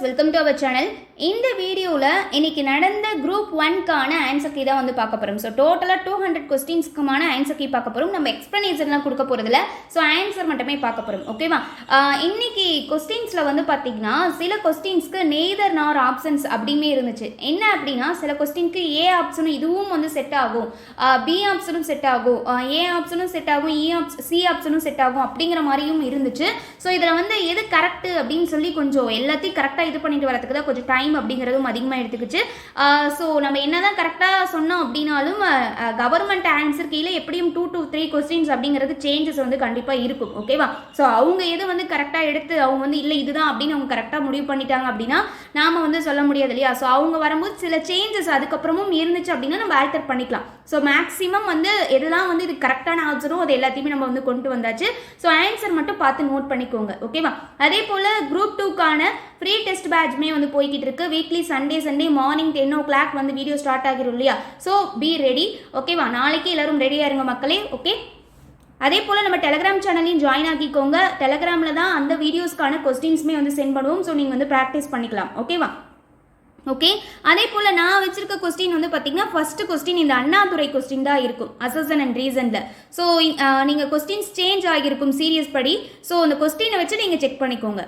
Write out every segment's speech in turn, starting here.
Welcome to our channel. இந்த வீடியோவில் இன்னைக்கு நடந்த குரூப் 1க்கான ஆன்சர் கீ தான் வந்து பார்க்க போகிறோம். ஸோ டோட்டலாக 200 கொஸ்டின்ஸ்க்குமான ஆன்சர் கீ பார்க்க போகிறோம். நம்ம எக்ஸ்ப்ளனேஷன்லாம் கொடுக்க போகிறதில்ல. ஸோ ஆன்சர் மட்டுமே பார்க்க போகிறோம். ஓகேவா? இன்னைக்கு கொஸ்டின்ஸில் வந்து பார்த்தீங்கன்னா சில கொஸ்டின்ஸ்க்கு நெய்தர் நார் ஆப்ஷன்ஸ் அப்படியுமே இருந்துச்சு. என்ன அப்படின்னா சில கொஸ்டினுக்கு ஏ ஆப்ஷனும் இதுவும் வந்து செட் ஆகும், பி ஆப்ஷனும் செட் ஆகும், ஏ ஆப்ஷனும் செட் ஆகும், சி ஆப்ஷனும் செட் ஆகும் அப்படிங்கிற மாதிரியும் இருந்துச்சு. ஸோ இதில் வந்து எது கரெக்டு அப்படின்னு சொல்லி கொஞ்சம் எல்லாத்தையும் கரெக்டாக இது பண்ணிட்டு வரதுக்கு தான் கொஞ்சம் டைம் அப்படிங்கிறதும் அதிகமாக எடுத்துக்கிச்சு. ஸோ நம்ம என்னதான் கரெக்டாக சொன்னோம் அப்படின்னாலும் கவர்மெண்ட் ஆன்சர் கீழே எப்படியும் 2 to 3 கொஸ்டின்ஸ் அப்படிங்கிறது சேஞ்சஸ் வந்து கண்டிப்பாக இருக்கும். ஓகேவா? ஸோ அவங்க எது வந்து கரெக்டாக எடுத்து அவங்க வந்து இல்லை இதுதான் அப்படின்னு அவங்க கரெக்டாக முடிவு பண்ணிட்டாங்க அப்படின்னா நாம் வந்து சொல்ல முடியாது இல்லையா? ஸோ அவங்க வரும்போது சில சேஞ்சஸ் அதுக்கப்புறமும் இருந்துச்சு அப்படின்னா நம்ம ஆல்டர் பண்ணிக்கலாம். ஸோ மேக்ஸிமம் வந்து எதெல்லாம் வந்து இது கரெக்டான ஆன்சரும் அது எல்லாத்தையுமே நம்ம வந்து கொண்டு வந்தாச்சு. ஸோ ஆன்சர் மட்டும் பார்த்து நோட் பண்ணிக்கோங்க. ஓகேவா? அதே போல் குரூப் 2க்கான ஃப்ரீ டெஸ்ட் பேட்ச்மே வந்து போய்கிட்டு இருக்கு. வீக்லி சண்டே மார்னிங் 10 o'clock வந்து வீடியோ ஸ்டார்ட் ஆகிரும் இல்லையா? So be ready. ஓகேவா? நாளைக்கு எல்லாரும் ரெடியாக இருங்க மக்களே. ஓகே, அதே போல் நம்ம டெலகிராம் சேனலையும் ஜாயின் ஆகிக்கோங்க. டெலகிராமில் தான் அந்த வீடியோஸ்க்கான கொஸ்டின்ஸுமே வந்து சென்ட் பண்ணுவோம். ஸோ நீங்கள் வந்து ப்ராக்டிஸ் பண்ணிக்கலாம். ஓகேவா? ஓகே, அதே போல் நான் வச்சிருக்க கொஸ்டின் வந்து பார்த்தீங்கன்னா ஃபர்ஸ்ட் கொஸ்டின் இந்த அண்ணாதுரை கொஸ்டின் தான் இருக்கும் அசர்ஷன் அண்ட் ரீசனில். ஸோ நீங்கள் கொஸ்டின்ஸ் சேஞ்ச் ஆகியிருக்கும் சீரியஸ் படி. ஸோ அந்த கொஸ்டினை வச்சு நீங்கள் செக் பண்ணிக்கோங்க.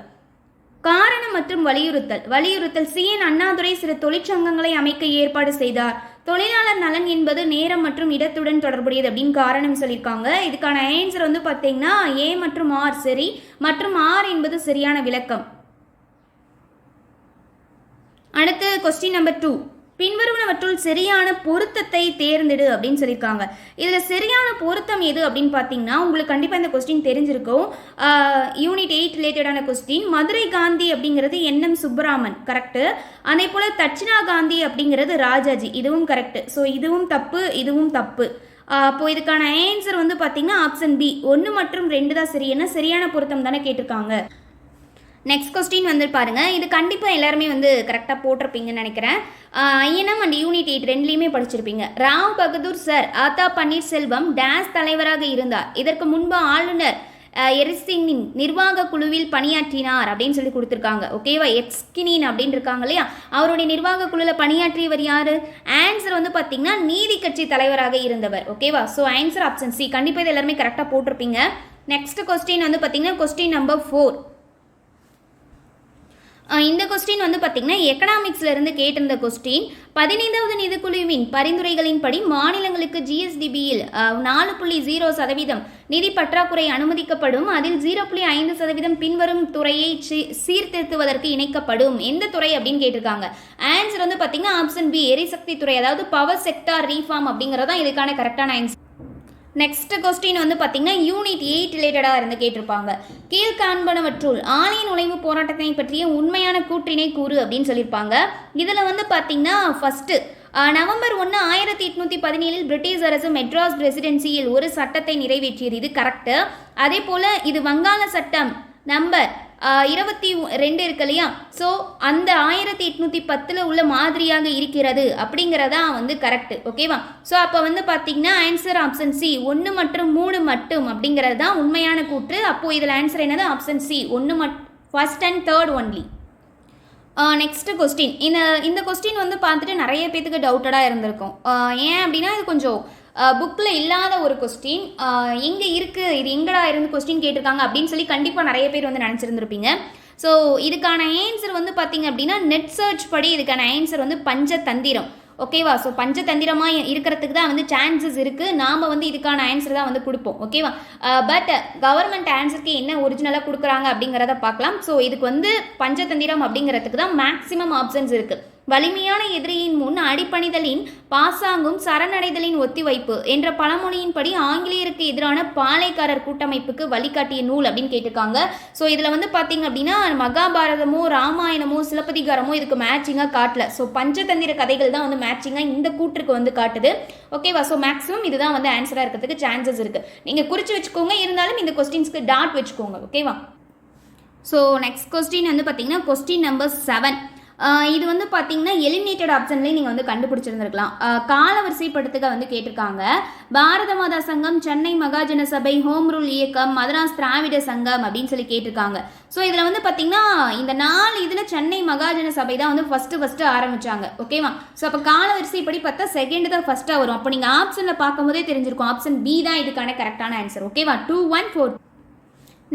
காரணம் மற்றும் வலியுறுத்தல் சிஎன் அண்ணாதுரை சில தொழிற்சங்கங்களை அமைக்க ஏற்பாடு செய்தார். தொழிலாளர் நலன் என்பது நேரம் மற்றும் இடத்துடன் தொடர்புடையது அப்படின்னு காரணம் சொல்லியிருக்காங்க. இதுக்கான ஆன்சர் வந்து பார்த்தீங்கன்னா ஏ மற்றும் ஆர் சரி, மற்றும் ஆர் என்பது சரியான விளக்கம். அடுத்து கொஸ்டின் நம்பர் 2, பின்வருவனவற்றுள் சரியான பொருத்தத்தை தேர்ந்தெடு அப்படின்னு சொல்லியிருக்காங்க. இதில் சரியான பொருத்தம் எது அப்படின்னு பார்த்தீங்கன்னா உங்களுக்கு கண்டிப்பாக இந்த கொஸ்டின் தெரிஞ்சிருக்கும். யூனிட் 8 ரிலேட்டடான கொஸ்டின். மதுரை காந்தி அப்படிங்கிறது என்எம் சுப்பராமன், கரெக்டு. அதே போல் தட்சிணா காந்தி அப்படிங்கிறது ராஜாஜி, இதுவும் கரெக்டு. ஸோ இதுவும் தப்பு, இதுவும் தப்பு. அப்போது இதுக்கான ஆன்சர் வந்து பார்த்தீங்கன்னா ஆப்ஷன் பி 1 மற்றும் 2 தான் சரி. என்ன சரியான பொருத்தம் தானே கேட்டிருக்காங்க. நெக்ஸ்ட் கொஸ்டின் வந்து பாருங்க, இது கண்டிப்பாக எல்லாருமே வந்து கரெக்டாக போட்டிருப்பீங்கன்னு நினைக்கிறேன். ஐஎன்எம் அண்ட் யூனிட் 8 ரெண்டுலேயுமே படிச்சிருப்பீங்க. ராவ் பகதூர் சார் ஆத்தா பன்னீர்செல்வம் டேஸ் தலைவராக இருந்தார். இதற்கு முன்பு ஆளுநர் எரிசிங்கின் நிர்வாக குழுவில் பணியாற்றினார் அப்படின்னு சொல்லி கொடுத்துருக்காங்க. ஓகேவா? எக்ஸ்கினின் அப்படின்னு இருக்காங்க இல்லையா, அவருடைய நிர்வாக குழுவில் பணியாற்றியவர் யார்? ஆன்சர் வந்து பார்த்தீங்கன்னா நீதி கட்சி தலைவராக இருந்தவர். ஓகேவா? So answer option C. கண்டிப்பாக இது எல்லாருமே கரெக்டாக போட்டிருப்பீங்க. நெக்ஸ்ட் கொஸ்டின் வந்து பார்த்தீங்கன்னா கொஸ்டின் நம்பர் 4. இந்த கொஸ்டின் வந்து பார்த்தீங்கன்னா எக்கனாமிக்ஸ்ல இருந்து கேட்டிருந்த கொஸ்டின். 15வது நிதிக்குழுவின் பரிந்துரைகளின்படி மாநிலங்களுக்கு ஜிஎஸ்டிபியில் 4.0% நிதி பற்றாக்குறை அனுமதிக்கப்படும். அதில் 0.5% பின்வரும் துறையை சீர்திருத்துவதற்கு இணைக்கப்படும். எந்த துறை அப்படின்னு கேட்டிருக்காங்க. ஆன்சர் வந்து பார்த்தீங்கன்னா ஆப்ஷன் பி எரிசக்தி துறை, அதாவது பவர் செக்டார் ரீஃபார்ம் அப்படிங்கிறதான் இதுக்கான கரெக்டான ஆன்சர். நெக்ஸ்ட் கொஸ்டின் வந்து பார்த்தீங்கன்னா யூனிட் 8 ரிலேட்டடாக இருந்து கேட்டிருப்பாங்க. கீழ்காண்பனவற்றுள் ஆலய நுழைவு போராட்டத்தை பற்றிய உண்மையான கூற்றினை கூறு அப்படின்னு சொல்லியிருப்பாங்க. இதில் வந்து பார்த்தீங்கன்னா ஃபர்ஸ்ட் நவம்பர் 1, 1817 பிரிட்டிஷ் அரசு மெட்ராஸ் பிரசிடென்சியில் ஒரு சட்டத்தை நிறைவேற்றியது. இது கரெக்டு. அதே போல் இது வங்காள சட்டம் நம்பர் 22 இருக்கு இல்லையா? ஸோ அந்த 1810 உள்ள மாதிரியாக இருக்கிறது அப்படிங்கிறதா வந்து கரெக்ட். ஓகேவா? ஸோ அப்போ வந்து பார்த்தீங்கன்னா ஆன்சர் ஆப்ஷன் சி 1 மற்றும் 3 மட்டும் அப்படிங்கிறது தான் உண்மையான கூற்று. அப்போது இதில் ஆன்சர் என்னது? Option C 1 first and third only. Next question. இந்த கொஸ்டின் வந்து பார்த்துட்டு நிறைய பேத்துக்கு டவுட்டடாக இருந்திருக்கும். ஏன் அப்படின்னா இது கொஞ்சம் புக்கில் இல்லாத ஒரு கொஸ்டின். எங்கே இருக்குது, இது எங்கடா இருந்து கொஸ்டின் கேட்டிருக்காங்க அப்படின்னு சொல்லி கண்டிப்பாக நிறைய பேர் வந்து நினச்சிருந்துருப்பீங்க. ஸோ இதுக்கான ஆன்சர் வந்து பார்த்தீங்க அப்படின்னா நெட் சர்ச் படி இதுக்கான ஆன்சர் வந்து பஞ்சதந்திரம். ஓகேவா? ஸோ பஞ்சதந்திரமாக இருக்கிறதுக்கு தான் வந்து சான்சஸ் இருக்குது. நாம் வந்து இதுக்கான ஆன்சர் தான் வந்து கொடுப்போம். ஓகேவா? பட் கவர்மெண்ட் ஆன்சருக்கு என்ன ஒரிஜினலாக கொடுக்குறாங்க அப்படிங்கிறத பார்க்கலாம். ஸோ இதுக்கு வந்து பஞ்சதந்திரம் அப்படிங்கிறதுக்கு தான் மேக்ஸிமம் ஆப்ஷன்ஸ் இருக்குது. வலிமையான எதிரியின் முன் அடிப்பணிதலின் பாசாங்கும் சரணடைதலின் ஒத்திவைப்பு என்ற பழமொழியின்படி ஆங்கிலேயருக்கு எதிரான பாளையக்காரர் கூட்டமைப்புக்கு வழிகாட்டிய நூல் அப்படின்னு கேட்டிருக்காங்க. ஸோ இதில் வந்து பார்த்தீங்க அப்படின்னா மகாபாரதமோ ராமாயணமோ சிலப்பதிகாரமோ இதுக்கு மேட்சிங்காக காட்டல. ஸோ பஞ்சதந்திர கதைகள் தான் வந்து மேட்சிங்காக இந்த கூற்றுக்கு வந்து காட்டுது. ஓகேவா? ஸோ மேக்ஸிமம் இதுதான் வந்து ஆன்சராக இருக்கிறதுக்கு சான்சஸ் இருக்குது. நீங்கள் குறித்து வச்சுக்கோங்க, இருந்தாலும் இந்த கொஸ்டின்ஸ்க்கு டாட் வச்சுக்கோங்க. ஓகேவா? ஸோ நெக்ஸ்ட் கொஸ்டின் வந்து பார்த்தீங்கன்னா கொஸ்டின் நம்பர் 7. இது வந்து பார்த்தீங்கன்னா எலிமினேட்டட் ஆப்ஷன்லேயும் நீங்கள் வந்து கண்டுபிடிச்சிருந்துருக்கலாம். கால வரிசைப்படுத்துக வந்து கேட்டிருக்காங்க. பாரத மாதா சங்கம், சென்னை மகாஜன சபை, ஹோம் ரூல் இயக்கம், மதராஸ் திராவிட சங்கம் அப்படின்னு சொல்லி கேட்டிருக்காங்க. ஸோ இதில் வந்து பார்த்தீங்கன்னா இந்த 4 இதில் சென்னை மகாஜன சபை தான் வந்து ஃபஸ்ட்டு ஆரம்பித்தாங்க. ஓகேவா? ஸோ அப்போ கால வரிசைப்படி பார்த்தா செகண்ட் தான் ஃபஸ்ட்டாக வரும். அப்போ நீங்கள் ஆப்ஷனில் பார்க்கும்போதே தெரிஞ்சிருக்கும். ஆப்ஷன் பி தான் இதுக்கான கரெக்டான ஆன்சர். ஓகேவா? 2, 1, 4.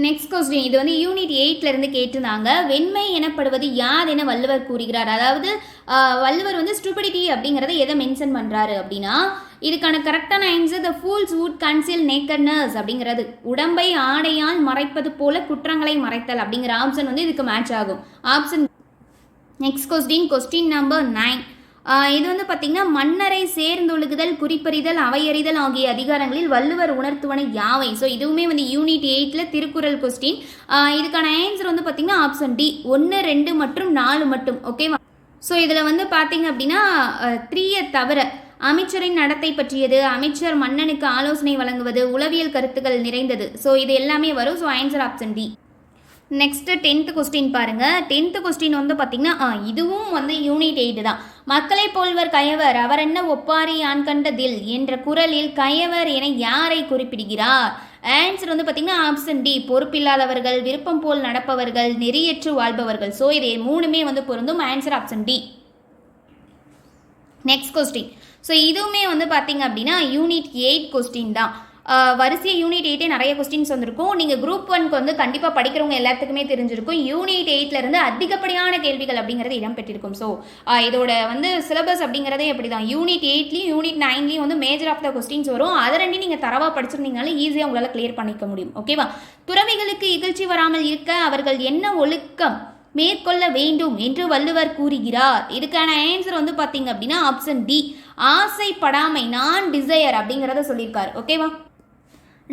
நெக்ஸ்ட் கொஸ்டின், இது வந்து யூனிட் 8லேருந்து கேட்டிருந்தாங்க. வெண்மை எனப்படுவது யார் என வள்ளுவர் கூறுகிறார். அதாவது வள்ளுவர் வந்து ஸ்டூபிடிட்டி அப்படிங்கிறத எதை மென்ஷன் பண்ணுறாரு அப்படின்னா, இதுக்கான கரெக்டான answer the fools would conceal nakedness அப்படிங்கிறது. உடம்பை ஆடையால் மறைப்பது போல குற்றங்களை மறைத்தல் அப்படிங்கிற ஆப்ஷன் வந்து இதுக்கு மேட்ச் ஆகும். ஆப்ஷன். Next question number 9. இது வந்து பார்த்தீங்கன்னா மன்னரை சேர்ந்தொழுகுதல், குறிப்பறிதல், அவையறிதல் ஆகிய அதிகாரங்களில் வள்ளுவர் உணர்த்துவன யாவை. ஸோ இதுவுமே வந்து யூனிட் 8ல் திருக்குறள் கொஸ்டின். இதுக்கான ஆன்சர் வந்து பார்த்தீங்கன்னா ஆப்ஷன் டி 1, 2 மற்றும் 4 மட்டும். ஓகேவா? ஸோ இதில் வந்து பார்த்தீங்க அப்படின்னா 3 தவிர அமைச்சரின் நடத்தை பற்றியது, அமைச்சர் மன்னனுக்கு ஆலோசனை வழங்குவது, உளவியல் கருத்துக்கள் நிறைந்தது. ஸோ இது எல்லாமே வரும். So answer option D. Next 10th question பாருங்க. 10th கொஸ்டின் வந்து பார்த்தீங்கன்னா இதுவும் வந்து யூனிட் 8 தான். மக்களை போல்வர் கயவர், அவர் என்ன ஒப்பாரி ஆண் கண்டதில் என்ற குரலில் கயவர் என யாரை குறிப்பிடுகிறார். ஆன்சர் வந்து பார்த்தீங்கன்னா ஆப்ஷன் டி பொறுப்பில்லாதவர்கள், விருப்பம் போல் நடப்பவர்கள், நெறியற்று வாழ்பவர்கள். ஸோ இது 3மே வந்து பொருந்தும். Answer option D. Next question. So இதுவுமே வந்து பார்த்தீங்க அப்படின்னா யூனிட் 8 கொஸ்டின் தான். வரிசையாக யூனிட் 8 நிறைய கொஸ்டின்ஸ் வந்திருக்கும். நீங்கள் குரூப் 1க்கு வந்து கண்டிப்பாக படிக்கிறவங்க எல்லாத்துக்குமே தெரிஞ்சிருக்கும். யூனிட் 8லேருந்து அதிகப்படியான கேள்விகள் அப்படிங்கிறது இடம்பெற்றிருக்கும். ஸோ இதோட வந்து சிலபஸ் அப்படிங்கிறதே எப்படி தான் யூனிட் 8லையும் யூனிட் 9லையும் வந்து மேஜர் ஆஃப் த கொஸ்டின்ஸ் வரும். அதை ரெண்டு நீங்கள் தரவாக படிச்சிருந்தீங்கனாலும் ஈஸியாக உங்களால் கிளியர் பண்ணிக்க முடியும். ஓகேவா? துறவிகளுக்கு இகழ்ச்சி வராமல் இருக்க அவர்கள் என்ன ஒழுக்கம் மேற்கொள்ள வேண்டும் என்று வள்ளுவர் கூறுகிறார். இதுக்கான ஆன்சர் வந்து பார்த்தீங்க அப்படின்னா ஆப்ஷன் டி ஆசைப்படாமை, நான் டிசையர் அப்படிங்கிறத சொல்லியிருக்காரு. ஓகேவா?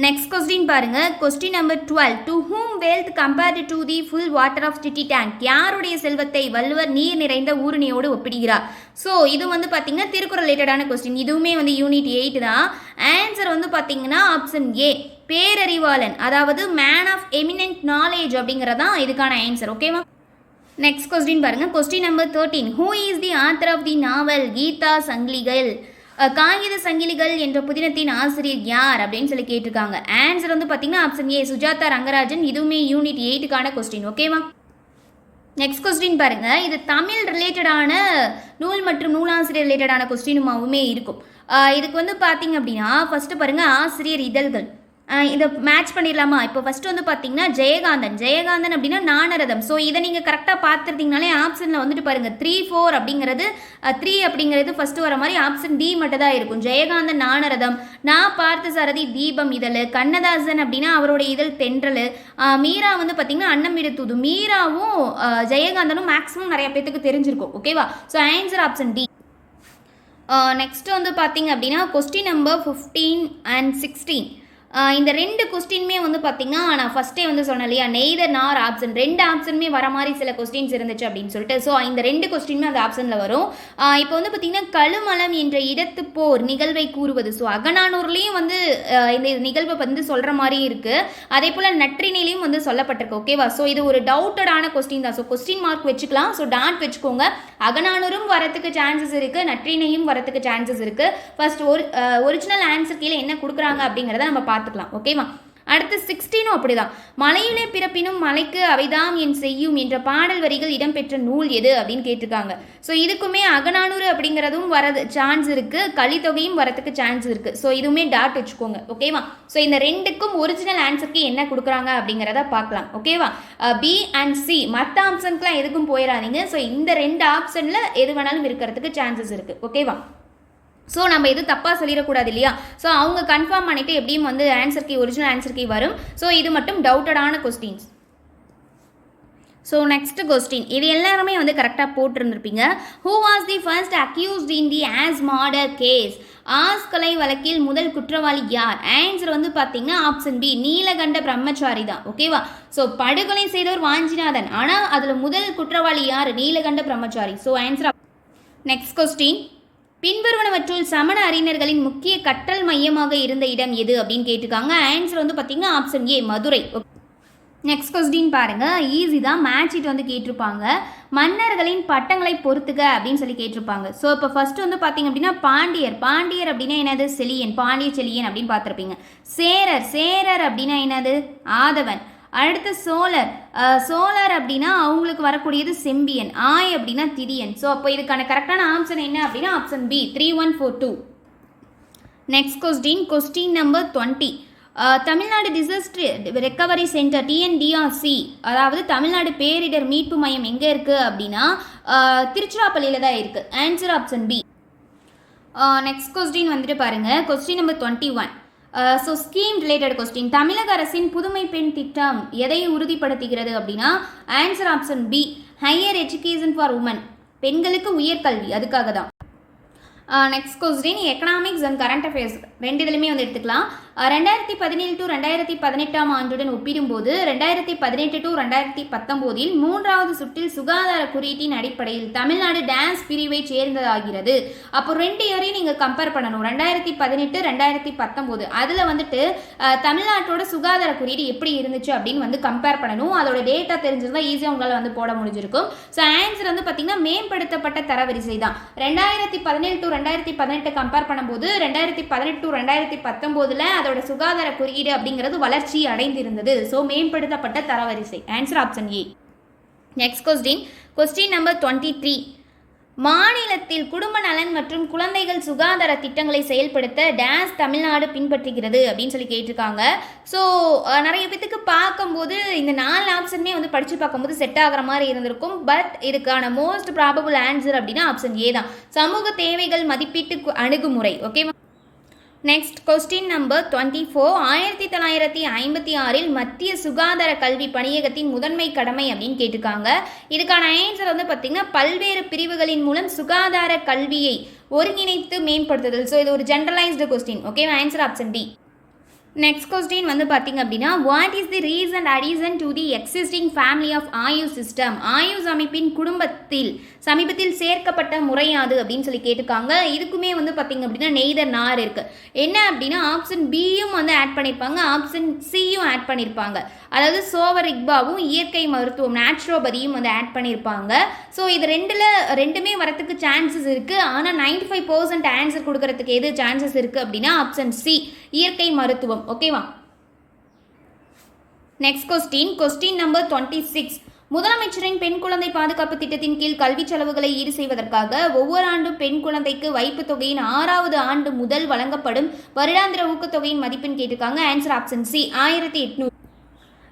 நெக்ஸ்ட் கொஸ்டின் பாருங்க. Question number 12. To whom wealth compared to the full water of city tank. யாருடைய செல்வத்தை வள்ளுவர் நீர் நிறைந்த ஊருணியோடு ஒப்பிடுகிறார். ஸோ இது வந்து பார்த்தீங்கன்னா திருக்குறள் ரிலேட்டடான கொஸ்டின். இதுவுமே வந்து யூனிட் 8 தான். ஆன்சர் வந்து பார்த்தீங்கன்னா ஆப்ஷன் ஏ பேரறிவாளன், அதாவது மேன் ஆஃப் எமினன்ட் நாலேஜ் அப்படிங்கிறதான் இதுக்கான ஆன்சர். ஓகேவா? நெக்ஸ்ட் கொஸ்டின் பாருங்க. Question number 13. Who is the author of the novel கீதா சங்கிலிகள், காகித சங்கிலிகள் என்ற புதினத்தின் ஆசிரியர் யார் அப்படின்னு சொல்லி கேட்டிருக்காங்க. ஆன்சர் வந்து பார்த்தீங்கன்னா ஆப்ஷன் ஏ சுஜாதா ரங்கராஜன். இதுவுமே யூனிட் 8க்கான கொஸ்டின். ஓகேவா? நெக்ஸ்ட் கொஸ்டின் பாருங்க. இது தமிழ் ரிலேட்டடான நூல் மற்றும் நூலாசிரியர் ரிலேட்டடான கொஸ்டினுமாவுமே இருக்கும். இதுக்கு வந்து பார்த்தீங்க அப்படின்னா ஃபர்ஸ்ட் பாருங்க ஆசிரியர் இதழ்கள். இதை மேட்ச் பண்ணிடலாமா? இப்போ ஃபஸ்ட்டு வந்து பார்த்தீங்கன்னா ஜெயகாந்தன் அப்படின்னா ஞானரதம். ஸோ இதை நீங்கள் கரெக்டாக பார்த்துருந்தீங்கனாலே ஆப்ஷனில் வந்துட்டு பாருங்கள் 3, 4 அப்படிங்கிறது 3 அப்படிங்கிறது ஃபஸ்ட்டு வர மாதிரி ஆப்ஷன் டி மட்டும் தான் இருக்கும். ஜெயகாந்தன் ஞானரதம், நான் பார்த்த சாரதி தீபம் இதழ், கண்ணதாசன் அப்படின்னா அவருடைய இதழ் தென்றல், மீரா வந்து பார்த்தீங்கன்னா அன்னம் விடு தூது. மீராவும் ஜெயகாந்தனும் மேக்ஸிமம் நிறைய பேத்துக்கு தெரிஞ்சிருக்கும். ஓகேவா? So answer option D. Next வந்து பார்த்தீங்க அப்படின்னா கொஸ்டின் நம்பர் 15 and 16. இந்த 2 கொஸ்டின்மே வந்து பார்த்தீங்கன்னா நான் ஃபஸ்ட்டே வந்து சொன்னேன் இல்லையா, நெய்தர் நார் ஆப்ஷன் 2 ஆப்ஷனுமே வர மாதிரி சில கொஸ்டின்ஸ் இருந்துச்சு அப்படின்னு சொல்லிட்டு. ஸோ இந்த 2 கொஸ்டினுமே அந்த ஆப்ஷனில் வரும். இப்போ வந்து பார்த்தீங்கன்னா கழுமலம் என்ற இடத்து போர் நிகழ்வை கூறுவது. ஸோ அகநானூர்லேயும் வந்து இந்த நிகழ்வை வந்து சொல்கிற மாதிரி இருக்குது. அதே போல் நற்றினையிலையும் வந்து சொல்லப்பட்டிருக்கு. ஓகேவா? ஸோ இது ஒரு டவுட்டடான கொஸ்டின் தான். ஸோ கொஸ்டின் மார்க் வச்சுக்கலாம். ஸோ டாட் வச்சுக்கோங்க. அகநானூரும் வரத்துக்கு சான்சஸ் இருக்குது, நற்றினையும் வரத்துக்கு சான்சஸ் இருக்குது. ஃபர்ஸ்ட் ஒரிஜினல் ஆன்சர் கீழே என்ன கொடுக்குறாங்க அப்படிங்கிறத நம்ம பார்த்துக்கலாம். ஓகேவா? அடுத்து 16 அப்படிதான். மலையிலே பிறப்பினும் மலைக்கு அவைதாம் என் செய்யும் என்ற பாடல் வரிகள் இடம்பெற்ற நூல் எது அப்படின்னு கேட்டிருக்காங்க. ஸோ இதுக்குமே அகநானூறு அப்படிங்கிறதும் வரது சான்ஸ் இருக்கு, கலித்தொகையும் வரதுக்கு சான்ஸ் இருக்கு. ஸோ இதுவுமே டாட் வச்சுக்கோங்க. ஓகேவா? ஸோ இந்த 2க்கும் ஒரிஜினல் ஆன்சருக்கு என்ன கொடுக்குறாங்க அப்படிங்கிறத பார்க்கலாம். ஓகேவா? பி அண்ட் சி மற்ற ஆப்ஷனுக்குலாம் எதுக்கும் போயிடாதீங்க. ஸோ இந்த 2 ஆப்ஷனில் எது வேணாலும் இருக்கிறதுக்கு சான்சஸ் இருக்கு. ஓகேவா? ஸோ நம்ம எதுவும் தப்பாக சொல்லிடக்கூடாது இல்லையா? ஸோ அவங்க கன்ஃபார்ம் பண்ணிவிட்டு எப்படியும் வந்து answer key original answer key வரும். ஸோ இது மட்டும் டவுட்டடான கொஸ்டின்ஸ். ஸோ நெக்ஸ்ட் கொஸ்டின், இது எல்லாருமே வந்து கரெக்டாக போட்டிருந்துருப்பீங்க. Who was the first accused in the Ashe murder case. Ashe கொலை வழக்கில் முதல் குற்றவாளி யார்? ஆன்சர் வந்து பார்த்தீங்கன்னா ஆப்ஷன் பி நீலகண்ட பிரம்மச்சாரி தான். ஓகேவா? ஸோ படுகொலை செய்தவர் வாஞ்சிநாதன், ஆனால் அதில் முதல் குற்றவாளி யார்? நீலகண்ட பிரம்மச்சாரி. So answer. நெக்ஸ்ட் கொஸ்டின், பின்வருவனவற்றுள் சமண அறிஞர்களின் முக்கிய கற்றல் மையமாக இருந்த இடம் எது அப்படின்னு கேட்டிருக்காங்க. ஆன்சர் வந்து பார்த்தீங்கன்னா option A Madurai. Next question பாருங்க, ஈஸி தான், மேட்ச் இட் வந்து கேட்டிருப்பாங்க. மன்னர்களின் பட்டங்களை பொறுத்துக அப்படின்னு சொல்லி கேட்டிருப்பாங்க. ஸோ இப்போ ஃபர்ஸ்ட் வந்து பார்த்தீங்க அப்படின்னா பாண்டியர். பாண்டியர் அப்படின்னா என்னது? செலியன். பாண்டிய செலியன் அப்படின்னு பார்த்துருப்பீங்க. சேரர். சேரர் அப்படின்னா என்னது? ஆதவன். அடுத்து சோழர். சோழர் அப்படின்னா அவங்களுக்கு வரக்கூடியது செம்பியன். ஆய் அப்படின்னா திதியன். ஸோ அப்போ இதுக்கான கரெக்டான ஆப்ஷன் என்ன அப்படின்னா option B 3142. Next question number 20. Tamil Nadu disaster recovery centre TNDRC, அதாவது தமிழ்நாடு பேரிடர் மீட்பு மையம் எங்கே இருக்குது அப்படின்னா திருச்சிராப்பள்ளியில் தான் இருக்குது. Answer option B. Next question வந்துட்டு பாருங்கள், question number 21. So scheme related question. தமிழக அரசின் புதுமை பெண் திட்டம் எதை உறுதிப்படுத்துகிறது அப்படின்னா answer option B, higher education for women, பெண்களுக்கு உயர்கல்வி, அதுக்காக தான். Next question economics and current affairs ரெண்டு இதுலையுமே வந்து எடுத்துக்கலாம். 2017 to 2018 ஆண்டுடன் ஒப்பிடும்போது 2018 to 2019 மூன்றாவது சுற்றில் சுகாதார குறியீட்டின் அடிப்படையில் தமிழ்நாடு டான்ஸ் பிரிவை சேர்ந்ததாகிறது. அப்போ 2 இயரையும் நீங்கள் கம்பேர் பண்ணணும், 2018 2019. அதில் வந்துட்டு தமிழ்நாட்டோட சுகாதார குறியீடு எப்படி இருந்துச்சு அப்படின்னு வந்து கம்பேர் பண்ணணும். அதோட டேட்டா தெரிஞ்சிருந்தால் ஈஸியாக உங்களால் வந்து போட முடிஞ்சிருக்கும். ஸோ ஆன்சர் வந்து பார்த்தீங்கன்னா மேம்படுத்தப்பட்ட தரவரிசை தான். 2017 to 2018 கம்பேர் பண்ணும்போது 2018 to 2019 அதோட சுகாதார குறியீடு அப்படிங்கிறது வளர்ச்சி அடைந்திருந்தது. ஸோ மேம்படுத்தப்பட்ட தரவரிசை. Answer option A. Next question number 23. மாநிலத்தில் குடும்ப நலன் மற்றும் குழந்தைகள் சுகாதார திட்டங்களை செயல்படுத்த டான்ஸ் தமிழ்நாடு பின்பற்றுகிறது அப்படின்னு சொல்லி கேட்டிருக்காங்க. ஸோ நிறைய பேத்துக்கு பார்க்கும்போது இந்த 4 ஆப்ஷனுமே வந்து படித்து பார்க்கும்போது செட் ஆகிற மாதிரி இருந்திருக்கும். பட் இதுக்கான மோஸ்ட் ப்ராபபிள் ஆன்சர் அப்படின்னா ஆப்ஷன் ஏ தான், சமூக தேவைகள் மதிப்பீட்டு அணுகுமுறை. ஓகேவா? Next question number 24. 1956 மத்திய சுகாதார கல்வி பணியகத்தின் முதன்மை கடமை அப்படின்னு கேட்டிருக்காங்க. இதுக்கான ஆன்சர் வந்து பார்த்தீங்கன்னா பல்வேறு பிரிவுகளின் மூலம் சுகாதார கல்வியை ஒருங்கிணைத்து மேம்படுத்துதல். ஸோ இது ஒரு generalized question. Okay, answer option D. Next question வந்து பார்த்தீங்க அப்படின்னா what is the recent addition to the existing family of AYUSH system? AYUSH அமைப்பின் குடும்பத்தில் சமீபத்தில் சேர்க்கப்பட்ட முறையாது அப்படின்னு சொல்லி கேட்டிருக்காங்க. இதுக்குமே வந்து பார்த்தீங்க அப்படின்னா நெய்தர் நார் இருக்குது. என்ன அப்படின்னா ஆப்ஷன் பியும் வந்து ஆட் பண்ணியிருப்பாங்க, ஆப்ஷன் சியும் ஆட் பண்ணியிருப்பாங்க. அதாவது சோவர் இக்பாவும் இயற்கை மருத்துவம் நேச்சுரோபதியும் வந்து ஆட் பண்ணியிருப்பாங்க. ஸோ இது ரெண்டுமே வரத்துக்கு சான்சஸ் இருக்குது. ஆனால் 95% ஆன்சர் கொடுக்கறதுக்கு எது சான்சஸ் இருக்குது அப்படின்னா ஆப்ஷன் சி, இயற்கை மருத்துவம். ஓகேவா? Next question number 26. முதலமைச்சரின் பெண் குழந்தை பாதுகாப்பு திட்டத்தின் கீழ் கல்வி செலவுகளை ஈடு செய்வதற்காக ஒவ்வொரு ஆண்டும் பெண் குழந்தைக்கு வைப்பு தொகையின் 6வது ஆண்டு முதல் வழங்கப்படும் வருடாந்திர ஊக்கத்தொகையின் மதிப்பெண் கேட்டிருக்காங்க. Answer option C, 1800.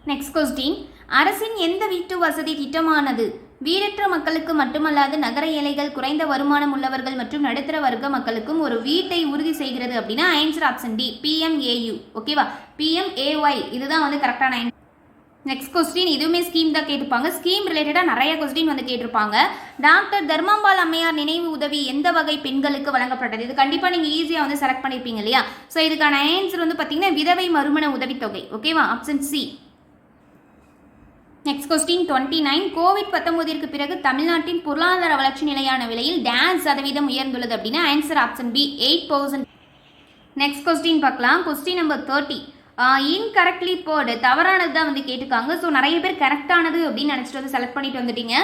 Next question அரசின் எந்த வீட்டு வசதி திட்டமானது வீடற்ற மக்களுக்கு மட்டுமல்லாது நகர ஏழைகள், குறைந்த வருமானம் உள்ளவர்கள் மற்றும் நடுத்தர வர்க்க மக்களுக்கும் ஒரு வீட்டை உறுதி செய்கிறது அப்படின்னா ஆன்சர் ஆப்ஷன் டி, PMAU. ஓகேவா? PMAY இதுதான் வந்து கரெக்டான ஆன்சர். நெக்ஸ்ட் கொஸ்டின் இதுவுமே ஸ்கீம் தான் கேட்டிருப்பாங்க. ஸ்கீம் ரிலேட்டடாக நிறைய கொஸ்டின் வந்து கேட்டிருப்பாங்க. டாக்டர் தர்மாம்பாள் அம்மையார் நினைவு உதவி எந்த வகை பெண்களுக்கு வழங்கப்பட்டது? இது கண்டிப்பாக நீங்கள் ஈஸியாக வந்து செலக்ட் பண்ணியிருப்பீங்க இல்லையா? ஸோ இதுக்கான ஆன்சர் வந்து பார்த்தீங்கன்னா விதவை மறுமண உதவித்தொகை. ஓகேவா? Option C. Next question 29. கோவிட்-19 பிறகு தமிழ்நாட்டின் பொருளாதார வளர்ச்சி நிலையான விலையில் %% உயர்ந்துள்ளது அப்படின்னா answer option B, 8%. Next question பார்க்கலாம். Question number 30. இன்கரெக்ட்லி போர்டு தவறானது தான் வந்து கேட்டிருக்காங்க. ஸோ நிறைய பேர் கரெக்டானது அப்படின்னு நினச்சிட்டு வந்து செலக்ட் பண்ணிட்டு வந்துட்டீங்க.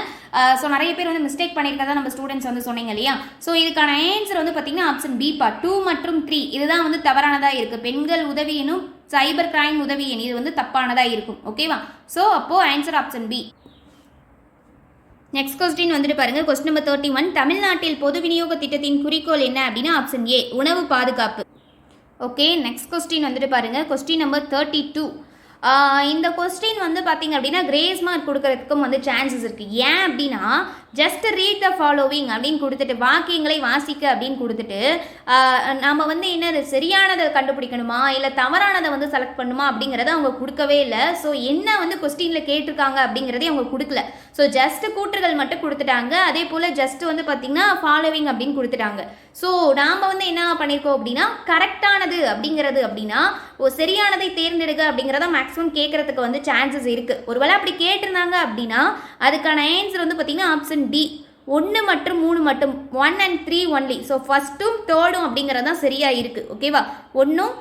ஸோ நிறைய பேர் வந்து மிஸ்டேக் பண்ணியிருக்கதா நம்ம ஸ்டூடெண்ட்ஸ் வந்து சொன்னீங்க இல்லையா? ஸோ இதுக்கான ஆன்சர் வந்து பார்த்தீங்கன்னா ஆப்ஷன் பி பார்ட் 2 மற்றும் 3 இதுதான் வந்து தவறானதாக இருக்குது. பெண்கள் உதவி எனும் சைபர் கிரைம் உதவி எண் இது வந்து தப்பானதாக இருக்கும். ஓகேவா? ஸோ அப்போது answer option B. Next question வந்துட்டு பாருங்க. Question number 31. தமிழ்நாட்டில் பொது விநியோக திட்டத்தின் குறிக்கோள் என்ன அப்படின்னா ஆப்ஷன் ஏ, உணவு பாதுகாப்பு. ஓகே, நெக்ஸ்ட் கொஸ்டின் வந்துட்டு பாருங்க. Question number 32. இந்த கொஸ்டின் வந்து பார்த்தீங்க அப்படின்னா கிரேஸ் மார்க் கொடுக்கறதுக்கும் வந்து சான்சஸ் இருக்குது. ஏன் அப்படின்னா ஜஸ்ட் ரீட் த ஃபாலோவிங் அப்படின்னு கொடுத்துட்டு வாக்கியங்களை வாசிக்க அப்படின்னு கொடுத்துட்டு நம்ம வந்து என்னது சரியானதை கண்டுபிடிக்கணுமா இல்லை தவறானதை வந்து செலக்ட் பண்ணுமா அப்படிங்கிறத அவங்க கொடுக்கவே இல்லை. ஸோ என்ன வந்து கொஸ்டினில் கேட்டிருக்காங்க அப்படிங்கிறதே அவங்க கொடுக்கல. ஸோ ஜஸ்ட் கூற்றுகள் மட்டும் கொடுத்துட்டாங்க. அதே போல் ஜஸ்ட் வந்து பார்த்திங்கன்னா ஃபாலோவிங் அப்படின்னு கொடுத்துட்டாங்க. ஸோ நாம் வந்து என்ன பண்ணியிருக்கோம் அப்படின்னா கரெக்டானது அப்படிங்கிறது அப்படின்னா சரியானதை தேர்ந்தெடுக்க அப்படிங்கிறத மேக்ஸிமம் கேட்கறதுக்கு வந்து சான்சஸ் இருக்குது. ஒருவேளை அப்படி கேட்டிருந்தாங்க அப்படின்னா அதுக்கான ஆன்சர் வந்து பார்த்திங்கன்னா ஆப்ஷன் டி, 1 மற்றும் 3 மட்டும், 1 and 3 ஒன்லி. ஸோ ஃபஸ்ட்டும் தேர்டும் அப்படிங்கிறது தான் சரியாக இருக்குது. ஓகேவா? 1ம்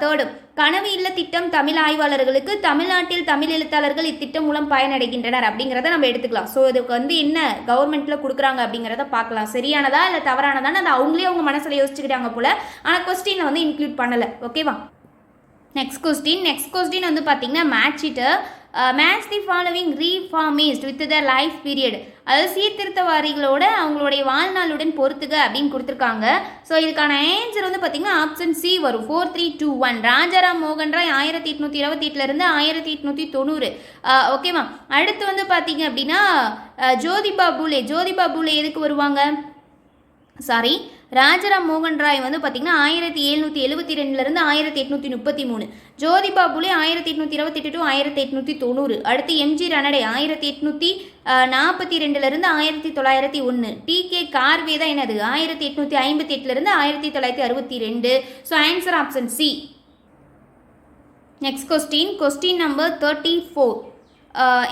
தேர்டு கனவு இல்ல திட்டம் தமிழ் ஆய்வாளர்களுக்கு தமிழ்நாட்டில் தமிழ் எழுத்தாளர்கள் இத்திட்டம் மூலம் பயனடைகின்றனர் அப்படிங்கிறத நம்ம எடுத்துக்கலாம். ஸோ இதுக்கு வந்து என்ன கவர்மெண்ட்ல கொடுக்குறாங்க அப்படிங்கிறத பார்க்கலாம். சரியானதா இல்லை தவறானதான்னு அது அவங்களே அவங்க மனசில் யோசிச்சுக்கிட்டாங்க போல, ஆனால் கொஸ்டினில் வந்து இன்க்ளூட் பண்ணலை. ஓகேவா? நெக்ஸ்ட் கொஸ்டின் வந்து பார்த்தீங்கன்னா match the following reformist with the life period, அதாவது சீர்திருத்தவாரிகளோட அவங்களுடைய வாழ்நாளுடன் பொறுத்துக அப்படின்னு கொடுத்துருக்காங்க. ஸோ இதுக்கான ஆன்சர் வந்து பார்த்தீங்கன்னா ஆப்ஷன் சி வரும். 4321 ராஜாராம் மோகன் ராய் 1828 1890. ஓகேவா? அடுத்து வந்து பார்த்தீங்க அப்படின்னா ஜோதிபா பூலே எதுக்கு வருவாங்க? சாரி, ராஜாராம் மோகன் ராய் வந்து பார்த்தீங்கன்னா 1772 1833, ஜோதிபா புலே 1828 to 1890. அடுத்து எம்ஜி ரனடே 1842 1901. டிகே கார்வே தான் என்னது 1858 1962. So answer option C. Next question number 34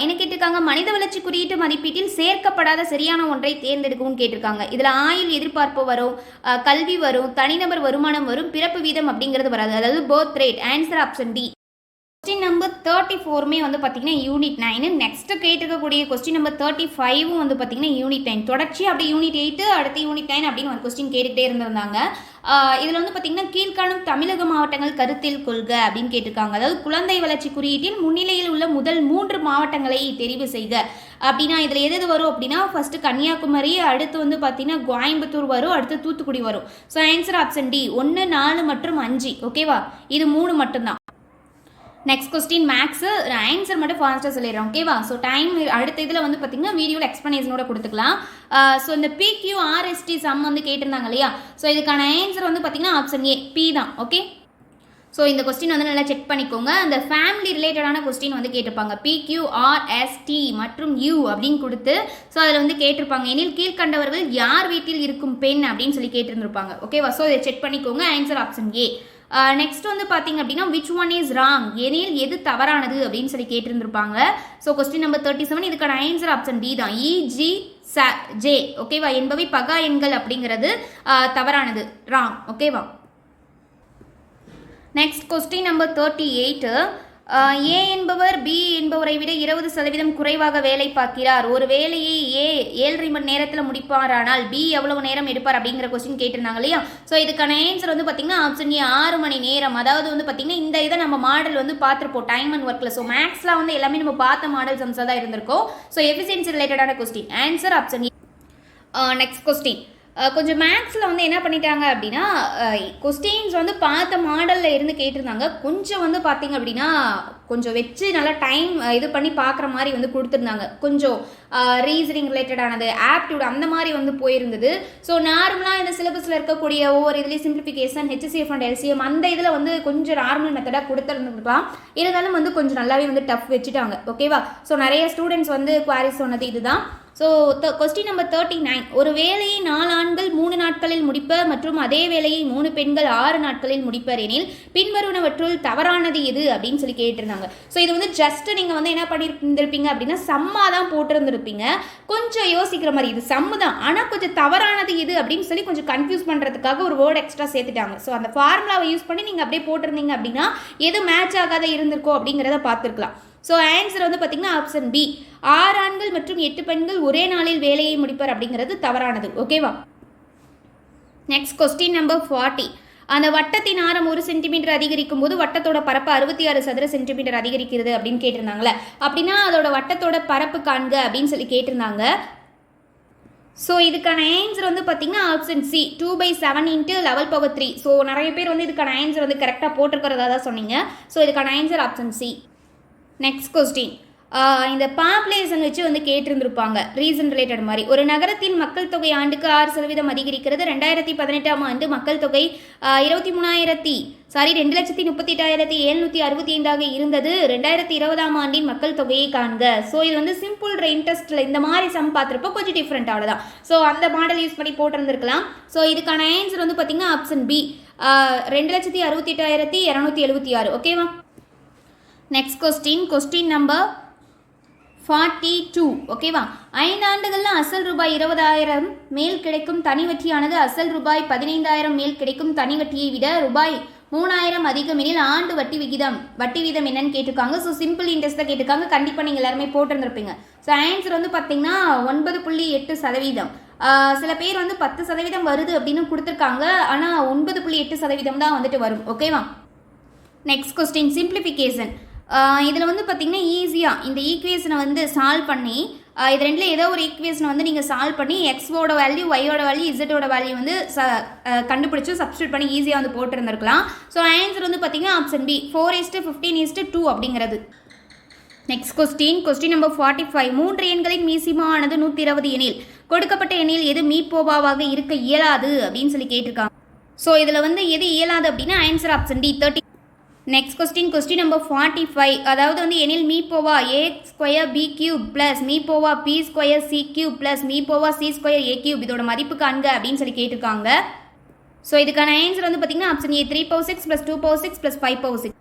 என்ன கேட்டிருக்காங்க? மனித வளர்ச்சி குறியீட்டு மதிப்பீட்டில் சேர்க்கப்படாத சரியான ஒன்றை தேர்ந்தெடுக்கவும் கேட்டிருக்காங்க. இதில் ஆயுள் எதிர்பார்ப்பு வரும், கல்வி வரும், தனிநபர் வருமானம் வரும், பிறப்பு வீதம் அப்படிங்கிறது வராது, அதாவது birth rate. Answer option D. Question number 34 வந்து பார்த்தீங்கன்னா யூனிட் 9. நெக்ஸ்ட் கேட்டிருக்கக்கூடிய கொஸ்டின் நம்பர் 35 வந்து பார்த்தீங்கன்னா யூனிட் 9. தொடர்ச்சி அப்படி யூனிட் 8 அடுத்து யூனிட் 9 அப்படின்னு ஒரு கொஸ்டின் கேட்டுகிட்டே இருந்திருந்தாங்க. இதில் வந்து பார்த்தீங்கன்னா கீழ்காணும் தமிழக மாவட்டங்கள் கருத்தில் கொள்க அப்படின்னு கேட்டிருக்காங்க. அதாவது குழந்தை வளர்ச்சி குறியீட்டில் முன்னிலையில் உள்ள முதல் 3 மாவட்டங்களை தெரிவு செய்க அப்படின்னா இதில் எது வரும் அப்படின்னா ஃபர்ஸ்ட் கன்னியாகுமரி, அடுத்து வந்து பார்த்தீங்கன்னா கோயம்புத்தூர் வரும், அடுத்து தூத்துக்குடி வரும். ஸோ ஆன்சர் ஆப்ஷன் டி 1, 4 மற்றும் 5. ஓகேவா? இது 3 மட்டும்தான். Next question maths. ஆன்சர் மட்டும் ஃபாஸ்ட்டாக சொல்லிடுறேன். ஓகேவா? ஸோ டைம் அடுத்த இதில் வந்து பார்த்தீங்கன்னா வீடியோவில் எக்ஸ்ப்ளனேஷனோட கொடுத்துக்கலாம். ஸோ இந்த PQRST சம் வந்து கேட்டிருந்தாங்க இல்லையா? ஸோ இதுக்கான ஆன்சர் வந்து பார்த்தீங்கன்னா ஆப்ஷன் ஏ பி தான். ஓகே, ஸோ இந்த கொஸ்டின் வந்து நல்லா செக் பண்ணிக்கோங்க. அந்த ஃபேமிலி ரிலேட்டடான கொஸ்டின் வந்து கேட்டிருப்பாங்க. PQRST மற்றும் U அப்படின்னு கொடுத்து ஸோ அதில் வந்து கேட்டிருப்பாங்க எனில் கீழ்கண்டவர்கள் யார் வீட்டில் இருக்கும் பெண் அப்படின்னு சொல்லி கேட்டிருந்திருப்பாங்க. ஓகேவா? ஸோ இதை செக் பண்ணிக்கோங்க. Answer option A. நெக்ஸ்ட் வந்து பார்த்தீங்க அப்படின்னா விச் ஒன் இஸ் ராங், எனில் எது தவறானது அப்படின்னு சொல்லி கேட்டிருந்திருப்பாங்க. ஸோ கொஸ்டின் நம்பர் 37 இதுக்கான ஆன்சர் ஆப்ஷன் டி தான். EGJ ஓகேவா என்பவை பகா எண்கள் அப்படிங்கிறது தவறானது, ராங். ஓகேவா? நெக்ஸ்ட் கொஸ்டின் நம்பர் 38 ஏ என்பவர் பி என்பவரை விட 20% குறைவாக வேலை பார்க்கிறார். ஒரு வேலையை ஏ 7.5 மணி நேரத்தில் முடிப்பாரானால் பி எவ்வளவு நேரம் எடுப்பார் அப்படிங்கிற கொஸ்டின் கேட்டிருந்தாங்க இல்லையா? ஸோ இதுக்கான ஆன்சர் வந்து பார்த்தீங்கன்னா ஆப்ஷன் ஏ 6 மணி நேரம். அதாவது வந்து பார்த்தீங்கன்னா இந்த இதை நம்ம மாடல் வந்து பார்த்துருப்போம் டைம் அண்ட் ஒர்க்கில். ஸோ மேக்ஸில் வந்து எல்லாமே நம்ம பார்த்த மாடல் சம்ஸாக தான் இருந்திருக்கோம். ஸோ எஃபிஷியன்சி ரிலேட்டடான question. Answer option A. Next question கொஞ்சம் மேக்ஸில் வந்து என்ன பண்ணிட்டாங்க அப்படின்னா கொஸ்டின்ஸ் வந்து பார்த்த மாடலில் இருந்து கேட்டிருந்தாங்க. கொஞ்சம் வந்து பார்த்தீங்க அப்படின்னா கொஞ்சம் வச்சு நல்லா டைம் இது பண்ணி பார்க்குற மாதிரி வந்து கொடுத்துருந்தாங்க. கொஞ்சம் ரீசனிங் ரிலேட்டடானது, ஆப்டியூட் அந்த மாதிரி வந்து போயிருந்தது. ஸோ நார்மலாக இந்த சிலபஸில் இருக்கக்கூடிய ஒவ்வொரு இதுலேயும் சிம்பிளிஃபிகேஷன், HCF அண்ட் LCM அந்த இதில் வந்து கொஞ்சம் நார்மல் மெத்தடாக கொடுத்துருந்துருக்கலாம். இருந்தாலும் வந்து கொஞ்சம் நல்லாவே வந்து டஃப் வச்சுட்டாங்க. ஓகேவா? ஸோ நிறைய ஸ்டூடெண்ட்ஸ் வந்து குவாரிஸ் சொன்னது இதுதான். ஸோ கொஸ்டின் நம்பர் 39 ஒரு வேலையை 4 ஆண்கள் 3 நாட்களில் முடிப்பர் மற்றும் அதே வேலையை 3 பெண்கள் 6 நாட்களில் முடிப்பர் எனில் பின்வருவனவற்றுள் தவறானது எது அப்படின்னு சொல்லி கேட்டிருந்தாங்க. ஸோ இது வந்து ஜஸ்ட் நீங்கள் வந்து என்ன பண்ணியிருந்திருப்பீங்க அப்படின்னா சம்மா தான் போட்டிருந்துருப்பீங்க. கொஞ்சம் யோசிக்கிற மாதிரி இது சம்மு தான், ஆனால் கொஞ்சம் தவறானது இது அப்படின்னு சொல்லி கொஞ்சம் கன்ஃபியூஸ் பண்ணுறதுக்காக ஒரு வேர்டு எக்ஸ்ட்ரா சேர்த்துட்டாங்க. ஸோ அந்த ஃபார்முலாவை யூஸ் பண்ணி நீங்கள் அப்படியே போட்டிருந்தீங்க அப்படின்னா எது மேட்ச் ஆகாத இருந்திருக்கோ அப்படிங்கிறத பார்த்துருக்கலாம். ஸோ ஆன்சர் வந்து பார்த்தீங்கன்னா ஆப்ஷன் பி 6 ஆண்கள் மற்றும் 8 பெண்கள் ஒரே நாளில் வேலையை முடிப்பர் அப்படிங்கிறது தவறானது. ஓகேவா? நெக்ஸ்ட் கொஸ்டின் நம்பர் 40 அந்த வட்டத்தின் ஆரம் 1 சென்டிமீட்டர் அதிகரிக்கும் போது வட்டத்தோட பரப்பு 66 சதுர சென்டிமீட்டர் அதிகரிக்கிறது அப்படின்னு கேட்டிருந்தாங்களே. அப்படின்னா அதோட வட்டத்தோட பரப்பு காண்க அப்படின்னு சொல்லி கேட்டிருந்தாங்க. ஸோ இதுக்கான ஆன்சர் வந்து பார்த்தீங்கன்னா ஆப்ஷன் சி 2/7 × 11^3. ஸோ நிறைய பேர் வந்து இதுக்கான ஆன்சர் வந்து கரெக்டாக போட்டிருக்கிறதா தான் சொன்னீங்க. ஸோ இதுக்கான answer option C. Next question இந்த பாப்புலேஷன் வச்சு வந்து கேட்டிருந்திருப்பாங்க ரீசன் ரிலேட்டட் மாதிரி. ஒரு நகரத்தின் மக்கள் தொகை ஆண்டுக்கு 6% அதிகரிக்கிறது. 2018ஆம் ஆண்டு மக்கள் தொகை 2,38,765 இருந்தது. 2020ஆம் ஆண்டின் மக்கள் தொகையை காண்க. ஸோ இது வந்து சிம்பிள் இன்ட்ரெஸ்ட்டில் இந்த மாதிரி சம் பார்த்துருப்போம், கொஞ்சம் டிஃப்ரெண்ட் அவ்வளோதான். ஸோ அந்த மாடல் யூஸ் பண்ணி போட்டிருந்துருக்கலாம். ஸோ இதுக்கான ஆன்சர் வந்து பார்த்தீங்கன்னா ஆப்ஷன் பி 2,68,276. ஓகேவா? Next question number 42. ஓகேவா? 5 ஆண்டுகளில் அசல் ரூபாய் 20,000 மேல் கிடைக்கும் தனி வட்டியானது அசல் ரூபாய் 15,000 மேல் கிடைக்கும் தனி வட்டியை விட ரூபாய் 3000 அதிகம் எனில் ஆண்டு வட்டி வீதம் என்னன்னு கேட்டிருக்காங்க. ஸோ சிம்பிள் இன்ட்ரெஸ்ட் தான் கேட்டிருக்காங்க. கண்டிப்பாக நீங்கள் எல்லாருமே போட்டிருந்திருப்பீங்க. ஸோ ஆன்சர் வந்து பார்த்தீங்கன்னா 9.8%. சில பேர் வந்து 10% வருது அப்படின்னு கொடுத்துருக்காங்க. ஆனால் 9.8% தான் வந்துட்டு வரும். ஓகேவா? Next question simplification. இதில் வந்து பார்த்தீங்கன்னா ஈஸியாக இந்த ஈக்குவேஷனை வந்து சால்வ் பண்ணி இது ரெண்டில் ஏதோ ஒரு ஈக்குவேஷனை வந்து நீங்கள் சால்வ் பண்ணி எக்ஸோட வேல்யூ, ஒய்யோட வேல்யூ, இசட்டோட வேல்யூ வந்து கண்டுபிடிச்சி சப்ஸ்டியூட் பண்ணி ஈஸியாக வந்து போட்டிருந்திருக்கலாம். ஸோ ஆன்சர் வந்து பார்த்தீங்கன்னா ஆப்ஷன் பி 4:15:2 அப்படிங்கிறது. Next question number 45. 3 எண்களின் மீசிமானது 120 எனில் கொடுக்கப்பட்ட எண்ணில் எது மீப்போவாவாக இருக்க இயலாது அப்படின்னு சொல்லி கேட்டிருக்காங்க. ஸோ இதில் வந்து எது இயலாது அப்படின்னா answer option D 30. Next question number 45. அதாவது வந்து எனில் மீப்போவா a² b³ plus மீப்போவா p² c³ plus மீப்போவா c² a³ இதோட மதிப்பு காண்க அப்படின்னு சொல்லி கேட்டிருக்காங்க. ஸோ இதுக்கான ஆன்சர் வந்து பார்த்தீங்கன்னா ஆப்ஷன் ஏ 3/6 + 2/6 + 5/6.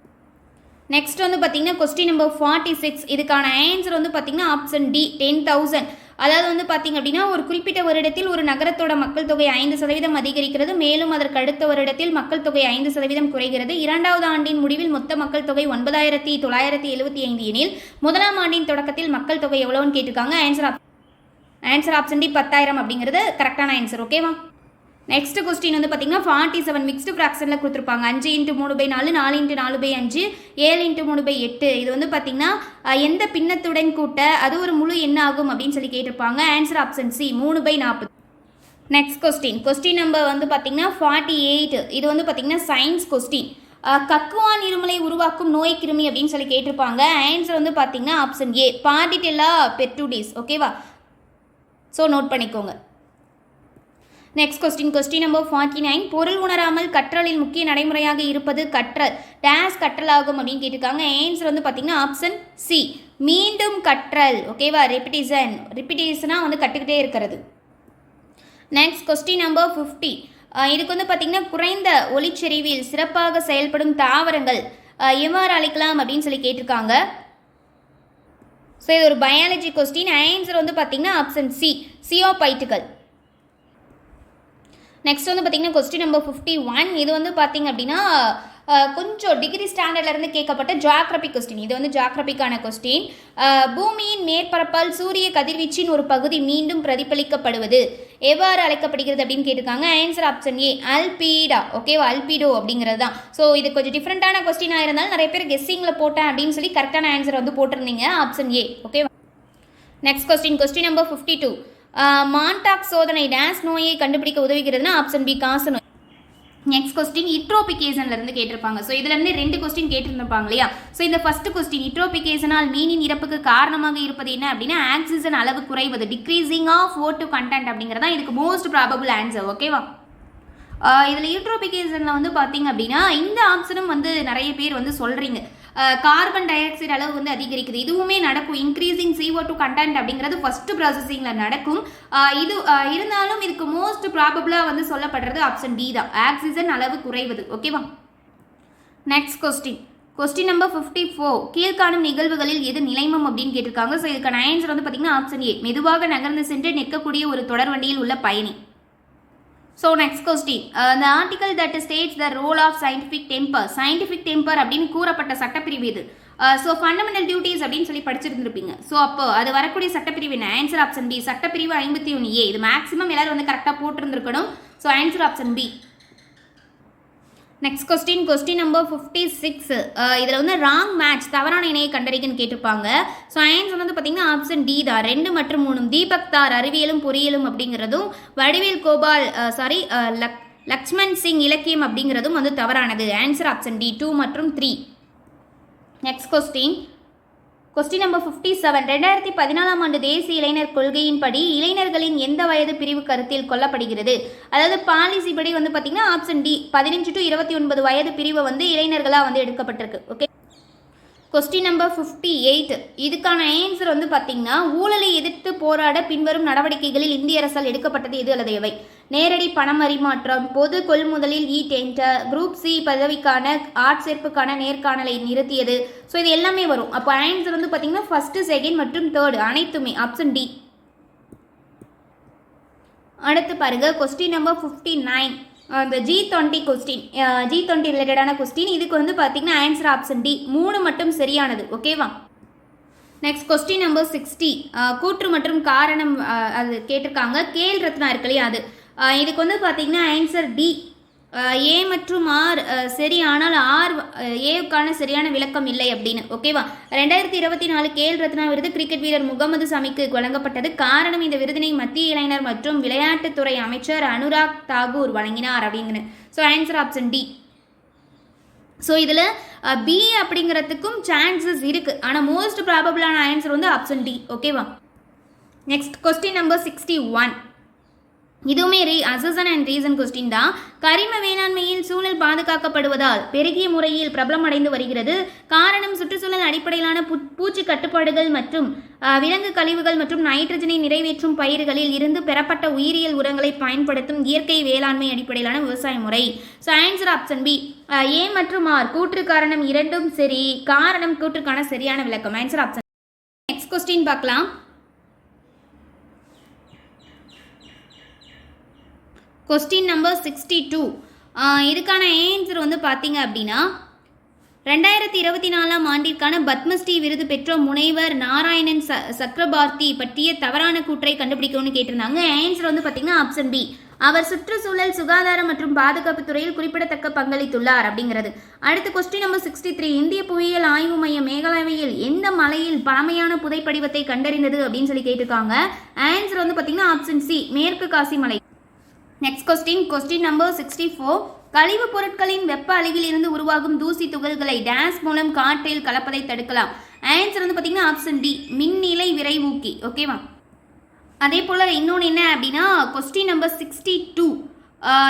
நெக்ஸ்ட் வந்து பார்த்தீங்கன்னா கொஸ்டின் நம்பர் 46. இதுக்கான ஆன்சர் வந்து பார்த்தீங்கன்னா ஆப்ஷன் டி 10,000. அதாவது வந்து பார்த்தீங்க அப்படின்னா ஒரு குறிப்பிட்ட வருடத்தில் ஒரு நகரத்தோட மக்கள் தொகை 5% அதிகரிக்கிறது, மேலும் அதற்கு அடுத்த வருடத்தில் மக்கள் தொகை 5% குறைகிறது. 2வது ஆண்டின் முடிவில் மொத்த மக்கள் தொகை 9,975 எனில் 1ஆம் ஆண்டின் தொடக்கத்தில் மக்கள் தொகை எவ்வளோன்னு கேட்டிருக்காங்க. ஆன்சர் ஆப்ஷன் டி 10,000 அப்படிங்கிறது கரெக்டான ஆன்சர். ஓகேவா? நெக்ஸ்ட் கொஸ்டின் வந்து பார்த்தீங்கன்னா 47 மிக்ஸ்டு ஃப்ராக்ஷனில் கொடுத்துருப்பாங்க. 5 × 3/4, 4 × 4/5, 7 × 3/8. இது வந்து பார்த்தீங்கன்னா எந்த பின்னத்துடன் கூட்ட அது ஒரு முழு எண் ஆகும் அப்படின்னு சொல்லி கேட்டிருப்பாங்க. Answer option C 3/40. Next question number வந்து பார்த்தீங்கன்னா 48. இது வந்து பார்த்தீங்கன்னா சயின்ஸ் கொஸ்டின். கக்குவான் இருமலை உருவாக்கும் நோய் கிருமி அப்படின்னு சொல்லி கேட்டிருப்பாங்க. ஆன்சர் வந்து பார்த்தீங்கன்னா ஆப்ஷன் ஏ பார்டிடெல்லா பெர்டுடிஸ். ஓகேவா? ஸோ நோட் பண்ணிக்கோங்க. Next question number 49. பொருள் உணராமல் கற்றலில் முக்கிய நடைமுறையாக இருப்பது கற்றல் கற்றல் ஆகும் அப்படின்னு கேட்டிருக்காங்க. ஆன்சர் வந்து பார்த்தீங்கன்னா ஆப்ஷன் சி மீண்டும் கற்றல். ஓகேவா? ரிப்பிட்டேஷனாக வந்து கற்றுக்கிட்டே இருக்கிறது. Next question number 50. இதுக்கு வந்து பார்த்தீங்கன்னா குறைந்த ஒளிச்செறிவில் சிறப்பாக செயல்படும் தாவரங்கள் எவ்வாறு அழைக்கலாம் அப்படின்னு சொல்லி கேட்டிருக்காங்க. ஸோ இது ஒரு பயாலஜி கொஸ்டின். ஆன்சர் வந்து பார்த்தீங்கன்னா ஆப்ஷன் சி சியோபைட்டுகள். நெக்ஸ்ட் வந்து பார்த்தீங்கன்னா கொஸ்டின் நம்பர் 51. இது வந்து பார்த்தீங்க அப்படின்னா கொஞ்சம் டிகிரி ஸ்டாண்டர்ட்லேருந்து கேட்கப்பட்ட ஜியாகிரபி கொஸ்டின். இது வந்து ஜியாகிரபிக்கான கொஸ்டின். பூமியின் மேற்பரப்பால் சூரிய கதிர்வீச்சின் ஒரு பகுதி மீண்டும் பிரதிபலிக்கப்படுவது எவ்வாறு அழைக்கப்படுகிறது அப்படின்னு கேட்டிருக்காங்க. Answer option A albedo. ஓகேவா? அல்பீடோ அப்படிங்கிறது தான். ஸோ இது கொஞ்சம் டிஃப்ரெண்ட்டான கொஸ்டினாக இருந்தாலும் நிறைய பேர் கெஸ்ஸிங்கில் போட்டேன் அப்படின்னு சொல்லி கரெக்டான ஆன்சர் வந்து போட்டிருந்தீங்க. Option A. ஓகேவா? Next question number 52. மான்டாக் சோதனை நோயை கண்டுபிடிக்க உதவுகிறதுனா ஆப்ஷன் பி காச நோய். நெக்ஸ்ட் கொஸ்டின் இட்ரோபிகேஷன்லேருந்து கேட்டிருப்பாங்க. ஸோ இதுலேருந்து 2 கொஸ்டின் கேட்டிருந்திருப்பாங்க இல்லையா? ஸோ இந்த ஃபர்ஸ்ட் கொஸ்டின் இட்ரோபிகேஷனால் மீனின் இறப்புக்கு காரணமாக இருப்பது என்ன அப்படின்னா ஆக்சிஜன் அளவு குறைவது, டிக்ரீசிங் ஆஃப் O2 கண்டென்ட் அப்படிங்கிறதா இதுக்கு மோஸ்ட் ப்ராபபிள் ஆன்சர். ஓகேவா? இதில் யூட்ரோபிகேஷனில் வந்து பார்த்தீங்க அப்படின்னா இந்த ஆப்ஷனும் வந்து நிறைய பேர் வந்து சொல்கிறீங்க. கார்பன் டை ஆக்சைடு அளவு வந்து அதிகரிக்குது, இதுவுமே நடக்கும். இன்க்ரீசிங் CO2 கண்டென்ட் அப்படிங்கிறது ஃபர்ஸ்ட் ப்ராசஸிங்கில் நடக்கும். இது இருந்தாலும் இதுக்கு மோஸ்ட் ப்ராபபிளாக வந்து சொல்லப்படுறது ஆப்ஷன் டி தான், ஆக்சிஜன் அளவு குறைவது. ஓகேவா? Next question number 54. கீழ்காணும் நிகழ்வுகளில் எது நிலைமம் அப்படின்னு கேட்டிருக்காங்க. ஸோ இதுக்கான ஆன்சர் வந்து பார்த்தீங்கன்னா ஆப்ஷன் ஏ மெதுவாக நகர்ந்து சென்று நிற்கக்கூடிய ஒரு தொடர் வண்டியில் உள்ள பயணி. So next question, the article that states the role of scientific temper அப்படின்னு கூறப்பட்ட சட்டப்பிரிவு இது. ஸோ ஃபண்டமெண்டல் டியூட்டிஸ் அப்படின்னு சொல்லி படிச்சிருந்துருப்பீங்க. ஸோ அப்போ அது வரக்கூடிய சட்டப்பிரிவு என்ன? ஆன்சர் ஆப்ஷன் பி சட்டப்பிரிவு 51A. இது மேக்ஸிமம் எல்லாரும் வந்து கரெக்டாக போட்டிருந்துருக்கணும். So answer option B. Next question number 56. இதில் வந்து ராங் மேட்ச் தவறான இணையை கண்டறிக்கன்னு கேட்டிருப்பாங்க. ஸோ ஆன்சர் வந்து பார்த்தீங்கன்னா ஆப்ஷன் டி தான் 2 மற்றும் 3. தீபக் தார் அறிவியலும் பொறியியலும் அப்படிங்கிறதும், வடிவேல் கோபால் லக்ஷ்மண் சிங் இலக்கியம் அப்படிங்கிறதும் வந்து தவறானது. ஆன்சர் ஆப்ஷன் டி 2 மற்றும் 3. Next question number 57. 2014ஆம் ஆண்டு தேசிய இளைஞர் கொள்கையின்படி இளைஞர்களின் எந்த வயது பிரிவு கருத்தில் கொள்ளப்படுகிறது? அதாவது பாலிசி படி வந்து பார்த்தீங்கன்னா ஆப்ஷன் டி 15 to 29 வயது பிரிவு வந்து இளைஞர்களாக வந்து எடுக்கப்பட்டிருக்கு. ஓகே. Question number 58. இதுக்கான ஆன்சர் வந்து பார்த்தீங்கன்னா ஊழலை எதிர்த்து போராட பின்வரும் நடவடிக்கைகளில் இந்திய அரசால் எடுக்கப்பட்டது எது அல்லது எவை? நேரடி பணமறிமாற்றம், பொது கொள்முதலில் டெண்டர், குரூப் சி பதவிக்கான ஆட்சேர்ப்புக்கான நேர்காணலை நிறுத்தியது. ஸோ இது எல்லாமே வரும். அப்போ ஆன்சர் வந்து பார்த்தீங்கன்னா ஃபர்ஸ்ட், செகண்ட் மற்றும் தேர்ட் அனைத்துமே ஆப்ஷன் டி. அடுத்து பாருங்க கொஸ்டின் நம்பர் 59. அந்த G20 கொஸ்டின், G20 ரிலேட்டடான கொஸ்டின். இதுக்கு வந்து பார்த்தீங்கன்னா ஆன்சர் ஆப்ஷன் டி, 3 மட்டும் சரியானது. ஓகேவா? நெக்ஸ்ட் கொஸ்டின் நம்பர் 60, கூற்று மற்றும் காரணம் அது கேட்டிருக்காங்க. கேல் ரத்னா இருக்கு இல்லையா, அது இதுக்கு வந்து பார்த்தீங்கன்னா ஆன்சர் டி, ஏ மற்றும் ஆர் சரி, ஆனால் ஆர் ஏவுக்கான சரியான விளக்கம் இல்லை அப்படின்னு. ஓகேவா? 2024 கேல் ரத்னா விருது கிரிக்கெட் வீரர் முகமது சமிக்கு வழங்கப்பட்டது. காரணம், இந்த விருதினை மத்திய இளைஞர் மற்றும் விளையாட்டுத்துறை அமைச்சர் அனுராக் தாக்கூர் வழங்கினார் அப்படின்னு. So answer option D. So இதில் பி அப்படிங்கிறதுக்கும் சான்சஸ் இருக்குது, ஆனால் மோஸ்ட் ப்ராபபிளான ஆன்சர் வந்து ஆப்ஷன் டி. ஓகேவா? நெக்ஸ்ட் கொஸ்டின் நம்பர் 61, இதுவுமே அசசன் அண்ட் ரீசன் கொஸ்டின் தான். கரிம வேளாண்மையில் சூழல் பாதுகாக்கப்படுவதால் பெருகிய முறையில் பிரபலமடைந்து வருகிறது. காரணம், சுற்றுச்சூழல் அடிப்படையிலான பூச்சி கட்டுப்பாடுகள் மற்றும் விலங்கு கழிவுகள் மற்றும் நைட்ரஜனை நிறைவேற்றும் பயிர்களில் இருந்து பெறப்பட்ட உயிரியல் உரங்களை பயன்படுத்தும் இயற்கை வேளாண்மை அடிப்படையிலான விவசாய முறை. ஸோ ஆன்சர் ஆப்ஷன் பி, ஏ மற்றும் ஆர் கூற்று காரணம் இரண்டும் சரி, காரணம் கூற்றுக்கான சரியான விளக்கம். Answer option. நெக்ஸ்ட் கொஸ்டின் பார்க்கலாம். கொஸ்டின் நம்பர் 62, இதுக்கான ஆன்சர் வந்து பார்த்தீங்க அப்படின்னா 2024 ஆண்டிற்கான பத்மஸ்ரீ விருது பெற்ற முனைவர் நாராயணன் சக்கரபார்த்தி பற்றிய தவறான கூற்றை கண்டுபிடிக்கணும்னு கேட்டிருந்தாங்க. ஆன்சர் வந்து பார்த்தீங்கன்னா ஆப்ஷன் பி, அவர் சுற்றுச்சூழல் சுகாதாரம் மற்றும் பாதுகாப்பு துறையில் குறிப்பிடத்தக்க பங்களித்துள்ளார் அப்படிங்கிறது. அடுத்து கொஸ்டின் நம்பர் 63, இந்திய புவியியல் ஆய்வு மையம் மேகாலயாவில் எந்த மலையில் பழமையான புதைப்படிவத்தை கண்டறிந்தது அப்படின்னு சொல்லி கேட்டிருக்காங்க. ஆன்சர் வந்து பார்த்தீங்கன்னா ஆப்ஷன் சி, மேற்கு காசி மலை. நெக்ஸ்ட் கொஸ்டின் நம்பர் 64, கழிவுப் பொருட்களின் வெப்ப அழிவில் இருந்து உருவாகும் தூசி துகள்களை டேஸ் மூலம் காற்றில் கலப்பதை தடுக்கலாம். ஆன்சர் வந்து பார்த்தீங்கன்னா ஆப்ஷன் டி, மின்னிலை விரைவூக்கி. ஓகேவா? அதே போல் இன்னொன்று என்ன அப்படின்னா கொஸ்டின் நம்பர் 62,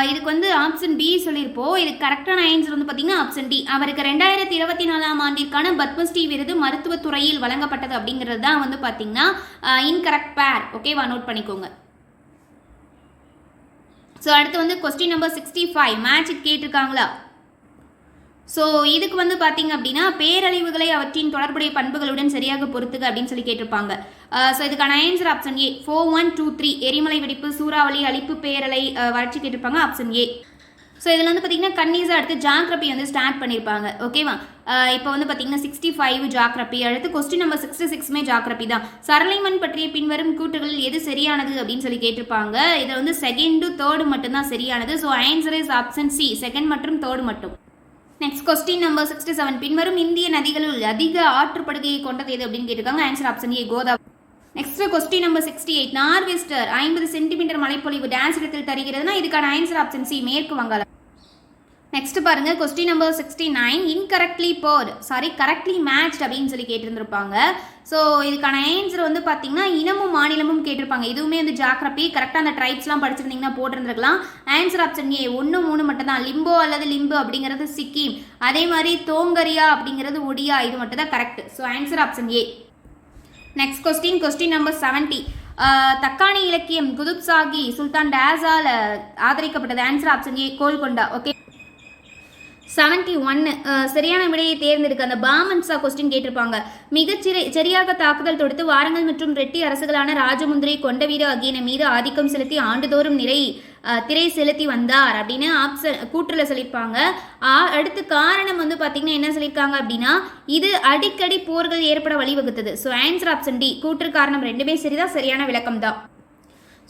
இதுக்கு வந்து ஆப்ஷன் பி சொல்லியிருப்போம். இதுக்கு கரெக்டான ஆன்சர் வந்து பார்த்தீங்கன்னா ஆப்ஷன் டி, அவருக்கு 2024 ஆண்டிற்கான பத்மஸ்ரீ விருது மருத்துவத்துறையில் வழங்கப்பட்டது அப்படிங்கிறது தான் வந்து பார்த்தீங்கன்னா இன்கரெக்ட் பேர். ஓகேவா? நோட் பண்ணிக்கோங்க. ஸோ அடுத்து வந்து கொஸ்டின் நம்பர் 65, மேட்சிக் கேட்டிருக்காங்களா? ஸோ இதுக்கு வந்து பார்த்தீங்க அப்படின்னா பேரழிவுகளை அவற்றின் தொடர்புடைய பண்புகளுடன் சரியாக பொறுத்துக அப்படின்னு சொல்லி கேட்டிருப்பாங்க. ஸோ இதுக்கான ஆன்சர் ஆப்ஷன் ஏ, 4123, எரிமலை வெடிப்பு, சூறாவளி, அழிப்பு, பேரலை, வறட்சி கேட்டிருப்பாங்க. Option A. ஸோ இதில் வந்து பார்த்தீங்கன்னா கன்னிஸை அடுத்து ஜாக்ரபி வந்து ஸ்டார்ட் பண்ணியிருப்பாங்க. ஓகேவா? இப்போ வந்து பார்த்தீங்கன்னா 65 ஜாக்ரபி, அடுத்து கொஸ்டின் நம்பர் 66மே ஜாக்ரபி தான். சரளைமன் பற்றிய பின்வரும் கூற்றுகளில் எது சரியானது அப்படின்னு சொல்லி கேட்டிருப்பாங்க. இதில் வந்து செகண்டு தேர்டு மட்டும்தான் சரியானது. So answer is option C, second மற்றும் தேர்டு மட்டும். நெக்ஸ்ட் கொஸ்டின் நம்பர் 67, பின்வரும் இந்திய நதிகளுள் அதிக ஆற்றுப்படுகையை கொண்டது எது அப்படின்னு கேட்டிருக்காங்க. ஆன்சர் ஆப்ஷன் ஏ, Godavari. Next question number 68, nor'wester 50 centimetre மழைப்பொழிவு டான்ஸ் இடத்தில் தருகிறதுனா இதுக்கான ஆன்சர் ஆப்ஷன் சி, மேற்கு வங்காளம். நெக்ஸ்ட் பாருங்க question number 69, incorrectly board correctly matched அப்படின்னு சொல்லி கேட்டிருந்திருப்பாங்க. ஸோ இதுக்கான ஆன்சர் வந்து பார்த்தீங்கன்னா இனமும் மாநிலமும் கேட்டிருப்பாங்க. இதுவுமே வந்து ஜாக்ரபி கரெக்டாக அந்த ட்ரைப்ஸ்லாம் படிச்சிருந்தீங்கன்னா போட்டிருந்துருக்கலாம். ஆன்சர் ஆப்ஷன் ஏ, 1 3 மட்டும் தான். லிம்போ அல்லது லிம்பு அப்படிங்கிறது சிக்கிம், அதே மாதிரி தோங்கரியா அப்படிங்கிறது ஒடியா, இது மட்டும் தான் correct. So answer option A. Next question number 70, தக்காணி இலக்கியம் குதுப் சாகி சுல்தான் டேஸால் ஆதரிக்கப்பட்டது. Answer option A, Golconda. Okay. 71, சரியான விடையை தேர்ந்தெடுக்க அந்த பாமன்சா கொஸ்டின் கேட்டிருப்பாங்க. சரியாக தாக்குதல் தொடுத்து வாரங்கள் மற்றும் ரெட்டி அரசுகளான ராஜமுந்திரி, கொண்டவீடு ஆகியன மீது ஆதிக்கம் செலுத்தி ஆண்டுதோறும் திரை செலுத்தி வந்தார் அப்படின்னு ஆப்ஷன் கூற்றுல சொல்லியிருப்பாங்க. அடுத்து காரணம் வந்து பார்த்தீங்கன்னா என்ன சொல்லியிருக்காங்க அப்படின்னா இது அடிக்கடி போர்கள் ஏற்பட வழிவகுத்தது. ஸோ ஆன்சர் ஆப்ஷன் டி, கூற்று காரணம் ரெண்டுமே சரிதான், சரியான விளக்கம் தான்.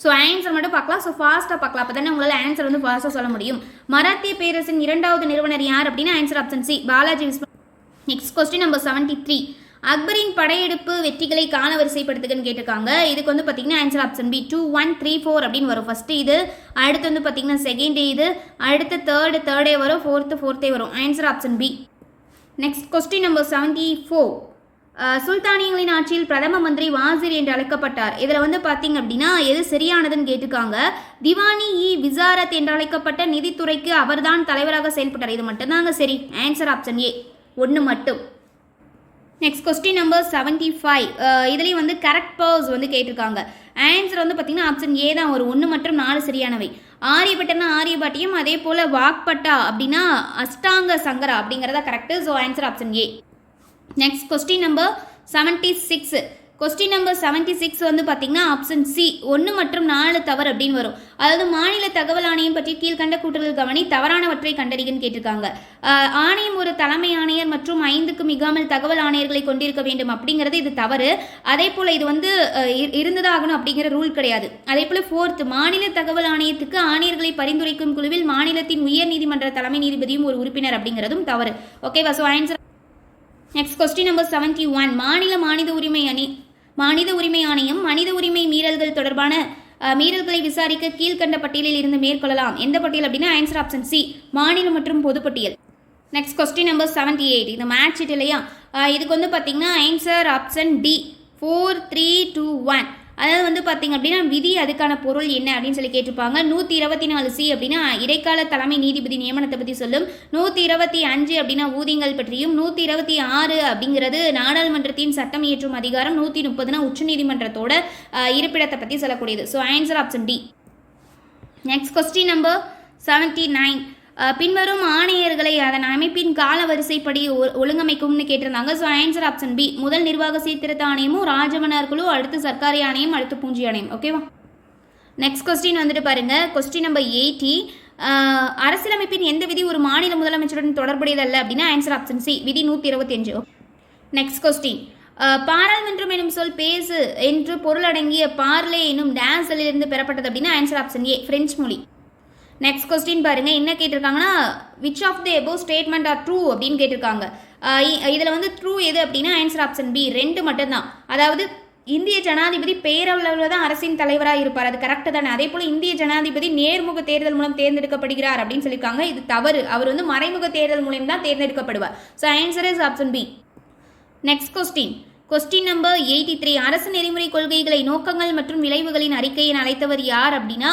ஸோ ஆன்சர் மட்டும் பார்க்கலாம். ஸோ ஃபாஸ்ட்டாக பார்க்கலாம், அப்போ தானே உங்களால் ஆன்சர் வந்து ஃபாஸ்ட்டாக சொல்ல முடியும். மராத்திய பேரரசின் 2வது நிறுவனர் யார் அப்படின்னா answer option C, Balaji Viswanath. Next question number 73, அக்பரின் படையெடுப்பு வெற்றிகளை கால வரிசைப்படுத்துகன்னு கேட்டிருக்காங்க. இதுக்கு வந்து பார்த்தீங்கன்னா ஆன்சர் ஆப்ஷன் பி, 2 1 3 4 அப்படின்னு வரும். ஃபர்ஸ்ட் இது, அடுத்து வந்து பார்த்தீங்கன்னா செகண்ட் இது, அடுத்து தேர்டே வரும், ஃபோர்த்தே வரும். Answer option B. Next question number 74, சுல்தானியங்களின் ஆட்சியில் பிரதம மந்திரி வாசிர் என்று அழைக்கப்பட்டார். இதில் வந்து பார்த்தீங்க அப்படின்னா எது சரியானதுன்னு கேட்டிருக்காங்க. திவானி விசாரத் என்று அழைக்கப்பட்ட நிதித்துறைக்கு அவர்தான் தலைவராக செயல்பட்டார். இது மட்டும்தாங்க சரி. ஆன்சர் ஆப்ஷன் ஏ, 1 மட்டும். நெக்ஸ்ட் கொஸ்டின் நம்பர் 75, இதுலேயும் வந்து கரெக்ட் பர்ஸ் வந்து கேட்டிருக்காங்க. ஆன்சர் வந்து பார்த்தீங்கன்னா ஆப்ஷன் ஏ தான், ஒரு 1 மற்றும் 4 சரியானவை. ஆரியப்பட்டனா ஆரியபாட்டியம், அதே போல் வாக்பட்டா அப்படின்னா அஷ்டாங்க சங்கரா அப்படிங்கிறதா correct. So answer option A. Next question number 76, question number 76 வந்து பார்த்தீங்கன்னா ஆப்ஷன் சி 1 மற்றும் 4 தவறு அப்படின்னு வரும். அதாவது மாநில தகவல் ஆணையம் பற்றி கீழ்கண்ட கூற்றுகள் கவனி, தவறானவற்றை கண்டறிகன்னு கேட்டிருக்காங்க. ஆணையம் ஒரு தலைமை ஆணையர் மற்றும் 5க்கு மிகாமல் தகவல் ஆணையர்களை கொண்டிருக்க வேண்டும் அப்படிங்கிறது இது தவறு. அதே போல் இது வந்து இருந்ததாகணும் அப்படிங்கிற ரூல் கிடையாது. அதே போல் 4th மாநில தகவல் ஆணையத்துக்கு ஆணையர்களை பரிந்துரைக்கும் குழுவில் மாநிலத்தின் உயர் நீதிமன்ற தலைமை நீதிபதியும் ஒரு உறுப்பினர் அப்படிங்கிறதும் தவறு. ஓகேவா? So answer next question number 71 மாநில மனித உரிமை ஆணையம் மனித உரிமை மீறல்கள் தொடர்பான மீறல்களை விசாரிக்க கீழ்கண்ட பட்டியலில் இருந்து மேற்கொள்ளலாம். எந்த பட்டியல் அப்படின்னா ஆன்சர் ஆப்ஷன் சி மாநில மற்றும் பொதுப்பட்டியல். நெக்ஸ்ட் கொஸ்டின் நம்பர் 78 இந்த மேட்ச் ஷீட் இல்லையா, இதுக்கு வந்து பார்த்தீங்கன்னா ஆன்சர் ஆப்ஷன் டி 4, 3, 2, 1. அதாவது வந்து பார்த்தீங்க அப்படின்னா விதி அதுக்கான பொருள் என்ன அப்படின்னு சொல்லி கேட்டிருப்பாங்க. 124C அப்படின்னா இடைக்கால தலைமை நீதிபதி நியமனத்தை பற்றி சொல்லும். 125 அப்படின்னா ஊதியங்கள் பற்றியும், 126 அப்படிங்கிறது நாடாளுமன்றத்தின் சட்டம் இயற்றும் அதிகாரம், 130 உச்சநீதிமன்றத்தோட இருப்பிடத்தை பற்றி சொல்லக்கூடியது. So answer option D. Next question number 79 பின்வரும் ஆணையர்களை அதன் அமைப்பின் கால வரிசைப்படி ஒழுங்கமைக்கும்னு கேட்டிருந்தாங்க. ஸோ ஆன்சர் ஆப்ஷன் பி முதல் நிர்வாக சீர்திருத்த ஆணையமும் ராஜமன்னார் குழு, அடுத்து சர்க்காரி ஆணையம், அடுத்து பூஞ்சி ஆணையம். ஓகேவா? நெக்ஸ்ட் கொஸ்டின் வந்துட்டு பாருங்க. கொஸ்டின் நம்பர் 80 அரசியலமைப்பின் எந்த விதி ஒரு மாநில முதலமைச்சருடன் தொடர்புடையதல்ல அப்படின்னா ஆன்சர் ஆப்ஷன் சி விதி 125. நெக்ஸ்ட் கொஸ்டின் பாராளுமன்றம் எனும் சொல் பேசு என்று பொருளடங்கிய பார்லே எனும் டேஸிலிருந்து பெறப்பட்டது அப்படின்னா ஆன்சர் ஆப்ஷன் ஏ பிரெஞ்சு மொழி. நெக்ஸ்ட் கொஸ்டின் பாருங்க, என்ன கேட்டிருக்காங்கன்னா which of the above statement are true அப்படின்னு கேட்டிருக்காங்க. இதில் வந்து ட்ரூ எது அப்படின்னா ஆன்சர் ஆப்ஷன் பி 2 மட்டும்தான். அதாவது இந்திய ஜனாதிபதி பேரளவில் தான் அரசின் தலைவராக இருப்பார், அது கரெக்டு தானே. அதே போல் இந்திய ஜனாதிபதி நேர்முக தேர்தல் மூலம் தேர்ந்தெடுக்கப்படுகிறார் அப்படின்னு சொல்லியிருக்காங்க, இது தவறு. அவர் வந்து மறைமுக தேர்தல் மூலம் தான் தேர்ந்தெடுக்கப்படுவார். So answer is option B. Next question number 83 அரசு நெறிமுறை கொள்கைகளை நோக்கங்கள் மற்றும் விளைவுகளின் அறிக்கையை அழைத்தவர் யார் அப்படின்னா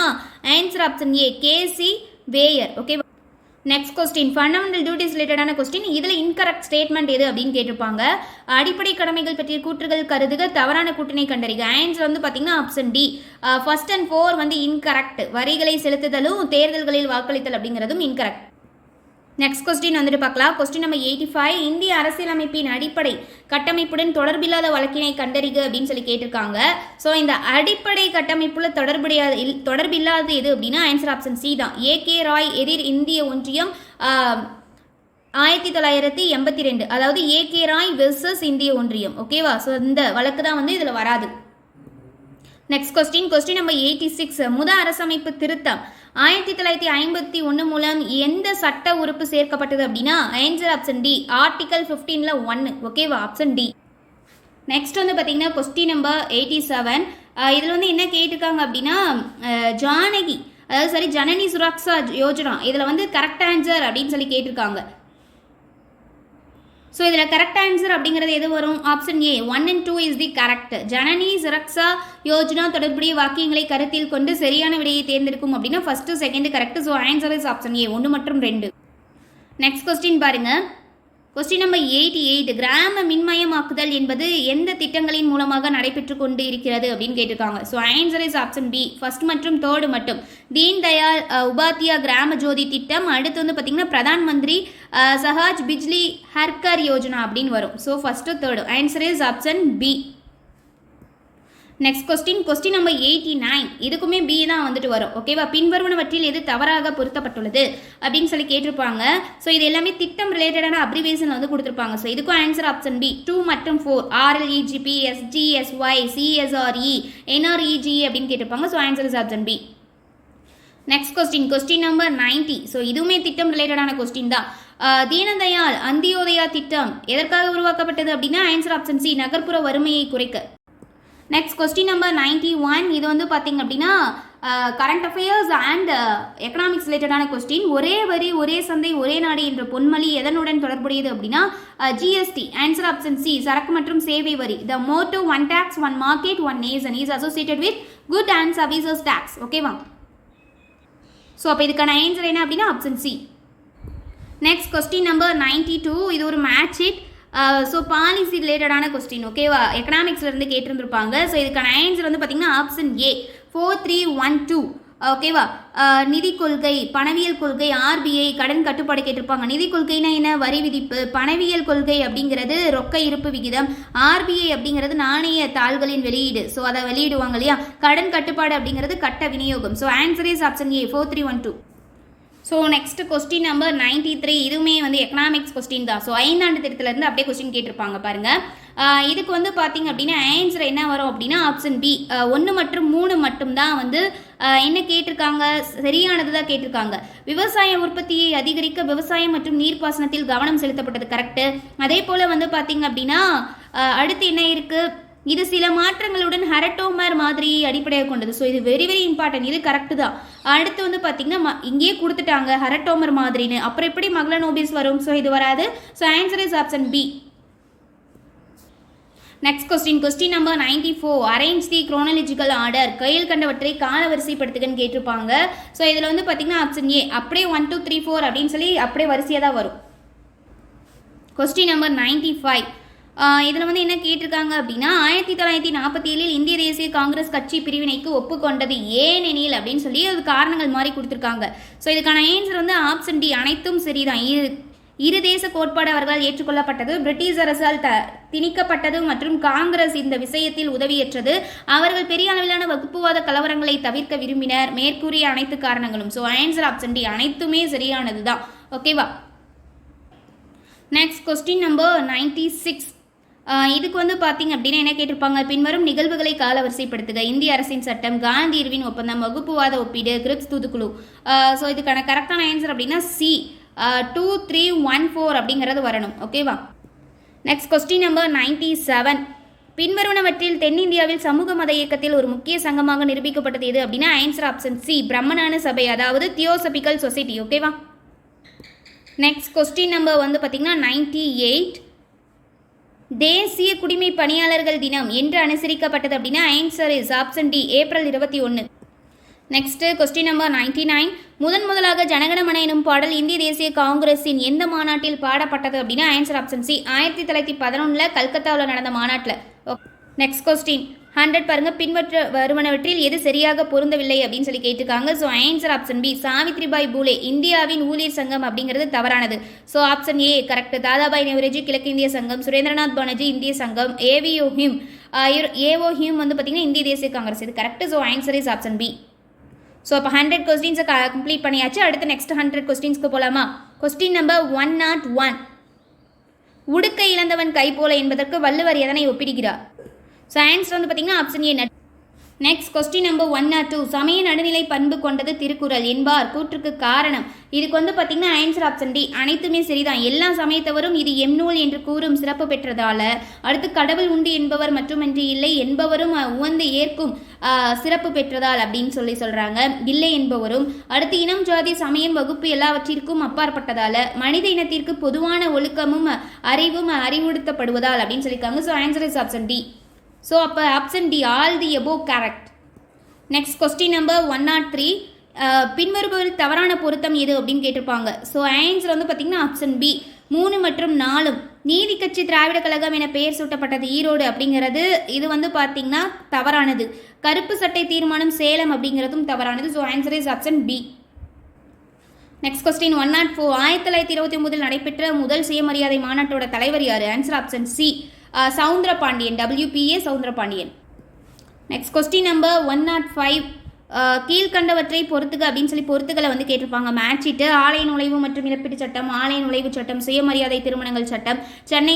answer option A K C Wheare. Okay. Next question fundamental duties ரிலேட்டடான கொஸ்டின். இதில் இன்கரெக்ட் ஸ்டேட்மெண்ட் எது அப்படின்னு கேட்டிருப்பாங்க. அடிப்படை கடமைகள் பற்றிய கூற்றுகள் கருதுக, தவறான கூற்றினை கண்டறிக. ஆன்சர் வந்து பார்த்தீங்கன்னா ஆப்ஷன் டி 1 and 4 வந்து இன்கரெக்ட். வரிகளை செலுத்துதலும் தேர்தல்களில் வாக்களித்தல் அப்படிங்கிறதும் இன்கரெக்ட். நெக்ஸ்ட் கொஸ்டின் வந்துட்டு பார்க்கலாம். கொஸ்டின் நம்பர் 85 இந்திய அரசியலமைப்பின் அடிப்படை கட்டமைப்புடன் தொடர்பில்லாத வழக்கினை கண்டறிக அப்படின்னு சொல்லி கேட்டிருக்காங்க. ஸோ இந்த அடிப்படை கட்டமைப்புல தொடர்பில்லாத எது அப்படின்னா ஆன்சர் ஆப்ஷன் சி தான். ஏகே ராய் எதிர் இந்திய ஒன்றியம் 1982, அதாவது ஏகே ராய் வெர்சஸ் இந்திய ஒன்றியம். ஓகேவா? ஸோ இந்த வழக்கு தான் வந்து இதில் வராது. நெக்ஸ்ட் கொஸ்டின் நம்பர் 86 முதல் அரசமைப்பு திருத்தம் 1951 மூலம் எந்த சட்ட உறுப்பு சேர்க்கப்பட்டது அப்படின்னா ஆன்சர் ஆப்ஷன் டி ஆர்டிகல் 15ல 1. ஓகேவா? Option D. நெக்ஸ்ட் வந்து பார்த்தீங்கன்னா கொஸ்டின் நம்பர் 87 இதில் வந்து என்ன கேட்டிருக்காங்க அப்படின்னா ஜானகி, அதாவது ஜனனி சுரக்ஷா யோஜனா, இதில் வந்து கரெக்ட் ஆன்சர் அப்படின்னு சொல்லி கேட்டிருக்காங்க. ஸோ இதில் கரெக்ட் ஆன்சர் அப்படிங்கிறது எது வரும்? Option A 1 and 2 is the correct. Janani Suraksha Yojana தொடர்புடைய வாக்கியங்களை கருத்தில் கொண்டு சரியான விடையை தேர்ந்தெடுக்கும் அப்படின்னா first second correct. So answer is option A 1 மற்றும் 2. நெக்ஸ்ட் கொஸ்டின் பாருங்க. கொஸ்டின் நம்பர் 88 கிராம மின்மயமாக்குதல் என்பது எந்த திட்டங்களின் மூலமாக நடைபெற்று கொண்டு இருக்கிறது அப்படின்னு கேட்டிருக்காங்க. So answer is option B first மற்றும் 3 மட்டும். தீன் தயாள் உபாத்யா கிராம ஜோதி திட்டம், அடுத்து வந்து பார்த்தீங்கன்னா பிரதான் மந்திரி சஹாஜ் பிஜ்லி ஹர்கர் யோஜனா அப்படின்னு வரும். So first 3 answer is option B. Next question number 89 இதுக்குமே பி தான் வந்துட்டு வரும். ஓகேவா? பின்வருவனவற்றில் எது தவறாக பொருத்தப்பட்டுள்ளது அப்படின்னு சொல்லி கேட்டிருப்பாங்க. ஸோ இது எல்லாமே திட்டம் ரிலேட்டடான அப்ரிவேஷன் வந்து கொடுத்துருப்பாங்க. ஸோ இதுக்கும் ஆன்சர் ஆப்ஷன் பி 2 மற்றும் 4 RLEGP SGSY CSRE NREG அப்படின்னு கேட்டிருப்பாங்க. So answer is option B. Next question number 90 so இதுவுமே திட்டம் ரிலேட்டடான கொஸ்டின் தான். தீனதயாள் அந்தியோதயா திட்டம் எதற்காக உருவாக்கப்பட்டது அப்படின்னா ஆன்சர் ஆப்ஷன் சி நகர்ப்புற வறுமையை குறைக்க. நெக்ஸ்ட் கொஸ்டின் நம்பர் 91 இது வந்து பார்த்தீங்க அப்படின்னா கரண்ட் அஃபேர்ஸ் அண்ட் எக்கனாமிக்ஸ் ரிலேட்டடான கொஸ்டின். ஒரே வரி ஒரே சந்தை ஒரே நாடு என்ற பொன்மொழி எதனுடன் தொடர்புடையது அப்படின்னா GST. ஆன்சர் ஆப்ஷன் சி சரக்கு மற்றும் சேவை வரி. The motto 1 tax 1 market 1 nation is associated with good and services tax. ஓகேவா? ஸோ அப்போ இதுக்கான ஆன்சர் என்ன அப்படின்னா option C. Next question number 92 இது ஒரு மேட்ச் ஷீட். ஸோ பாலிசி ரிலேட்டடான கொஸ்டின். ஓகேவா? எக்கனாமிக்ஸ்லேருந்து கேட்டிருந்துருப்பாங்க. ஸோ இதுக்கான ஆன்சர் வந்து பார்த்தீங்கன்னா ஆப்ஷன் ஏ 4312. ஓகேவா. நிதி கொள்கை, பணவியல் கொள்கை, ஆர்பிஐ கடன் கட்டுப்பாடு கேட்டிருப்பாங்க. நிதி கொள்கைனா என்ன? வரி விதிப்பு. பணவியல் கொள்கை அப்படிங்கிறது ரொக்க இருப்பு விகிதம். ஆர்பிஐ அப்படிங்கிறது நாணய தாள்களின் வெளியீடு, ஸோ அதை வெளியிடுவாங்க இல்லையா. கடன் கட்டுப்பாடு அப்படிங்கிறது கட்ட விநியோகம். So answer is option A 4312. So next question number 93. இதுவுமே வந்து எக்கனாமிக்ஸ் கொஸ்டின் தான். ஸோ ஐந்தாண்டு திட்டத்திலேருந்து அப்படியே கொஸ்டின் கேட்டிருப்பாங்க பாருங்கள். இதுக்கு வந்து பார்த்தீங்க அப்படின்னா ஆன்சர் என்ன வரும் அப்படின்னா ஆப்ஷன் பி 1 மற்றும் 3 மட்டும்தான் வந்து என்ன கேட்டிருக்காங்க, சரியானது தான் கேட்டிருக்காங்க. விவசாய உற்பத்தியை அதிகரிக்க விவசாயம் மற்றும் நீர்ப்பாசனத்தில் கவனம் செலுத்தப்பட்டது, கரெக்டு. அதே போல் வந்து பார்த்தீங்க அப்படின்னா அடுத்து என்ன இருக்குது, இது சில மாற்றங்களுடன் ஹெரட்டோமர் மாதிரியை அடிப்படையாக கொண்டது. ஸோ இது வெரி வெரி இம்பார்ட்டன்ட், இது கரெக்டு தான். அடுத்து வந்து பார்த்தீங்கன்னா இங்கேயே கொடுத்துட்டாங்க ஹெரட்டோமர் மாதிரின்னு, அப்புறம் எப்படி மக்லனோபிஸ் வரும்? ஸோ இது வராது. So answer is option B. Next question number 94. Arrange the chronological order. கையில் கண்டவற்றை கால வரிசைப்படுத்துகன்னு கேட்டிருப்பாங்க. ஸோ இதில் வந்து பார்த்தீங்கன்னா ஆப்ஷன் ஏ அப்படியே 1 2 3 4 அப்படின்னு சொல்லி அப்படியே வரிசையாக தான் வரும். Question number 95. இதில் வந்து என்ன கேட்டிருக்காங்க அப்படின்னா 1947 இந்திய தேசிய காங்கிரஸ் கட்சி பிரிவினைக்கு ஒப்புக்கொண்டது ஏனெனில் அப்படின்னு சொல்லி அது காரணங்கள் மாதிரி கொடுத்துருக்காங்க. ஸோ இதுக்கான ஆன்சர் வந்து ஆப்ஷன் டி, அனைத்தும் சரிதான். இரு தேச கோட்பாடு அவர்களால் ஏற்றுக்கொள்ளப்பட்டது, பிரிட்டிஷ் அரசால் திணிக்கப்பட்டது மற்றும் காங்கிரஸ் இந்த விஷயத்தில் உதவியற்றது, அவர்கள் பெரிய அளவிலான வகுப்புவாத கலவரங்களை தவிர்க்க விரும்பினர், மேற்கூறிய அனைத்து காரணங்களும். ஸோ ஆன்சர் ஆப்ஷன் டி, அனைத்துமே சரியானது தான். ஓகேவா. Next question number 96. இதுக்கு வந்து பார்த்தீங்க அப்படின்னா என்ன கேட்டிருப்பாங்க, பின்வரும் நிகழ்வுகளை காலவரிசைப்படுத்துக. இந்திய அரசின் சட்டம், காந்தி இர்வின் ஒப்பந்தம், வகுப்புவாத ஒப்பீடு, கிரிப்ஸ் தூதுக்குழு. ஸோ இதுக்கான கரெக்டான ஆன்சர் அப்படின்னா சி 2 3 1 4 அப்படிங்கிறது வரணும். ஓகேவா. Next question number 97. பின்வருவனவற்றில் தென்னிந்தியாவில் சமூக மத இயக்கத்தில் ஒரு முக்கிய சங்கமாக நிரூபிக்கப்பட்டது எது அப்படின்னா ஆன்சர் ஆப்ஷன் சி பிரம்மஞான சபை, அதாவது தியோசபிக்கல் சொசைட்டி. ஓகேவா. நெக்ஸ்ட் கொஸ்டின் நம்பர் வந்து பார்த்தீங்கன்னா 98. தேசிய குடிமை பணியாளர்கள் தினம் என்று அனுசரிக்கப்பட்டது அப்படின்னா answer is option D April 21. Next question number 99. முதலாக ஜனகணமன எனும் பாடல் இந்திய தேசிய காங்கிரஸின் எந்த மாநாட்டில் பாடப்பட்டது அப்படின்னா ஆன்சர் ஆப்ஷன் சி 1911 கல்கத்தாவில் நடந்த மாநாட்டில். நெக்ஸ்ட் கொஸ்டின் 100 பாருங்க, பின்பற்ற வருவனவற்றில் எது சரியாக பொருந்தவில்லை அப்படின்னு சொல்லி கேட்டிருக்காங்க. So answer option B Savitribai Phule இந்தியாவின் ஊழியர் சங்கம் அப்படிங்கிறது தவறானது. So option A correct. Dadabhai Naoroji கிழக்கிந்திய சங்கம், சுரேந்திரநாத் பானர்ஜி இந்திய சங்கம், ஏஓ ஹியூம் வந்து பார்த்தீங்கன்னா இந்திய தேசிய காங்கிரஸ், இது correct. So answer is option B. So அப்போ 100 கொஸ்டின்ஸை கம்ப்ளீட் பண்ணியாச்சு. அடுத்து நெக்ஸ்ட் 100 கொஸ்டின்ஸ்க்கு போகலாமா. Question number 101. உடுக்க இழந்தவன் கை போல என்பதற்கு வள்ளுவர் எதனை ஒப்பிடுகிறார்? ஸோ ஆன்சர் வந்து பார்த்தீங்கன்னா option A. Next question number 102. சமய நடுநிலை பண்பு கொண்டது திருக்குறள் என்பார் கூற்றுக்கு காரணம். இதுக்கு வந்து பார்த்தீங்கன்னா ஆன்சர் ஆப்ஷன் டி அனைத்துமே சரிதான். எல்லா சமயத்தவரும் இது எம்நூல் என்று கூறும் சிறப்பு பெற்றதால, அடுத்து கடவுள் உண்டு என்பவர் மட்டுமின்றி இல்லை என்பவரும் உவந்து ஏற்கும் சிறப்பு பெற்றதால் அப்படின்னு சொல்கிறாங்க. இல்லை என்பவரும் அடுத்து இனம் ஜாதி சமயம் வகுப்பு எல்லாவற்றிற்கும் அப்பாற்பட்டதால மனித இனத்திற்கு பொதுவான ஒழுக்கமும் அறிவும் அறிவுறுத்தப்படுவதால் அப்படின்னு சொல்லியிருக்காங்க. So answer is option D. So அப்போ option D all the above correct. Next question number 103. பின்வருபவரில் தவறான பொருத்தம் எது அப்படின்னு கேட்டிருப்பாங்க. ஸோ ஆன்சர் வந்து பார்த்தீங்கன்னா ஆப்ஷன் பி 3 மற்றும் 4. நீதி கட்சி திராவிட கழகம் என பெயர் சூட்டப்பட்டது ஈரோடு அப்படிங்கிறது இது வந்து பார்த்தீங்கன்னா தவறானது. கருப்பு சட்டை தீர்மானம் சேலம் அப்படிங்கிறதும் தவறானது. So answer is option B. Next question 104. 1929 நடைபெற்ற முதல் சுயமரியாதை மாநாட்டோட தலைவர் யார்? Answer option C Soundarapandian, WPA Soundarapandian. Next question number 105. கீழ்கண்டவற்றை பொறுத்துக அப்படின்னு சொல்லி பொறுத்துக்களை வந்து கேட்டிருப்பாங்க. மேட்சிட்டு ஆலய நுழைவு மற்றும் இழப்பீட்டு சட்டம், ஆலய நுழைவு சட்டம், சுயமரியாதை திருமணங்கள் சட்டம், சென்னை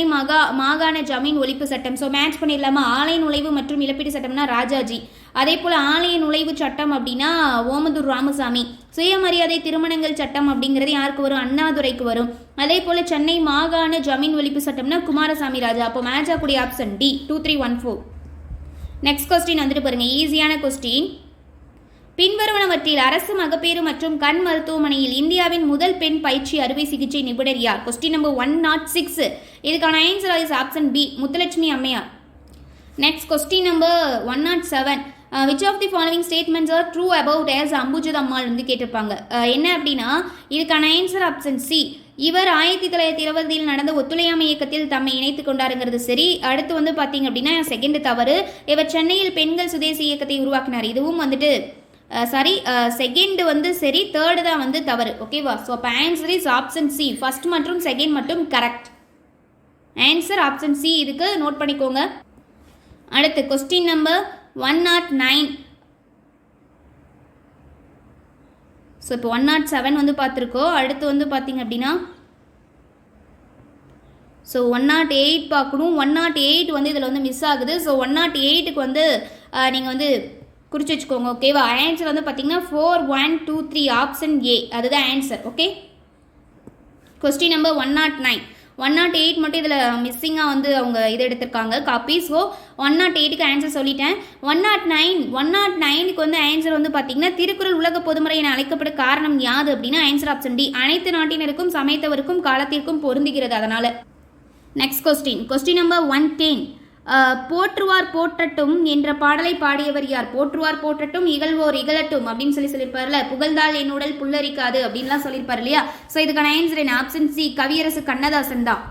மாகாண ஜமீன் ஒழிப்பு சட்டம். ஸோ மேட்ச் பண்ணிடலாமா? ஆலய நுழைவு மற்றும் இழப்பீட்டு சட்டம்னா ராஜாஜி, அதே போல் ஆலய நுழைவு சட்டம் அப்படின்னா ஓமந்தூர் ராமசாமி, சுயமரியாதை திருமணங்கள் சட்டம் அப்படிங்கிறது யாருக்கு வரும்? அண்ணாதுரைக்கு வரும். அதே போல் சென்னை மாகாண ஜமீன் ஒழிப்பு சட்டம்னா குமாரசாமி ராஜா. அப்போ மேட்ச் ஆகக்கூடிய ஆப்ஷன் டி 2314. நெக்ஸ்ட் கொஸ்டின் வந்துட்டு பாருங்க, ஈஸியான கொஸ்டின். பின்வருவனவற்றில் அரசு மகப்பேறு மற்றும் கண் மருத்துவமனையில் இந்தியாவின் முதல் பெண் பயிற்சி அறுவை சிகிச்சை நிபுணர் யார்? Question number 106. இதுக்கான answer is option B Muthulakshmi அம்மையார். Next question number 107. Which of the following statements are true about S Ambujath Ammal வந்து கேட்டிருப்பாங்க. என்ன அப்படின்னா இதுக்கான ஆன்சர் ஆப்ஷன் சி. இவர் 1920 நடந்த ஒத்துழையாமை இயக்கத்தில் தம்மை இணைத்து கொண்டாருங்கிறது சரி. அடுத்து வந்து பார்த்தீங்க அப்படின்னா செகண்ட் தவறு. இவர் சென்னையில் பெண்கள் சுதேசி இயக்கத்தை உருவாக்கினார். இதுவும் வந்துட்டு சாரி செகண்ட் வந்து சரி, தேர்டு தான் வந்து தவறு. ஓகேவா? ஸோ அப்போ answer is option C. First மற்றும் செகண்ட் மட்டும் கரெக்ட். Answer option C. இதுக்கு நோட் பண்ணிக்கோங்க. அடுத்து கொஸ்டின் நம்பர் 109. ஸோ இப்போ 107 வந்து பார்த்துருக்கோம். அடுத்து வந்து பார்த்தீங்க அப்படின்னா ஸோ 108 பார்க்கணும். 108 வந்து இதில் வந்து மிஸ் ஆகுது. ஸோ 108க்கு வந்து நீங்கள் வந்து குறித்து வச்சுக்கோங்க. ஓகேவா? ஆன்சர் வந்து பார்த்தீங்கன்னா 4123 ஆப்ஷன் ஏ, அதுதான் ஆன்சர். Okay, question number 109. 108 மட்டும் இதில் மிஸ்ஸிங்காக வந்து அவங்க இது எடுத்திருக்காங்க காப்பி. ஸோ 108க்கு ஆன்சர் சொல்லிட்டேன். 109க்கு வந்து ஆன்சர் வந்து பார்த்தீங்கன்னா திருக்குறள் உலக பொதுமுறை என அழைக்கப்படும் காரணம் யாது அப்படின்னா ஆன்சர் ஆப்ஷன் டி. அனைத்து நாட்டினருக்கும் சமைத்தவருக்கும் காலத்திற்கும் பொருந்துகிறது அதனால. Next question number 110. போற்றுவார் போற்றட்டும் என்ற பாடலை பாடியவர் யார்? போற்றுவார் போற்றட்டும், இகழ்வோர் இகழட்டும் அப்படின்னு சொல்லியிருப்பார்ல. புகழ்ந்தால் என் உடல் புல்லரிக்காது அப்படின்லாம் சொல்லியிருப்பார் இல்லையா? ஸோ இதுக்கான ஆன்சர் என்ன? ஆப்ஷன் சி, கவியரசு கண்ணதாசன் தான்.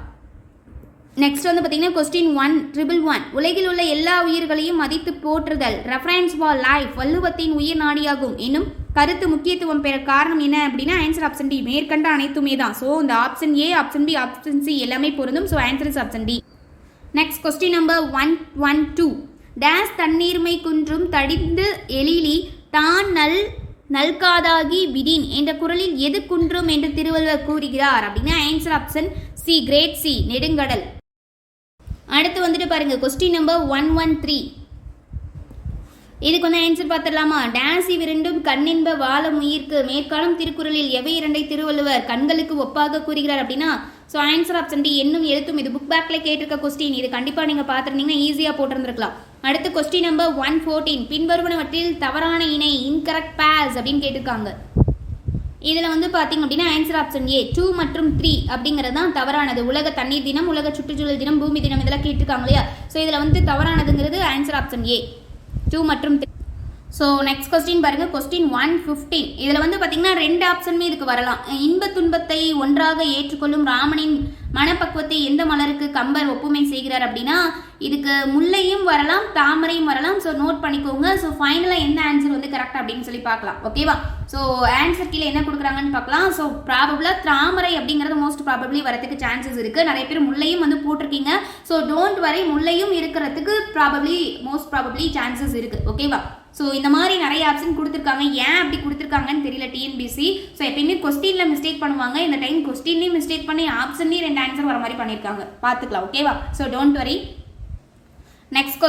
நெக்ஸ்ட் வந்து பார்த்தீங்கன்னா கொஸ்டின் 111. உலகில் உள்ள எல்லா உயிர்களையும் மதித்து போற்றுதல் ரெஃபரன்ஸ் ஃபார் லைஃப் வள்ளுவத்தின் உயிர் நாடியாகும் என்னும் கருத்து முக்கியத்துவம் பெற காரணம் என்ன அப்படின்னா ஆன்சர் ஆப்ஷன் டி. மேற்கண்ட அனைத்துமே தான். ஸோ இந்த option A, option B, option C எல்லாமே பொருந்தும். So answer is option D. Next question number 112. டேஸ் தண்ணீர்மை குன்றும் தடிந்து எழிலி தான் நல்காதாகி விடின் என்ற குறளில் எது குன்றும் என்று திருவள்ளுவர் கூறுகிறார் அப்படின்னா answer option C, great sea, நெடுங்கடல். அடுத்து வந்துட்டு பாருங்க கொஸ்டின் நம்பர் 113. இதுக்கு வந்து ஆன்சர் பார்த்துடலாமா? டேஸ் இவ்விரண்டும் கண்ணின்ப வாழும் உயிர்க்கு மேற்காலம் திருக்குறளில் எவை இரண்டை திருவள்ளுவர் கண்களுக்கு ஒப்பாக கூறுகிறார் அப்படின்னா ஸோ ஆன்சர் ஆப்ஷன் டி, என்னும் எழுத்தும். இது புக் பேக்கில் கேட்டிருக்க கொஸ்டின். இது கண்டிப்பாக நீங்கள் பார்த்துருந்தீங்கன்னா ஈஸியாக போட்டிருந்துருக்கலாம். அடுத்து கொஸ்டின் நம்பர் 114. பின்வருவனவற்றில் தவறான இணை இன்கரெக்ட் பேஸ் அப்படின்னு கேட்டிருக்காங்க. இதில் வந்து பார்த்தீங்க அப்படின்னா ஆன்சர் ஆப்ஷன் ஏ, 2 மற்றும் 3 அப்படிங்கிறது தான் தவறானது. உலக தண்ணீர் தினம், உலக சுற்றுச்சூழல் தினம், பூமி தினம் இதெல்லாம் கேட்டிருக்காங்க இல்லையா? ஸோ இதில் வந்து தவறானதுங்கிறது ஆன்சர் ஆப்ஷன் ஏ, 2 மற்றும் 3. ஸோ நெக்ஸ்ட் கொஸ்டின் பாருங்க, கொஸ்டின் 115. இதில் வந்து பார்த்தீங்கன்னா 2 ஆப்ஷனுமே இதுக்கு வரலாம். இன்ப துன்பத்தை ஒன்றாக ஏற்றுக்கொள்ளும் ராமனின் மனப்பக்குவத்தை எந்த மலருக்கு கம்பர் ஒப்புமை செய்கிறார் அப்படின்னா இதுக்கு முல்லையும் வரலாம், தாமரையும் வரலாம். ஸோ நோட் பண்ணிக்கோங்க. ஸோ ஃபைனலாக எந்த ஆன்சர் வந்து கரெக்ட் அப்படின்னு சொல்லி பார்க்கலாம். ஓகேவா? ஸோ ஆன்சர் கீழே என்ன கொடுக்குறாங்கன்னு பார்க்கலாம். ஸோ ப்ராபபிளாக தாமரை அப்படிங்கிறது மோஸ்ட் ப்ராபபிளி வரதுக்கு சான்சஸ் இருக்குது. நிறைய பேர் முல்லையும் வந்து போட்டிருக்கீங்க. ஸோ டோன்ட் வரி, முல்லையும் இருக்கிறதுக்கு மோஸ்ட் ப்ராபபிளி சான்சஸ் இருக்குது. ஓகேவா? ஸோ இந்த மாதிரி நிறைய ஆப்ஷன் கொடுத்துருக்காங்க. ஏன் அப்படி கொடுத்துருக்காங்கன்னு தெரியல டிஎன்பிசி. ஸோ எப்பயுமே கொஸ்டினில் மிஸ்டேக் பண்ணுவாங்க. இந்த டைம் கொஸ்டின்லேயும் மிஸ்டேக் பண்ணி ஆப்ஷன்லேயும் 2 ஆன்சர் வர மாதிரி பண்ணியிருக்காங்க. பார்த்துக்கலாம். ஓகேவா? So don't worry. Next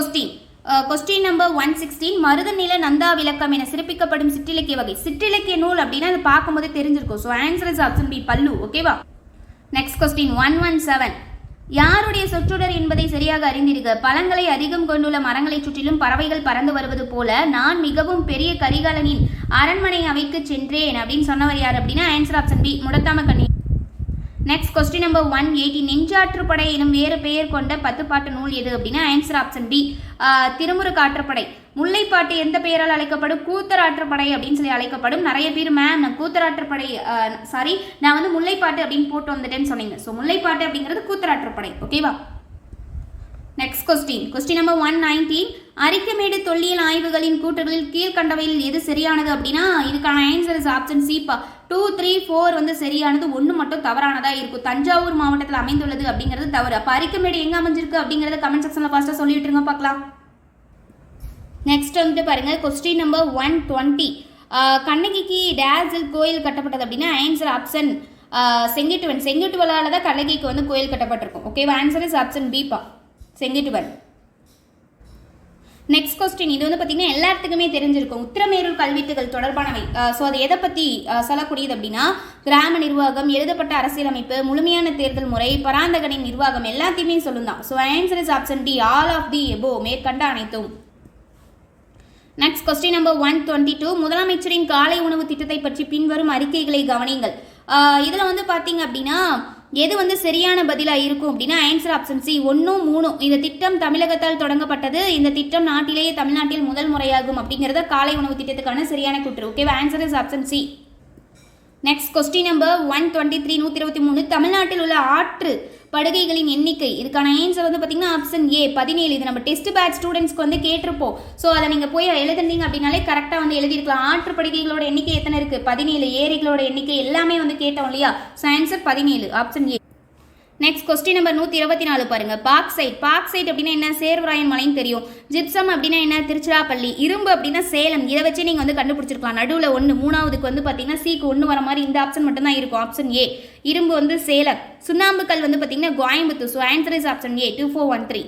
question number 116. மருதநில நந்தா விளக்கம் என சிறப்பிக்கப்படும் சிற்றிலக்கிய வகை. சிற்றிலக்கிய நூல் அப்படின்னா அது பார்க்கும்போது தெரிஞ்சிருக்கும். So answer is option B, பல்லு. ஓகேவா? Next question 117. யாருடைய சொற்றொடர் என்பதை சரியாக அறிந்திருக்க. பழங்களை அதிகம் கொண்டுள்ள மரங்களை சுற்றிலும் பறவைகள் பறந்து வருவது போல நான் மிகவும் பெரிய கரிகாலனின் அரண்மனை அவைக்கு சென்றேன் அப்படின்னு சொன்னவர் யார் அப்படின்னா ஆன்சர் ஆப்ஷன் பி, முடத்தாம கண்ணி. Next question number 118. நெஞ்சாற்றுப்படை எனும் வேறு பெயர் கொண்ட 10 பாட்டு நூல் எது அப்படின்னா ஆன்சர் ஆப்ஷன் பி, திருமுருகாற்றுப்படை. முல்லைப்பாட்டு எந்த பெயரால் அழைக்கப்படும்? கூத்தராற்றுப்படை அப்படின்னு சொல்லி அழைக்கப்படும். நிறைய பேர் மேம் நான் கூத்தராற்றுப்படை சாரி நான் வந்து முல்லைப்பாட்டு அப்படின்னு போட்டு வந்துட்டேன்னு சொன்னீங்க. ஸோ முல்லைப்பாட்டு அப்படிங்கிறது கூத்தராற்றுப்படை. ஓகேவா? Next question number 119. அரிக்கமேடு தொல்லியல் ஆய்வுகளின் கூற்றுகளில் கீழ்கண்டவையில் எது சரியானது அப்படின்னா இதுக்கான ஆன்சர் இஸ் ஆப்ஷன் சி, 2, 3, 4 வந்து சரியானது. 1 மட்டும் தவறானதா இருக்கும். தஞ்சாவூர் மாவட்டத்தில் அமைந்துள்ளது அப்படிங்கிறது தவறு. அப்போ அரிக்கமேடு எங்க அமைஞ்சிருக்கு அப்படிங்கறத கமெண்ட் செக்ஷன்ல ஃபாஸ்டா சொல்லிட்டுருங்க பார்க்கலாம். நெக்ஸ்ட் வந்துட்டு பாருங்க கொஸ்டின் நம்பர் 120. கண்ணகிக்கு டேஸில் கோயில் கட்டப்பட்டது அப்படின்னா ஆன்சர் ஆப்ஷன் செங்குட்டுவன். செங்குட்டுவலால தான் கண்ணகிக்கு வந்து கோயில் கட்டப்பட்டிருக்கும். ஓகேவா? Answer is option B, Senguttuvan. Next question. இது வந்து பார்த்தீங்கன்னா எல்லாத்துக்குமே தெரிஞ்சிருக்கும். உத்திரமேரூர் கல்வெட்டுகள் தொடர்பானவை. ஸோ அது எதை பற்றி சொல்லக்கூடியது அப்படின்னா கிராம நிர்வாகம், எழுதப்பட்ட அரசியலமைப்பு, முழுமையான தேர்தல் முறை, பராந்தகனின் நிர்வாகம் எல்லாத்தையுமே சொல்லும் தான். So answer is option D, all of the above, மேற்கண்ட அனைத்தும். Next question number 122. முதலமைச்சரின் காலை உணவு திட்டத்தை பற்றி பின்வரும் அறிக்கைகளை கவனிங்கள். இதில் வந்து பார்த்தீங்க அப்படின்னா எது வந்து சரியான பதிலாக இருக்கும் அப்படின்னா ஆன்சர் ஆப்ஷன் சி, 1, 3. இந்த திட்டம் தமிழகத்தால் தொடங்கப்பட்டது. இந்த திட்டம் நாட்டிலேயே தமிழ்நாட்டில் முதல் முறையாகும் அப்படிங்கிறத காலை உணவு திட்டத்துக்கான சரியான கூற்று. ஓகேவா? Answer is option C. Next question number 123 123 தமிழ்நாட்டில் உள்ள ஆற்று படுகைகளின் எண்ணிக்கை. இதுக்கான ஆன்சர் வந்து பார்த்தீங்கன்னா ஆப்ஷன் ஏ 17. இது நம்ம டெஸ்ட் பேட்ச் ஸ்டூடெண்ட்ஸ்க்கு வந்து கேட்டிருப்போம். ஸோ அதை நீங்கள் போய் எழுதுனீங்க அப்படின்னாலே கரெக்டாக வந்து எழுதிருக்கலாம். ஆற்று படுகைகளோட எண்ணிக்கை எத்தனை இருக்குது? 17. ஏரிகளோட எண்ணிக்கை எல்லாமே வந்து கேட்டோம் இல்லையா? So answer 17 option A. Next question number 124 பாருங்க. பாக்சைட் அப்படின்னா என்ன? சேர்வராயன் மலைன்னு தெரியும். ஜிப்சம் அப்படின்னா என்ன? திருச்சிராப்பள்ளி. இரும்பு அப்படின்னா சேலம். இதை வச்சு நீங்கள் வந்து கண்டுபிடிச்சிருக்கலாம். நடுவில் 1 3வதுக்கு வந்து பார்த்தீங்கன்னா சிக்கு 1 வர மாதிரி இந்த ஆப்ஷன் மட்டும் தான் இருக்கும். Option A. இரும்பு வந்து சேலம். சுண்ணாம்பு கல் வந்து பார்த்தீங்கன்னா Coimbatore. So answer is option A 2413.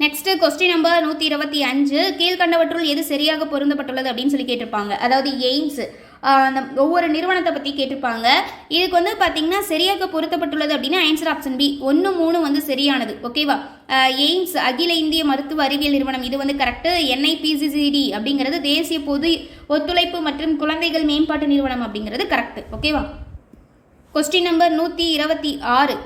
Next question number 125 கீழ்கண்டவற்றுள் எது சரியாக பொருந்தப்பட்டுள்ளது அப்படின்னு சொல்லி கேட்டிருப்பாங்க. அதாவது எய்ம்ஸ் அந்த ஒவ்வொரு நிறுவனத்தை பற்றி கேட்டிருப்பாங்க. இதுக்கு வந்து பார்த்தீங்கன்னா சரியாக பொருத்தப்பட்டுள்ளது அப்படின்னா ஆன்சர் ஆப்ஷன் பி 1 3 வந்து சரியானது. ஓகேவா? எய்ம்ஸ் அகில இந்திய மருத்துவ அறிவியல் நிறுவனம், இது வந்து கரெக்டு. NIPCCD அப்படிங்கிறது தேசிய பொது ஒத்துழைப்பு மற்றும் குழந்தைகள் மேம்பாட்டு நிறுவனம் அப்படிங்கிறது கரெக்டு. ஓகேவா? கொஸ்டின் நம்பர் 126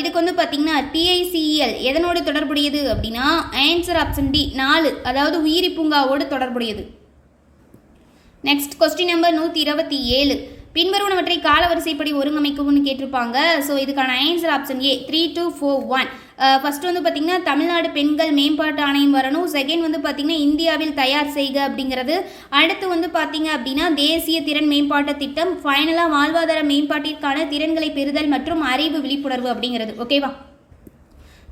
இதுக்கு வந்து பார்த்தீங்கன்னா TICEL எதனோடு தொடர்புடையது அப்படின்னா ஆன்சர் ஆப்ஷன் டி 4, அதாவது உயிரி பூங்காவோடு தொடர்புடையது. நெக்ஸ்ட் கொஸ்டின் நம்பர் 127 பின்வருவனவற்றை காலவரிசைப்படி ஒருங்கமைக்கும்னு கேட்டிருப்பாங்க. ஸோ இதுக்கான ஆன்சர் ஆப்ஷன் ஏ 3 2 4 1. ஃபர்ஸ்ட் வந்து பார்த்தீங்கன்னா தமிழ்நாடு பெண்கள் மேம்பாட்டு ஆணையம் வரணும். செகண்ட் வந்து பார்த்தீங்கன்னா இந்தியாவில் தயார் செய்க அப்படிங்கிறது. அடுத்து வந்து பார்த்தீங்க அப்படின்னா தேசிய திறன் மேம்பாட்டு திட்டம். ஃபைனலாக வாழ்வாதார மேம்பாட்டிற்கான திறன்களை பெறுதல் மற்றும் அறிவு விழிப்புணர்வு அப்படிங்கிறது. ஓகேவா?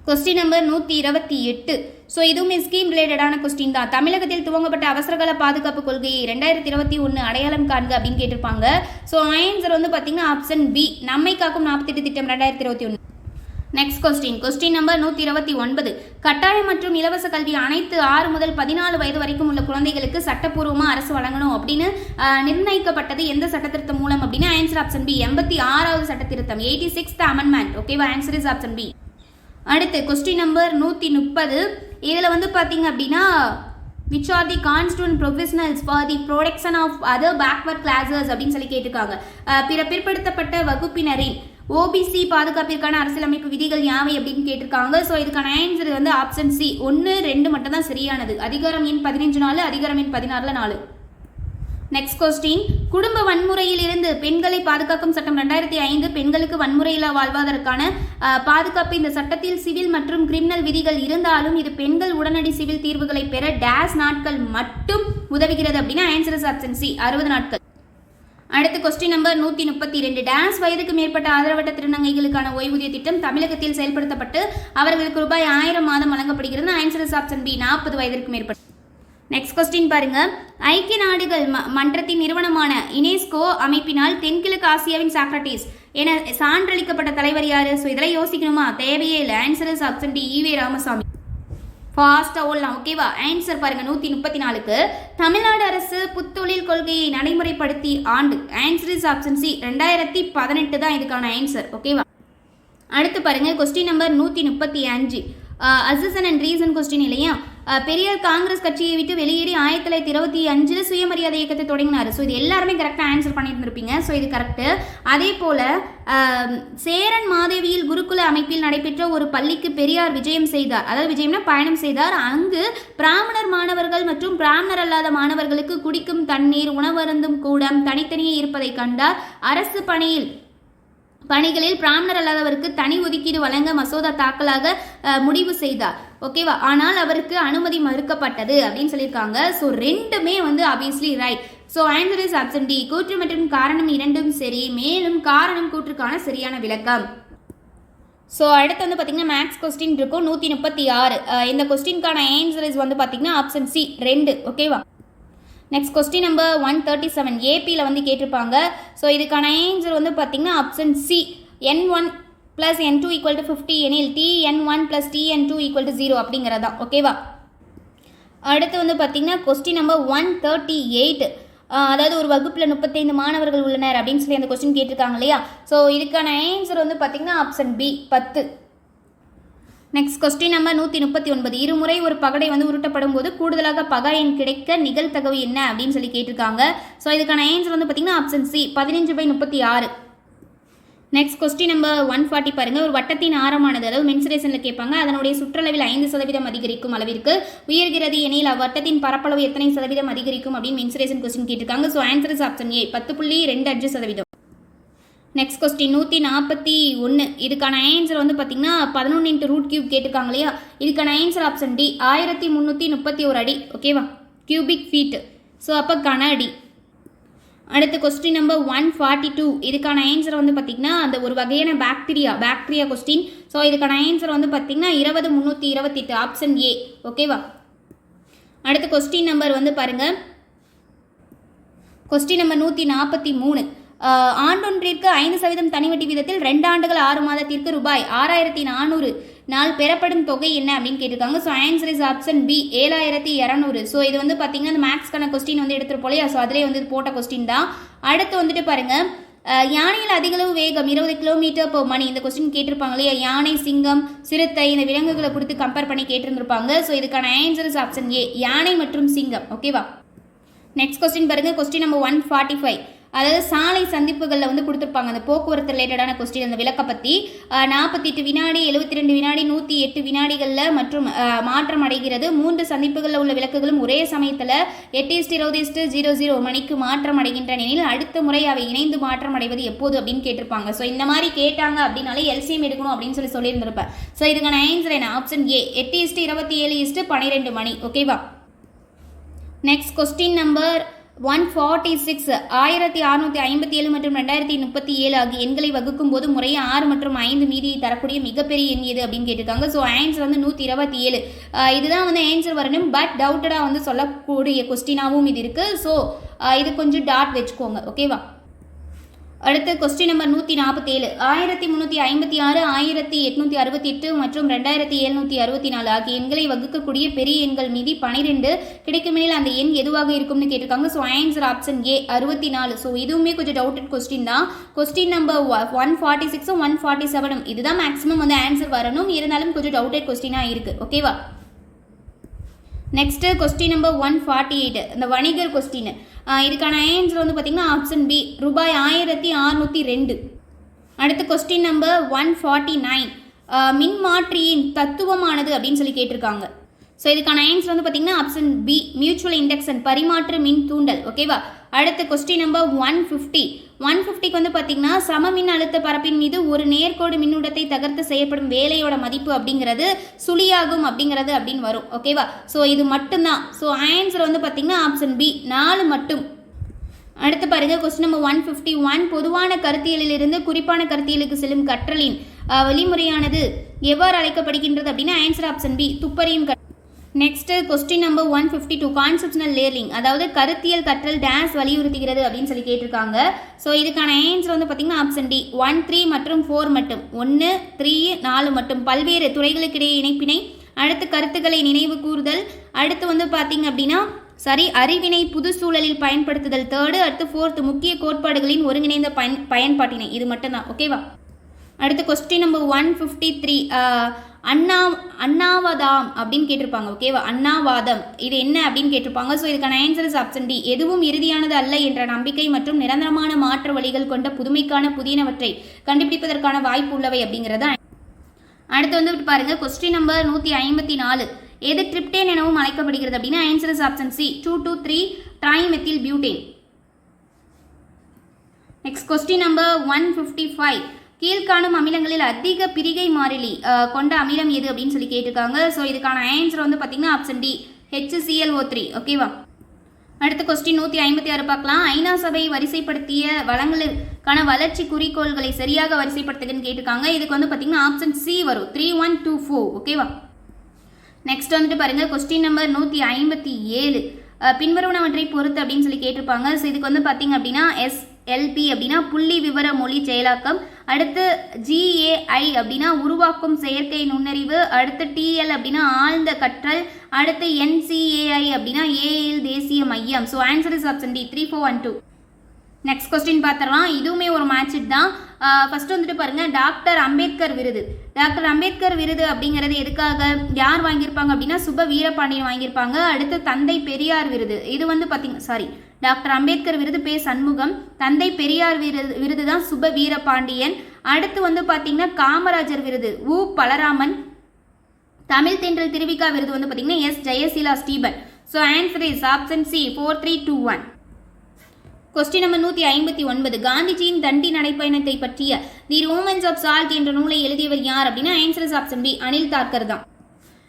Question number 128. ஸோ இதுவுமே ஸ்கீம் ரிலேட்டடான கொஸ்டின் தான். தமிழகத்தில் துவங்கப்பட்ட அவசரகால பாதுகாப்பு கொள்கையை 2021 அடையாளம் காண்க அப்படின்னு கேட்டிருப்பாங்க. ஸோ ஆன்சர் வந்து பார்த்தீங்கன்னா ஆப்ஷன் பி நம்மை காக்கும் 48 திட்டம் 2021. நெக்ஸ்ட் கொஸ்டின் நம்பர் 129 கட்டாயம் மற்றும் இலவச கல்வி அனைத்து 6 முதல் 14 வயது வரைக்கும் உள்ள குழந்தைகளுக்கு சட்டப்பூர்வமாக அரசு வழங்கணும் அப்படின்னு நிர்ணயிக்கப்பட்டது எந்த சட்டத்திருத்தம் மூலம் அப்படின்னா ஆன்சர் ஆப்ஷன் பி 86வது சட்டத்திருத்தம் 86th அமெண்ட்மெண்ட். ஓகேவா? Answer is option B. அடுத்து கொஸ்டின் நம்பர் 130 இதில் வந்து பார்த்தீங்க அப்படின்னா which are the constitutional provisions for the protection of other backward classes அப்படின்னு சொல்லி கேட்டிருக்காங்க. பிற பிற்படுத்தப்பட்ட வகுப்பினரின் OBC பாதுகாப்பிற்கான அரசியலமைப்பு விதிகள் யாவை அப்படின்னு கேட்டிருக்காங்க. ஸோ இதுக்கான ஆன்சர் வந்து ஆப்ஷன் சி 1 2 மட்டும் தான் சரியானது. அதிகாரம் எண் 15 4, அதிகாரம் எண் 16 4. நெக்ஸ்ட் கொஸ்டின் குடும்ப வன்முறையில் இருந்து பெண்களை பாதுகாக்கும் சட்டம் 2005 பெண்களுக்கு வன்முறையில்லா வாழ்வதற்கான பாதுகாப்பு. இந்த சட்டத்தில் சிவில் மற்றும் கிரிமினல் விதிகள் இருந்தாலும் இது பெண்கள் உடனடி சிவில் தீர்வுகளை பெற டேஸ் நாட்கள் மட்டும் உதவுகிறது அப்படின்னா ஆன்சர் இஸ் ஆப்ஷன் சி 60 நாட்கள். அடுத்து கொஸ்டின் நம்பர் 132 டேஸ் வயதுக்கு மேற்பட்ட ஆதரவற்ற திருநங்கைகளுக்கான ஓய்வூதிய திட்டம் தமிழகத்தில் செயல்படுத்தப்பட்டு அவர்களுக்கு ரூபாய் 1000 மாதம் வழங்கப்படுகிறது. ஆன்சர் இஸ் ஆப்ஷன் பி 40 வயதிற்கு மேற்பட்ட. நெக்ஸ்ட் கொஸ்டின் பாருங்க. ஐக்கிய நாடுகள் மன்றத்தின் நிறுவனமான யுனெஸ்கோ அமைப்பினால் தென்கிழக்கு ஆசியாவின் சாக்ரட்டிஸ் என சான்றளிக்கப்பட்ட தலைவர் யாரு? ஸோ இதெல்லாம் யோசிக்கணுமா? தேவையே இல்லை. Answer is option D E V Ramasamy. ஃபாஸ்ட்டாக ஓடலாம். ஓகேவா? ஆன்சர் பாருங்க 134க்கு தமிழ்நாடு அரசு புத்தொழில் கொள்கையை நடைமுறைப்படுத்தி ஆண்டு. ஆன்சர் இஸ் ஆப்ஷன் சி 2018 தான் இதுக்கான ஆன்சர். ஓகேவா? அடுத்து பாருங்க question number 135 assertion and reason question இல்லையா? பெரியார் காங்கிரஸ் கட்சியை விட்டு வெளியேறி 1925 சுயமரியாதை இயக்கத்தை தொடங்கினார். ஸோ இது எல்லாருமே கரெக்டாக ஆன்சர் பண்ணியிருந்திருப்பீங்க. ஸோ இது கரெக்டு. அதே போல் சேரன் மாதேவியில் குருகுல அமைப்பில் நடைபெற்ற ஒரு பள்ளிக்கு பெரியார் விஜயம் செய்தார். அதாவது விஜயம்னா பயணம் செய்தார். அங்கு பிராமணர் மாணவர்கள் மற்றும் பிராமணர் அல்லாத மாணவர்களுக்கு குடிக்கும் தண்ணீர் உணவருந்தும் கூடம் தனித்தனியே இருப்பதை கண்டார். அரசு பணிகளில் பிராமணர் அல்லாதவருக்கு தனி ஒதுக்கீடு வழங்க மசோதா தாக்கலாக முடிவு செய்தார். ஓகேவா? ஆனால் அவருக்கு அனுமதி மறுக்கப்பட்டது அப்படின்னு சொல்லியிருக்காங்க. ஸோ ரெண்டுமே வந்து obviously right. So answer is option D கூற்று மற்றும் காரணம் இரண்டும் சரி. மேலும் காரணம் கூற்றுக்கான சரியான விளக்கம். ஸோ அடுத்து வந்து பார்த்தீங்கன்னா மேக்ஸ் கொஸ்டின் இருக்கும் 136. இந்த கொஸ்டினுக்கான ஆன்சர் இஸ் வந்து பார்த்தீங்கன்னா ஆப்ஷன் சி 2. ஓகேவா? நெக்ஸ்ட் கொஸ்டின் நம்பர் 137 ஏபியில் வந்து கேட்டிருப்பாங்க. ஸோ இதுக்கான ஆன்சர் வந்து பார்த்தீங்கன்னா ஆப்ஷன் சி N1 + N2 = 50 எனில் TN1 + TN2 = 0 அப்படிங்கிறதா. ஓகேவா? அடுத்து வந்து பார்த்தீங்கன்னா கொஸ்டின் நம்பர் 138 அதாவது ஒரு வகுப்பில் 35 மாணவர்கள் உள்ளனர் அப்படின்னு சொல்லி அந்த கொஸ்டின் கேட்டிருக்காங்க இல்லையா? ஸோ இதுக்கான ஆன்சர் வந்து பார்த்தீங்கன்னா option B 10. Next question number 139 இருமுறை ஒரு பகடை வந்து உருட்டப்படும் போது கூடுதலாக பகா எண் கிடைக்க நிகழ்தகவு என்ன அப்படின்னு சொல்லி கேட்டிருக்காங்க. ஸோ இதுக்கான ஆன்சர் வந்து பார்த்தீங்கன்னா option C 15/36. Next question number 140 பாருங்க. ஒரு வட்டத்தின் ஆரமானது, அதாவது மென்சுரேஷனில் கேட்பாங்க, அதனுடைய சுற்றளவில் 5% அதிகரிக்கும் அளவிற்கு உயர்கிறது எனில் அவ்வட்டத்தின் பரப்பளவு எத்தனை சதவீதம் அதிகரிக்கும் அப்படின்னு மென்சுரேஷன் கொஸ்டின் கேட்டிருக்காங்க. So answer is option A 10.25%. Next question 141. இதுக்கான ஆன்சர் வந்து பார்த்தீங்கன்னா 11 × √³ கேட்டிருக்காங்க இல்லையா, இதுக்கான ஆன்சர் ஆப்ஷன் டி 1331 அடி. ஓகேவா, கியூபிக் ஃபீட். ஸோ அப்போ கன அடி. அடுத்து கொஸ்டின் நம்பர் 142. இதுக்கான ஆன்சர் வந்து பார்த்திங்கன்னா அந்த ஒரு வகையான பாக்டீரியா கொஸ்டின். ஸோ இதுக்கான ஆன்சர் வந்து பார்த்திங்கன்னா 20328 ஆப்ஷன் ஏ. ஓகேவா. அடுத்து கொஸ்டின் நம்பர் வந்து பாருங்கள், கொஸ்டின் நம்பர் 143. ஆண்டொன்றிற்கு 5% தனி வட்டி வீதத்தில் 2 ஆண்டுகள் 6 மாதத்திற்கு ரூபாய் 6400 நாள் பெறப்படும் தொகை என்ன அப்படின்னு கேட்டிருக்காங்க. So answer is option B 7200. So இது வந்து பார்த்தீங்கன்னா அந்த மேக்ஸ்க்கான கொஸ்டின் வந்து எடுத்துகிட்டு போலையா, ஸோ அதிலே வந்து போட்ட கொஸ்டின் தான். அடுத்து வந்துட்டு பாருங்கள், யானையில் அதிகளவு வேகம் 20 km/h இந்த கொஸ்டின் கேட்டிருப்பாங்க இல்லையா, யானை, சிங்கம், சிறுத்தை இந்த விலங்குகளை கொடுத்து கம்பேர் பண்ணி கேட்டிருந்திருப்பாங்க. ஸோ இதுக்கான ஆன்சர் இஸ் ஆப்ஷன் ஏ யானை மற்றும் சிங்கம். ஓகேவா. நெக்ஸ்ட் கொஸ்டின் பாருங்கள், கொஸ்டின் நம்பர் 145. அதாவது சாலை சந்திப்புகளில் வந்து கொடுத்துருப்பாங்க அந்த போக்குவரத்து ரிலேட்டடான கொஸ்டின், அந்த விளக்க பற்றி 48 வினாடி, 72 வினாடி, 108 வினாடிகளில் மற்றும் மாற்றம் அடைகிறது. 3 சந்திப்புகளில் உள்ள விளக்குகளும் ஒரே சமயத்தில் 8:20:00 மணிக்கு மாற்றம் அடைகின்றன எனில் அடுத்த முறை அவை இணைந்து மாற்றம் அடைவது எப்போது அப்படின்னு கேட்டிருப்பாங்க. ஸோ இந்த மாதிரி கேட்டாங்க அப்படின்னாலே எல்சிஎம் எடுக்கணும் அப்படின்னு சொல்லியிருந்திருப்பேன். ஸோ இதுக்கான ஆன்சர் என்ன, ஆப்ஷன் ஏ 8:27:12 மணி. ஓகேவா. Next question number 146. 1657 மற்றும் 2037 ஆகிய எண்களை வகுக்கும் போது முறையே 6 மற்றும் 5 மீதியை தரக்கூடிய மிகப்பெரிய எண் எது அப்படின்னு கேட்டிருக்காங்க. ஸோ ஆன்சர் வந்து 127. இதுதான் வந்து ஆன்சர் வரணும், பட் டவுட்டடாக வந்து சொல்லக்கூடிய கொஸ்டினாகவும் இது இருக்குது. ஸோ இது கொஞ்சம் டாட் வச்சுக்கோங்க. ஓகேவா. அடுத்து கொஸ்டின் நம்பர் 147. 1356, 1868 மற்றும் 2764 ஆகிய எண்களை வகுக்கக்கூடிய பெரிய எண்கள் மீதி 12 கிடைக்குமெனில் அந்த எண் எதுவாக இருக்கும்னு கேட்டிருக்காங்க. ஸோ ஆன்சர் ஆப்ஷன் ஏ 64. ஸோ இதுவுமே கொஞ்சம் டவுட்டட் கொஸ்டின் தான். கொஸ்டின் நம்பர் 146, 147 இதுதான் மேக்ஸிமம் வந்து ஆன்சர் வரணும், இருந்தாலும் கொஞ்சம் டவுட்டட் கொஸ்டினாக இருக்குது. ஓகேவா. Next question number 148. இந்த வணிகர் கொஸ்டின். இதுக்கான ஆன்சர் வந்து பார்த்திங்கன்னா ஆப்ஷன் பி ரூபாய் 1602. அடுத்து கொஸ்டின் நம்பர் 149. மின்மாற்றியின் தத்துவமானது அப்படின்னு சொல்லி கேட்டிருக்காங்க. ஸோ இதுக்கான ஆன்சர் வந்து பார்த்திங்கன்னா ஆப்ஷன் பி மியூச்சுவல் இண்டக்ஷன், பரிமாற்று மின் தூண்டல். ஓகேவா. அடுத்த கொஸ்டின் நம்பர் 150. 150க்கு வந்து பார்த்திங்கன்னா சம மின் அழுத்த பரப்பின் மீது ஒரு நேர்கோடு மின்னூட்டத்தை தகர்த்து செய்யப்படும் வேலையோட மதிப்பு அப்படிங்கிறது சுழியாகும் அப்படிங்கிறது அப்படின்னு வரும். ஓகேவா. ஸோ இது மட்டும்தான். ஸோ ஆன்சர் வந்து பார்த்திங்கன்னா ஆப்ஷன் பி 4 மட்டும். அடுத்து பாருங்கள், கொஸ்டின் நம்பர் 151. பொதுவான கருத்தியலிலிருந்து குறிப்பான கருத்தியலுக்கு செல்லும் கற்றலின் வழிமுறையானது எவ்வாறு அழைக்கப்படுகின்றது அப்படின்னா ஆன்சர் ஆப்ஷன் பி துப்பறியும். Next question number 152. Conceptional learning, அதாவது கருத்தியல் கற்றல் டேஸ் வலியுறுத்துகிறது அப்படின்னு சொல்லி கேட்டிருக்காங்க. ஸோ இதுக்கான ஆன்சர் வந்து பார்த்திங்கன்னா ஆப்ஷன் டி 1, 3 மற்றும் 4 மட்டும். 1, 3, 4 மட்டும். பல்வேறு துறைகளுக்கிடையே இணைப்பினை, அடுத்து கருத்துக்களை நினைவு கூறுதல், அடுத்து வந்து பார்த்திங்க அப்படின்னா அறிவினை புது சூழலில் பயன்படுத்துதல் 3, அடுத்து 4 முக்கிய கோட்பாடுகளின் ஒருங்கிணைந்த பயன்பாட்டினை. இது மட்டும்தான். ஓகேவா. அடுத்து கொஸ்டின் நம்பர் 153. அண்ணாவாதம் அப்படின்னு கேட்டிருப்பாங்க. ஓகேவா. அண்ணாவாதம் இது என்ன அப்படின்னு கேட்டிருப்பாங்க. ஸோ இதுக்கான ஆன்சர் இஸ் ஆப்ஷன் டி எதுவும் இறுதியானது அல்ல என்ற நம்பிக்கை மற்றும் நிரந்தரமான மாற்று வழிகள் கொண்ட புதுமைக்கான புதியனவற்றை கண்டுபிடிப்பதற்கான வாய்ப்பு உள்ளவை அப்படிங்கிறத. அடுத்து வந்து பாருங்க, கொஸ்டின் நம்பர் 154. எது ட்ரிப்டேன் எனவும் அழைக்கப்படுகிறது அப்படின்னா answer is option C 2,2,3 ட்ரைமெத்தில் butane. Next question number 155. கீழ்காணும் அமிலங்களில் அதிக பிரிகை மாறிலி கொண்ட அமிலம் எது அப்படின்னு சொல்லி கேட்டிருக்காங்க. ஸோ இதுக்கான ஆன்சர் வந்து பார்த்திங்கன்னா ஆப்ஷன் டி HClO3. ஓகேவா. அடுத்த கொஸ்டின் 156 பார்க்கலாம். ஐநா சபை வரிசைப்படுத்திய வளங்களுக்கான வளர்ச்சி குறிக்கோள்களை சரியாக வரிசைப்படுத்துதுன்னு கேட்டிருக்காங்க. இதுக்கு வந்து பார்த்திங்கன்னா ஆப்ஷன் சி வரும் 3124. ஓகேவா. நெக்ஸ்ட் வந்துட்டு பாருங்கள், கொஸ்டின் நம்பர் 157. பின்வருவனவற்றை பொறுத்து அப்படின்னு சொல்லி கேட்டிருப்பாங்க. ஸோ இதுக்கு வந்து பார்த்திங்க அப்படின்னா SLP அப்படின்னா புள்ளி விவர மொழி செயலாக்கம், அடுத்து GAI அப்படின்னா உருவாக்கும் செயற்கை நுண்ணறிவு, அடுத்து TL அப்படின்னா ஆழ்ந்த கற்றல், அடுத்து NCAI அப்படின்னா ஏஎல் தேசிய மையம். So answer is option D 3412. Next question பார்த்துடலாம். இதுவுமே ஒரு மேட்ச் தான். ஃபர்ஸ்ட் வந்துட்டு பாருங்கள், டாக்டர் அம்பேத்கர் விருது. டாக்டர் அம்பேத்கர் விருது அப்படிங்கிறது எதுக்காக யார் வாங்கியிருப்பாங்க அப்படின்னா சுப வீரபாண்டியன் வாங்கியிருப்பாங்க. அடுத்து தந்தை பெரியார் விருது, இது வந்து டாக்டர் அம்பேத்கர் விருது பே சண்முகம், தந்தை பெரியார் விருது தான் சுப வீரபாண்டியன். அடுத்து வந்து பார்த்தீங்கன்னா காமராஜர் விருது உ பலராமன். தமிழ் தென்றல் திருவிக்கா விருது வந்து பார்த்தீங்கன்னா S Jayaseela Stephen. So answer is option C 4321. Question number 159. காந்திஜியின் தண்டி நடைப்பயணத்தை பற்றிய தி ரோமன்ஸ் ஆஃப் சால்ட் என்ற நூலை எழுதியவர் யார் அப்படின்னா answer is option B Anil Thakkar தான்.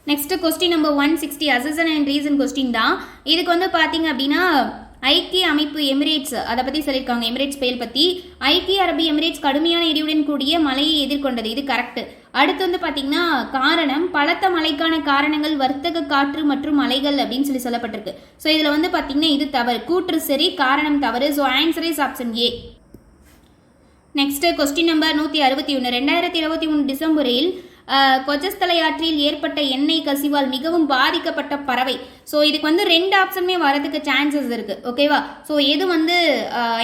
Next question number 160 assertion and reason question தான். இதுக்கு வந்து பார்த்தீங்க அப்படின்னா ஐக்கிய அமைப்பு எமிரேட்ஸ் அதை பற்றி சொல்லியிருக்காங்க. எமிரேட்ஸ் பெயர் பற்றி. ஐக்கிய அரபு எமிரேட்ஸ் கடுமையான இடியுடன் கூடிய மழையை எதிர்கொண்டது. இது கரெக்ட். அடுத்து வந்து பார்த்தீங்கன்னா காரணம் பலத்த மழைக்கான காரணங்கள் வர்த்தக காற்று மற்றும் மலைகள் அப்படின்னு சொல்லப்பட்டிருக்கு. ஸோ இதில் வந்து பார்த்தீங்கன்னா இது தவறு. கூற்று சரி, காரணம் தவறு. So answer is option A. Next question number 161. 2023 டிசம்பரில் கொஜஸ்தலை ஆற்றில் ஏற்பட்ட எண்ணெய் கசிவால் மிகவும் பாதிக்கப்பட்ட பறவை. ஸோ இதுக்கு வந்து 2 ஆப்ஷனுமே வரதுக்கு சான்சஸ் இருக்குது. ஓகேவா? ஸோ எது வந்து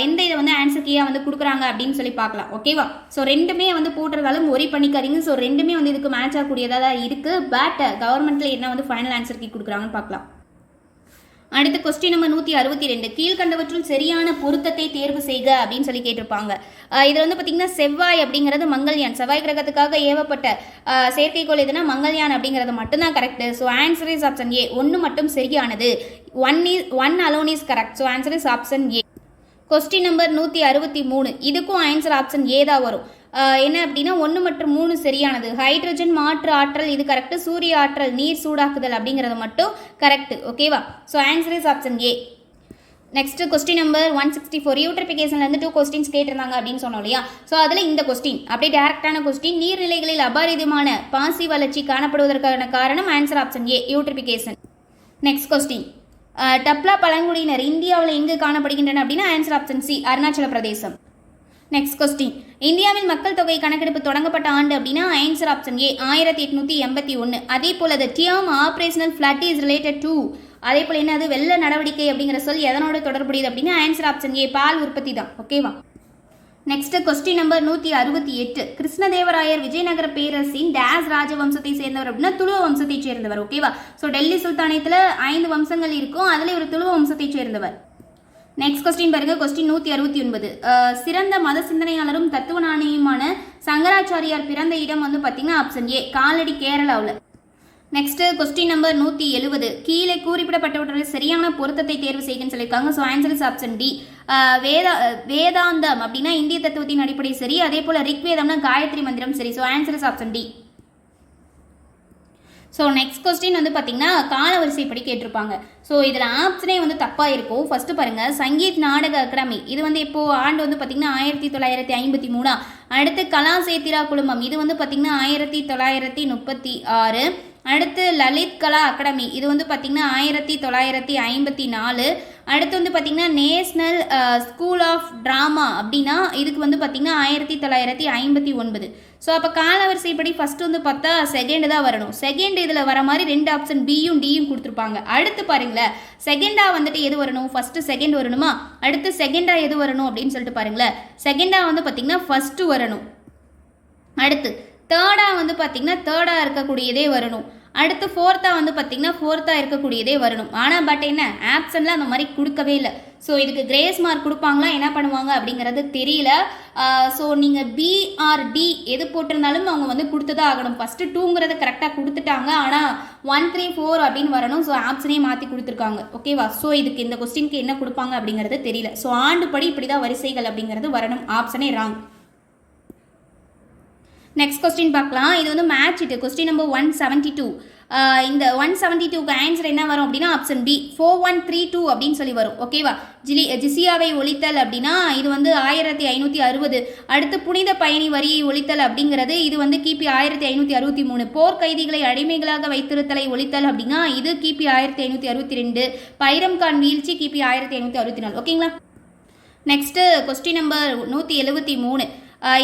எந்த இதை வந்து ஆன்சர் கீயாக வந்து கொடுக்குறாங்க அப்படின்னு சொல்லி பார்க்கலாம். ஓகேவா? ஸோ ரெண்டுமே வந்து போட்டுறதாலும் ஒரே பண்ணிக்காதீங்க. ஸோ ரெண்டுமே வந்து இதுக்கு மேட்ச் ஆகக்கூடியதாக தான் இருக்குது. பட் கவர்மெண்ட்டில் என்ன வந்து ஃபைனல் ஆன்சர் கீ கொடுக்குறாங்கன்னு பார்க்கலாம். அடுத்து கொஸ்டின் நம்பர் 162. கீழ்கண்டவற்றுள் சரியான பொருத்தத்தை தேர்வு செய்க அப்படின்னு சொல்லி கேட்டிருப்பாங்க. இதில் வந்து பார்த்தீங்கன்னா செவ்வாய் அப்படிங்கிறது மங்கள்யான், செவ்வாய் கிரகத்துக்காக ஏவப்பட்ட செயற்கைக்கோள் எதுனா மங்கள்யான் அப்படிங்கிறது மட்டும்தான் correct. So answer is option A. 1 மட்டும் சரியானது. 1 alone is correct. So answer is option A. Question number 163. இதுக்கும் ஆன்சர் ஆப்ஷன் ஏ தான் வரும். என்ன அப்படின்னா 1 மற்றும் 3 சரியானது. ஹைட்ரஜன் மாற்று ஆற்றல் இது கரெக்ட். சூரிய ஆற்றல் நீர் சூடாக்குதல் அப்படிங்கிறது மட்டும் கரெக்ட். ஓகேவா? So answer is option A. Next question number 164. யூட்ரிஃபிகேஷன்லேருந்து 2 questions கேட்டிருந்தாங்க அப்படின்னு சொன்னோம் இல்லையா? ஸோ அதில் இந்த கொஸ்டின் அப்படியே டேரக்டான கொஸ்டின். நீர்நிலைகளில் அபாரிதமான பாசி வளர்ச்சி காணப்படுவதற்கான காரணம் answer option A eutrophication. Next question. Dafla பழங்குடியினர் இந்தியாவில் எங்கு காணப்படுகின்றன அப்படின்னா ஆன்சர் ஆப்ஷன் சி அருணாச்சல பிரதேசம். Next question. இந்தியாவில் மக்கள் தொகை கணக்கெடுப்பு தொடங்கப்பட்ட ஆண்டு அப்படின்னா ஆன்சர் ஆப்ஷன் ஏ 1881. அதே போல் the term operational flood is related to, அதே போல் என்னது வெள்ள நடவடிக்கை அப்படிங்கிற சொல் எதனோட தொடர்புடையது அப்படின்னா ஆன்சர் ஆப்ஷன் ஏ பால் உற்பத்தி தான். ஓகேவா? Next question number 168. Krishnadevarayar Vijayanagara பேரரசின் டேஸ் ராஜவம்சத்தை சேர்ந்தவர் அப்படின்னா துளுவ வம்சத்தை சேர்ந்தவர். ஓகேவா? ஸோ டெல்லி சுல்தானியத்தில் 5 வம்சங்கள் இருக்கும். அதில் ஒரு துளுவ வம்சத்தை சேர்ந்தவர். நெக்ஸ்ட் கொஸ்டின் பாருங்க. கொஸ்டின் 169. சிறந்த மத சிந்தனையாளரும் தத்துவ ஞானியுமான சங்கராச்சாரியார் பிறந்த இடம் வந்து பார்த்தீங்கன்னா ஆப்ஷன் ஏ காலடி கேரளாவில். Next question number 170. கீழே குறிப்பிடப்பட்டவற்றில் சரியான பொருத்தத்தை தேர்வு செய்யுன்னு சொல்லியிருக்காங்க. So answer is option D. வேதாந்தம் அப்படின்னா இந்திய தத்துவத்தின் அடிப்படை சரி. அதே போல் ரிக்வேதம்னா காயத்ரி மந்திரம் சரி. So answer is option D. So next question வந்து பார்த்தீங்கன்னா கால வரிசைப்படி கேட்டிருப்பாங்க. ஸோ இதில் ஆப்ஷனே வந்து தப்பாக இருக்கும். ஃபஸ்ட்டு பாருங்கள், சங்கீத் நாடக அகாடமி இது வந்து இப்போது ஆண்டு வந்து பார்த்தீங்கன்னா 1953. அடுத்து கலாசேத்திரா குழுமம் இது வந்து பார்த்தீங்கன்னா 1936. அடுத்து லலித் கலா அகாடமி இது வந்து பார்த்திங்கன்னா 1954. அடுத்து வந்து பார்த்திங்கன்னா நேஷ்னல் ஸ்கூல் ஆஃப் ட்ராமா அப்படின்னா இதுக்கு வந்து பார்த்திங்கன்னா 1959. ஸோ அப்போ காலவரிசைப்படி ஃபஸ்ட்டு வந்து பார்த்தா செகண்ட் தான் வரணும். செகண்ட் இதில் வர மாதிரி 2 ஆப்ஷன் பியும் டியும் கொடுத்துருப்பாங்க. அடுத்து பாருங்களேன், செகண்டாக வந்துட்டு எது வரணும்? ஃபஸ்ட்டு செகண்ட் வரணுமா? அடுத்து செகண்டாக எது வரணும் அப்படின்னு சொல்லிட்டு பாருங்களேன். செகண்டாக வந்து பார்த்திங்கன்னா ஃபஸ்ட்டு வரணும். அடுத்து தேர்டாக வந்து பார்த்திங்கன்னா தேர்டாக இருக்கக்கூடியதே வரணும். அடுத்து ஃபோர்த்தாக வந்து பார்த்திங்கன்னா ஃபோர்த்தாக இருக்கக்கூடியதே வரணும். ஆனால் பட் என்ன ஆப்ஷனில் அந்த மாதிரி கொடுக்கவே இல்லை. ஸோ இதுக்கு கிரேஸ் மார்க் கொடுப்பாங்களா என்ன பண்ணுவாங்க அப்படிங்கிறது தெரியல. ஸோ நீங்கள் பிஆர்டி எது போட்டிருந்தாலும் அவங்க வந்து கொடுத்து தான் ஆகணும். ஃபஸ்ட்டு 2ங்கிறத கரெக்டாக கொடுத்துட்டாங்க. ஆனால் 1, 3, 4 அப்படின்னு வரணும். ஸோ ஆப்ஷனே மாற்றி கொடுத்துருக்காங்க. ஓகேவா? ஸோ இதுக்கு இந்த கொஸ்டினுக்கு என்ன கொடுப்பாங்க அப்படிங்கிறது தெரியல. ஸோ ஆண்டுபடி இப்படி தான் வரிசைகள் அப்படிங்கிறது வரணும். ஆப்ஷனே ராங். நெக்ஸ்ட் கொஸ்டின் பார்க்கலாம். இது வந்து மேட்ச் இட்டு கொஸ்டின் நம்பர் 172. இந்த 172க்கு ஆன்சர் என்ன வரும் அப்படின்னா ஆப்ஷன் பி 4132 அப்படின்னு சொல்லி வரும். ஓகேவா? ஜிசியாவை ஒழித்தல் அப்படின்னா இது வந்து 1560. அடுத்து புனித பயணி வரியை ஒழித்தல் அப்படிங்கிறது இது வந்து கிபி 1563. போர்க்கைதிகளை அடிமைகளாக வைத்திருத்தலை ஒழித்தல் அப்படின்னா இது கிபி 1562. பைரம்கான் வீழ்ச்சி கிபி 1564. ஓகேங்களா? Next question number 173.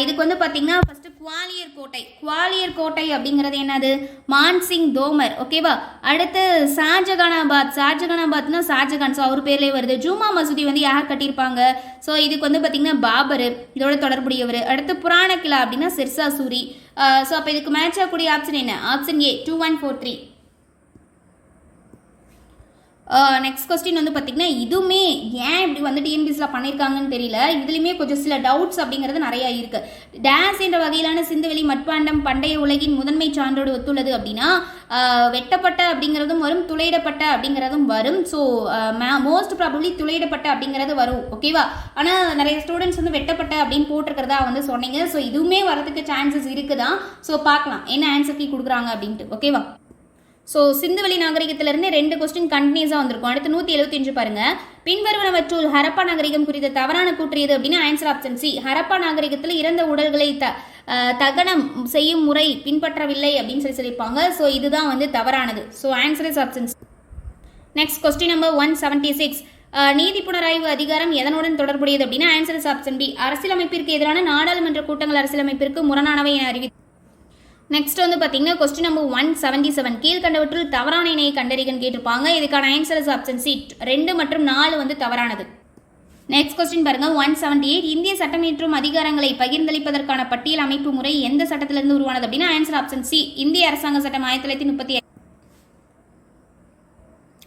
இதுக்கு வந்து பார்த்தீங்கன்னா ஃபஸ்ட்டு குவாலியர் கோட்டை. குவாலியர் கோட்டை அப்படிங்கிறது என்னது? மான்சிங் தோமர். ஓகேவா? அடுத்து ஷாஜகானாபாத். ஷாஜகானாபாத்னா ஷாஜகான். ஸோ அவர் பேர்லேயே வருது. ஜூமா மசூதி வந்து யார் கட்டியிருப்பாங்க? ஸோ இதுக்கு வந்து பார்த்தீங்கன்னா பாபர் இதோட தொடர்புடையவர். அடுத்து புராண கிலா அப்படின்னா சிர்சா சூரி. ஸோ அப்போ இதுக்கு மேட்ச் ஆகக்கூடிய ஆப்ஷன் என்ன? Option A 2143. நெக்ஸ்ட் கொஸ்டின் வந்து பார்த்திங்கன்னா இதுவுமே ஏன் இப்படி வந்து டிஎன்பிஎஸ்சியில் பண்ணியிருக்காங்கன்னு தெரியல. இதுலேயுமே கொஞ்சம் சில டவுட்ஸ் அப்படிங்கிறது நிறையா இருக்குது. டேஸ் என்ற வகையிலான சிந்துவெளி மட்பாண்டம் பண்டைய உலகின் முதன்மை சான்றோடு ஒத்துள்ளது அப்படின்னா வெட்டப்பட்ட அப்படிங்கிறதும் வரும், துளையிடப்பட்ட அப்படிங்கிறதும் வரும். ஸோ மோஸ்ட் ப்ராபப்ளி துளையிடப்பட்ட அப்படிங்கிறது வரும். ஓகேவா? ஆனால் நிறைய ஸ்டூடெண்ட்ஸ் வந்து வெட்டப்பட்ட அப்படின்னு போட்டிருக்கிறதா வந்து சொன்னீங்க. ஸோ இதுவுமே வரதுக்கு சான்சஸ் இருக்குதான். ஸோ பார்க்கலாம் என்ன ஆன்சர் கீ கொடுக்குறாங்க அப்படின்ட்டு. ஓகேவா? ஸோ சிந்துவெளி நாகரிகத்திலிருந்து 2 கொஸ்டின் கண்டினியூஸாக வந்திருக்கும். அடுத்து 175 பாருங்க. பின்வருவனவற்றுள் ஹரப்பா நாகரிகம் குறித்த தவறான கூற்றியது அப்படின்னா ஆன்சர் ஆப்ஷன் சி. ஹரப்பா நாகரிகத்தில் இறந்த உடல்களை தகனம் செய்யும் முறை பின்பற்றவில்லை அப்படின்னு சொல்லியிருப்பாங்க. ஸோ இதுதான் வந்து தவறானது. So answer is option C. Next question number 176. நீதி புனராய்வு அதிகாரம் எதனுடன் தொடர்புடையது அப்படின்னா ஆன்சர் இஸ் ஆப்ஷன் பி. அரசியலமைப்பிற்கு எதிரான நாடாளுமன்ற கூட்டங்கள் அரசியலமைப்பிற்கு முரணானவை என அறிவி. நெக்ஸ்ட் வந்து பார்த்தீங்கன்னா கொஸ்டின் நம்பர் 177. கீழ்கண்டவற்றில் தவறான இணையை கண்டறிகன்னு கேட்டிருப்பாங்க. இதுக்கான ஆன்சர் இஸ் ஆப்ஷன் சி. 2 மற்றும் 4 வந்து தவறானது. நெக்ஸ்ட் கொஸ்டின் பாருங்க 178. இந்திய சட்டமேற்றும் அதிகாரங்களை பகிர்ந்தளிப்பதற்கான பட்டியல் அமைப்பு முறை எந்த சட்டத்திலிருந்து உருவானது அப்படின்னா ஆன்சர் ஆப்ஷன் சி. இந்திய அரசாங்க சட்டம் 1935.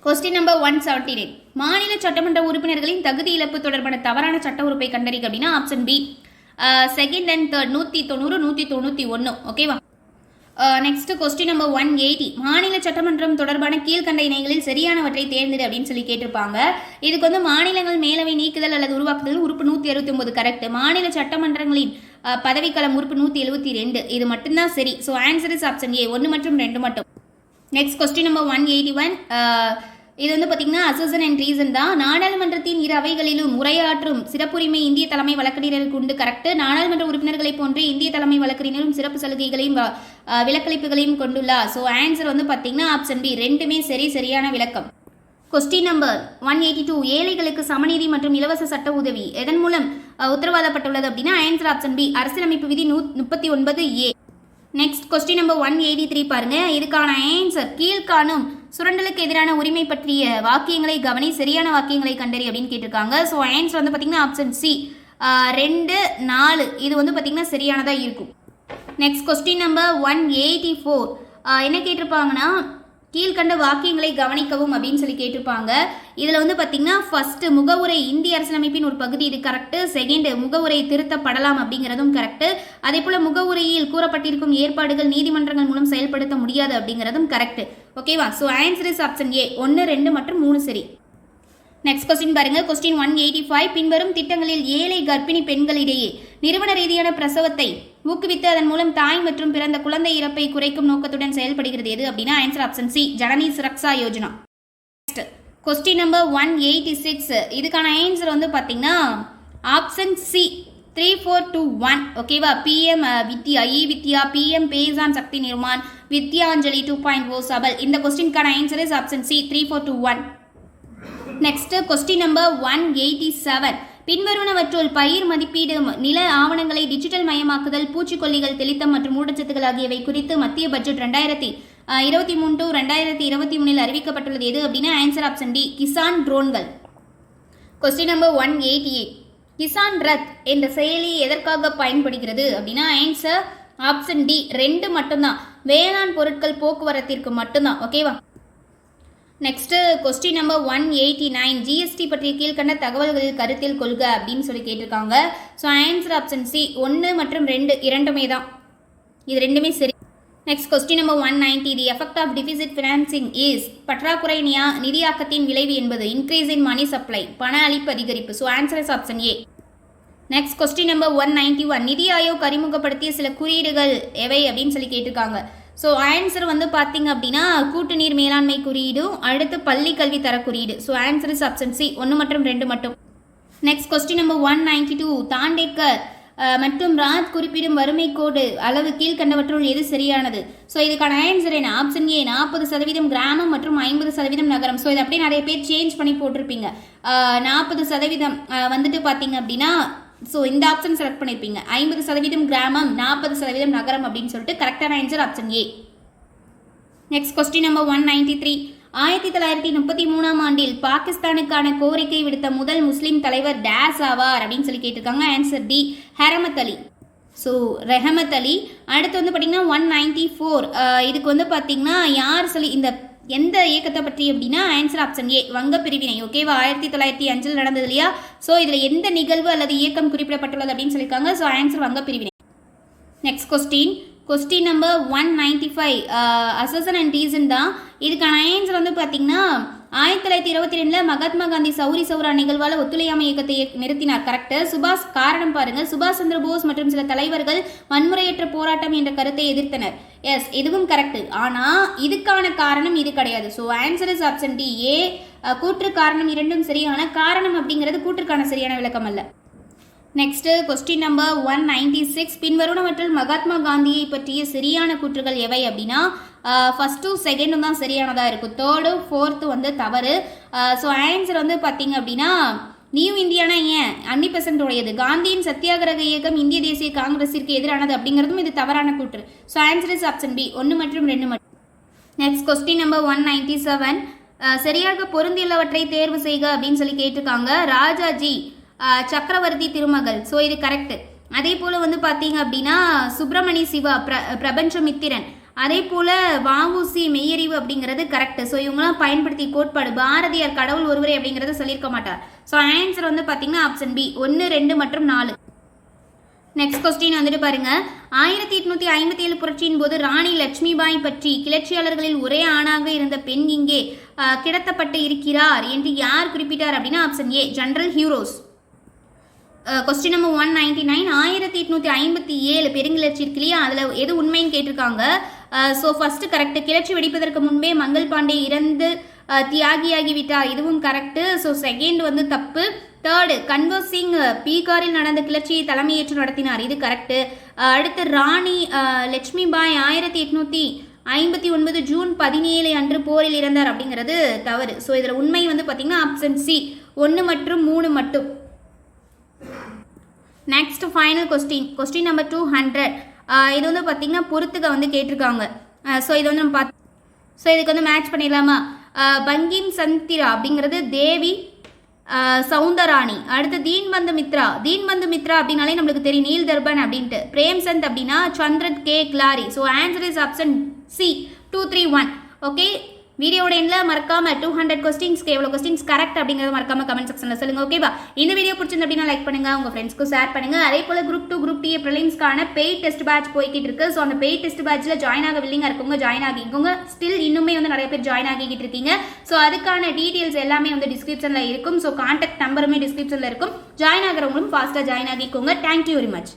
Question number 179. மாநில சட்டமன்ற உறுப்பினர்களின் தகுதி இழப்பு தொடர்பான தவறான சட்ட உறுப்பை கண்டறிக அப்படின்னா option B. Second and third 190 191. ஓகேவா? Next question number 180. மாநில சட்டமன்றம் தொடர்பான கீழ்கண்ட இணைகளில் சரியானவற்றை தேர்ந்தெடு அப்படின்னு சொல்லி கேட்டிருப்பாங்க. இதுக்கு வந்து மாநிலங்கள் மேலவை நீக்குதல் அல்லது உருவாக்குதல் உறுப்பு 169 கரெக்ட். மாநில சட்டமன்றங்களின் பதவிக்காலம் உறுப்பு 172. இது மட்டும்தான் சரி. So answer is option A. 1 மற்றும் 2 மட்டும். Next question number 181. இது வந்து பார்த்தீங்கன்னா அசர்ஷன் அண்ட் ரீசன் தான். நாடாளுமன்றத்தின் இரு அவைகளிலும் உரையாற்றும் சிறப்புரிமை இந்திய தலைமை வழக்கறிஞருக்கு உண்டு கரெக்ட். நாடாளுமன்ற உறுப்பினர்களை போன்று இந்திய தலைமை வழக்கறிஞரும் சிறப்பு சலுகைகளையும் விலக்களிப்புகளையும் கொண்டுள்ளார். ஸோ ஆன்சர் வந்து பார்த்தீங்கன்னா ஆப்ஷன் பி. 2மே சரியான விளக்கம். Question number 182. ஏழைகளுக்கு சமநீதி மற்றும் இலவச சட்ட உதவி எதன் மூலம் உத்தரவாதப்பட்டுள்ளது அப்படின்னா ஆன்சர் ஆப்ஷன் பி. அரசியலமைப்பு விதி 139A. நெக்ஸ்ட் கொஸ்டின் நம்பர் 183 பாருங்க. இதுக்கான ஆன்சர் கீழ்காணும் சுரண்டலுக்கு எதிரான உரிமை பற்றிய வாக்கியங்களை கவனி, சரியான வாக்கியங்களை கண்டறி அப்படின்னு கேட்டிருக்காங்க. ஸோ ஆன்சர் வந்து பார்த்தீங்கன்னா ஆப்ஷன் சி. 2, 4 இது வந்து பார்த்தீங்கன்னா சரியானதாக இருக்கும். Next question number 184. என்ன கேட்டிருப்பாங்கன்னா கீழ்கண்ட வாக்கியங்களை கவனிக்கவும் அப்படின்னு சொல்லி கேட்டிருப்பாங்க. இதில் வந்து பார்த்தீங்கன்னா ஃபர்ஸ்ட் முகவுரை இந்திய அரசியலமைப்பின் ஒரு பகுதி, இது கரெக்டு. செகண்ட் முகவுரை திருத்தப்படலாம் அப்படிங்கிறதும் கரெக்டு. அதே போல் முகவுரையில் கூறப்பட்டிருக்கும் ஏற்பாடுகள் நீதிமன்றங்கள் மூலம் செயல்படுத்த முடியாது அப்படிங்கிறதும் கரெக்டு. ஓகேவா? So answer is option A. 1, 2 மற்றும் 3 சரி. நெக்ஸ்ட் கொஸ்டின் பாருங்க. கொஸ்டின் 185. பின்வரும் திட்டங்களில் ஏழை கர்ப்பிணி பெண்களிடையே நிறுவன ரீதியான பிரசவத்தை ஊக்குவித்து அதன் மூலம் தாய் மற்றும் பிறந்த குழந்தை இறப்பை குறைக்கும் நோக்கத்துடன் செயல்படுகிறது எது அப்படின்னா answer option C. Janani Suraksha Yojana. Next question number 186. இதுக்கான ஆன்சர் வந்து பார்த்தீங்கன்னா ஆப்ஷன் சி. 3421. ஓகேவா? PM Vidya, E Vidya, PM Poshan Shakti Nirman, Vidyanjali 2.0 Saphal. இந்த கொஸ்டினுக்கான answer is option C. 3421. Next question number 187. பின்வருவனவற்றுள் பயிர் மதிப்பீடு, நில ஆவணங்களை டிஜிட்டல் மயமாக்குதல், பூச்சிக்கொல்லிகள் தெளித்தம் மற்றும் ஊட்டச்சத்துக்கள் ஆகியவை குறித்து மத்திய பட்ஜெட் 2023 to 2023 அறிவிக்கப்பட்டுள்ளது எது அப்படின்னா ஆன்சர் ஆப்ஷன் டி. கிசான் ட்ரோன்கள். Question number 188. கிசான் ரத் என்ற செயலி எதற்காக பயன்படுகிறது அப்படின்னா ஆன்சர் ஆப்ஷன் டி. 2 மட்டும்தான். வேளாண் பொருட்கள் போக்குவரத்திற்கு மட்டும்தான். ஓகேவா? Next question number 189. ஜிஎஸ்டி பற்றிய கீழ்கண்ட தகவல்களில் கருத்தில் கொள்க அப்படின்னு சொல்லி கேட்டிருக்காங்க. So answer option C. 1 மற்றும் 2 இரண்டுமே தான். இது ரெண்டுமே சரி. Next question number 190. The effect of deficit financing is பற்றாக்குறை நிதியாக்கத்தின் விளைவு என்பது இன்க்ரீஸ் இன் மணி சப்ளை, பண அளிப்பு அதிகரிப்பு. So answer is option A. Next question number 191. நிதி ஆயோக் அறிமுகப்படுத்திய சில குறியீடுகள் எவை அப்படின்னு சொல்லி கேட்டிருக்காங்க. ஸோ ஆன்சர் வந்து பார்த்தீங்க அப்படின்னா கூட்டு நீர் மேலாண்மை குறியீடும், அடுத்து பள்ளி கல்வி தர குறியீடு. So answer is option C. 1 மற்றும் 2 மட்டும். Next question number 192. தாண்டேக்கர் மற்றும் ராஜ் குறிப்பிடும் வறுமை கோடு அளவு கீழ்கண்டவற்றுள் எது சரியானது? ஸோ இதுக்கான ஆன்சர் என்ன? Option A. 40% கிராமம் மற்றும் 50% நகரம். ஸோ இது அப்படியே நிறைய பேர் சேஞ்ச் பண்ணி போட்டிருப்பீங்க. 40% வந்துட்டு பார்த்தீங்க அப்படின்னா ஸோ இந்த ஆப்ஷன் செலக்ட் பண்ணியிருப்பீங்க. 50% கிராமம், 40% நகரம் அப்படின்னு சொல்லிட்டு கரெக்டான answer option A. Next question number 193. 1933 ஆண்டில் பாகிஸ்தானுக்கான கோரிக்கை விடுத்த முதல் முஸ்லீம் தலைவர் டேஸ் ஆவார் அப்படின்னு சொல்லி கேட்டிருக்காங்க. Answer D. Rahmat Ali. So Rahmat அலி. அடுத்து வந்து பார்த்தீங்கன்னா 194. இதுக்கு வந்து பார்த்தீங்கன்னா யார் சொல்லி இந்த எந்த இயக்கத்தை பற்றி அப்படின்னா ஆன்சர் ஆப்ஷன் ஏ, வங்க பிரிவினை. ஓகேவா, 1905 நடந்தது இல்லையா? ஸோ இதில் எந்த நிகழ்வு அல்லது இயக்கம் குறிப்பிடப்பட்டுள்ளது அப்படின்னு சொல்லியிருக்காங்க. ஸோ ஆன்சர் வங்க பிரிவினை. Next question number 195 assertion and reason தான். இதுக்கான ஆன்சர் வந்து பார்த்தீங்கன்னா 1922 மகாத்மா காந்தி சௌரி சௌரா நிகழ்வால் ஒத்துழையாமை இயக்கத்தை நிறுத்தினார். கரெக்டு. சுபாஷ் காரணம் பாருங்க, சுபாஷ் சந்திர போஸ் மற்றும் சில தலைவர்கள் வன்முறையற்ற போராட்டம் என்ற கருத்தை எதிர்த்தனர். எஸ், இதுவும் கரெக்டு. ஆனால் இதுக்கான காரணம் இது கிடையாது. So answer is option D, A. கூற்று காரணம் இரண்டும் சரியான. காரணம் அப்படிங்கிறது கூற்றுக்கான சரியான விளக்கம் அல்ல. நெக்ஸ்ட் கொஸ்டின் நம்பர் 196 பின்வருவனவற்றில் மகாத்மா காந்தியை பற்றிய சரியான கூற்றுகள் எவை அப்படின்னா ஃபர்ஸ்ட்டும் செகண்டும் தான் சரியானதாக இருக்கும். தேர்டு ஃபோர்த்து வந்து தவறு. ஸோ ஆன்சர் வந்து பார்த்தீங்க அப்படின்னா நியூ இந்தியானா ஏன் 100% உடையது. காந்தியின் சத்தியாகிரக இயக்கம் இந்திய தேசிய காங்கிரஸிற்கு எதிரானது அப்படிங்கிறதும் இது தவறான கூற்று. So answer is option B, 1 மற்றும் 2 மட்டும். நெக்ஸ்ட் கொஸ்டின் நம்பர் 197 சரியாக பொருந்தியுள்ளவற்றை தேர்வு செய்க அப்படின்னு சொல்லி கேட்டிருக்காங்க. ராஜாஜி சக்கரவர்த்தி திருமகள். ஸோ இது கரெக்டு. அதே போல் வந்து பார்த்தீங்க அப்படின்னா சுப்பிரமணி சிவா பிரபஞ்சமித்திரன். அதே போல் வஉசி மெய்யறிவு அப்படிங்கிறது கரெக்டு. ஸோ இவங்களாம் பயன்படுத்தி கோட்பாடு. பாரதியார் கடவுள் ஒருவரே அப்படிங்கிறத சொல்லியிருக்க மாட்டார். ஸோ ஆன்சர் வந்து பார்த்தீங்கன்னா ஆப்ஷன் பி, 1, 2 மற்றும் 4. நெக்ஸ்ட் கொஸ்டின் வந்துட்டு பாருங்க. 1857 புரட்சியின் போது ராணி லட்சுமிபாய் பற்றி கிளர்ச்சியாளர்களில் ஒரே ஆணாக இருந்த பெண் இங்கே கிடத்தப்பட்டு இருக்கிறார் என்று யார் குறிப்பிட்டார் அப்படின்னா option A, general Hugh Rose. Question number 199 1857 பெருங்கிளர்ச்சி இருக்கு இல்லையா, அதில் எது உண்மைன்னு கேட்டிருக்காங்க. So first correct. கிளர்ச்சி வெடிப்பதற்கு முன்பே மங்கள் பாண்டே இறந்து தியாகியாகி விட்டார். இதுவும் கரெக்டு. ஸோ செகண்ட் வந்து தப்பு. தேர்டு கன்வர் சிங் பீகாரில் நடந்த கிளர்ச்சியை தலைமையேற்று நடத்தினார். இது கரெக்டு. அடுத்து ராணி லட்சுமிபாய் 1859 ஜூன் 17 அன்று போரில் இறந்தார் அப்படிங்கிறது தவறு. ஸோ இதில் உண்மை வந்து பார்த்தீங்கன்னா ஆப்ஷன் சி, 1 மற்றும் 3 மட்டும். நெக்ஸ்ட் ஃபைனல் கொஸ்டின் நம்பர் 200 இது வந்து பார்த்தீங்கன்னா பொறுத்துக்க வந்து கேட்டிருக்காங்க. ஸோ இது வந்து நம்ம ஸோ இதுக்கு வந்து மேட்ச் பண்ணிடலாமா? பங்கிம் சந்திரா அப்படிங்கிறது தேவி சவுந்தராணி. அடுத்து தீன்பந்து மித்ரா அப்படின்னாலே நம்மளுக்கு தெரியும் நீல் தர்பன் அப்படின்ட்டு. பிரேம்சந்த் அப்படின்னா சந்திரத் கே கிளாரி. So answer is option C, 231. Okay, வீடியோட எண்ணில் மறக்காம 200 கொஸ்டின்ஸ்க்கு எவ்வளோ கொஸ்டின்ஸ் கரெக்ட் அப்படிங்கிறத மறக்காம கமெண்ட் செக்ஷனில் சொல்லுங்க. ஓகேவா? இந்த வீடியோ பிடிச்சிருந்து அப்படின்னா லைக் பண்ணுங்க, உங்க ஃப்ரெண்ட்ஸ்க்கு ஷேர் பண்ணுங்க. அதே போல குரூப் 2 குரூப் டி ப்ரிலிம்ஸ்க்கான பெய்ட் டெஸ்ட் பேட்ச் போய்கிட்டு இருக்கு. ஸோ அந்த பெய்ட் டெஸ்ட் பேட்ச்ல ஜாயின் ஆக வில்லிங்கா இருக்கவங்க ஜாயின் ஆகிக்கோங்க. ஸ்டில் இன்னுமே வந்து நிறைய பேர் ஜாயின் ஆகிக்கிட்டு இருக்கீங்க. ஸோ அதுக்கான டீடைல்ஸ் எல்லாமே வந்து டிஸ்கிரிப்ஷன்ல இருக்கும். ஸோ கான்டாக்ட் நம்பருமே டிஸ்கிரிப்ஷன்ல இருக்கும். ஜாயின் ஆகிறவங்களும் ஃபாஸ்ட்டாக ஜாயின் ஆகிக்கோங்க. Thank you very much.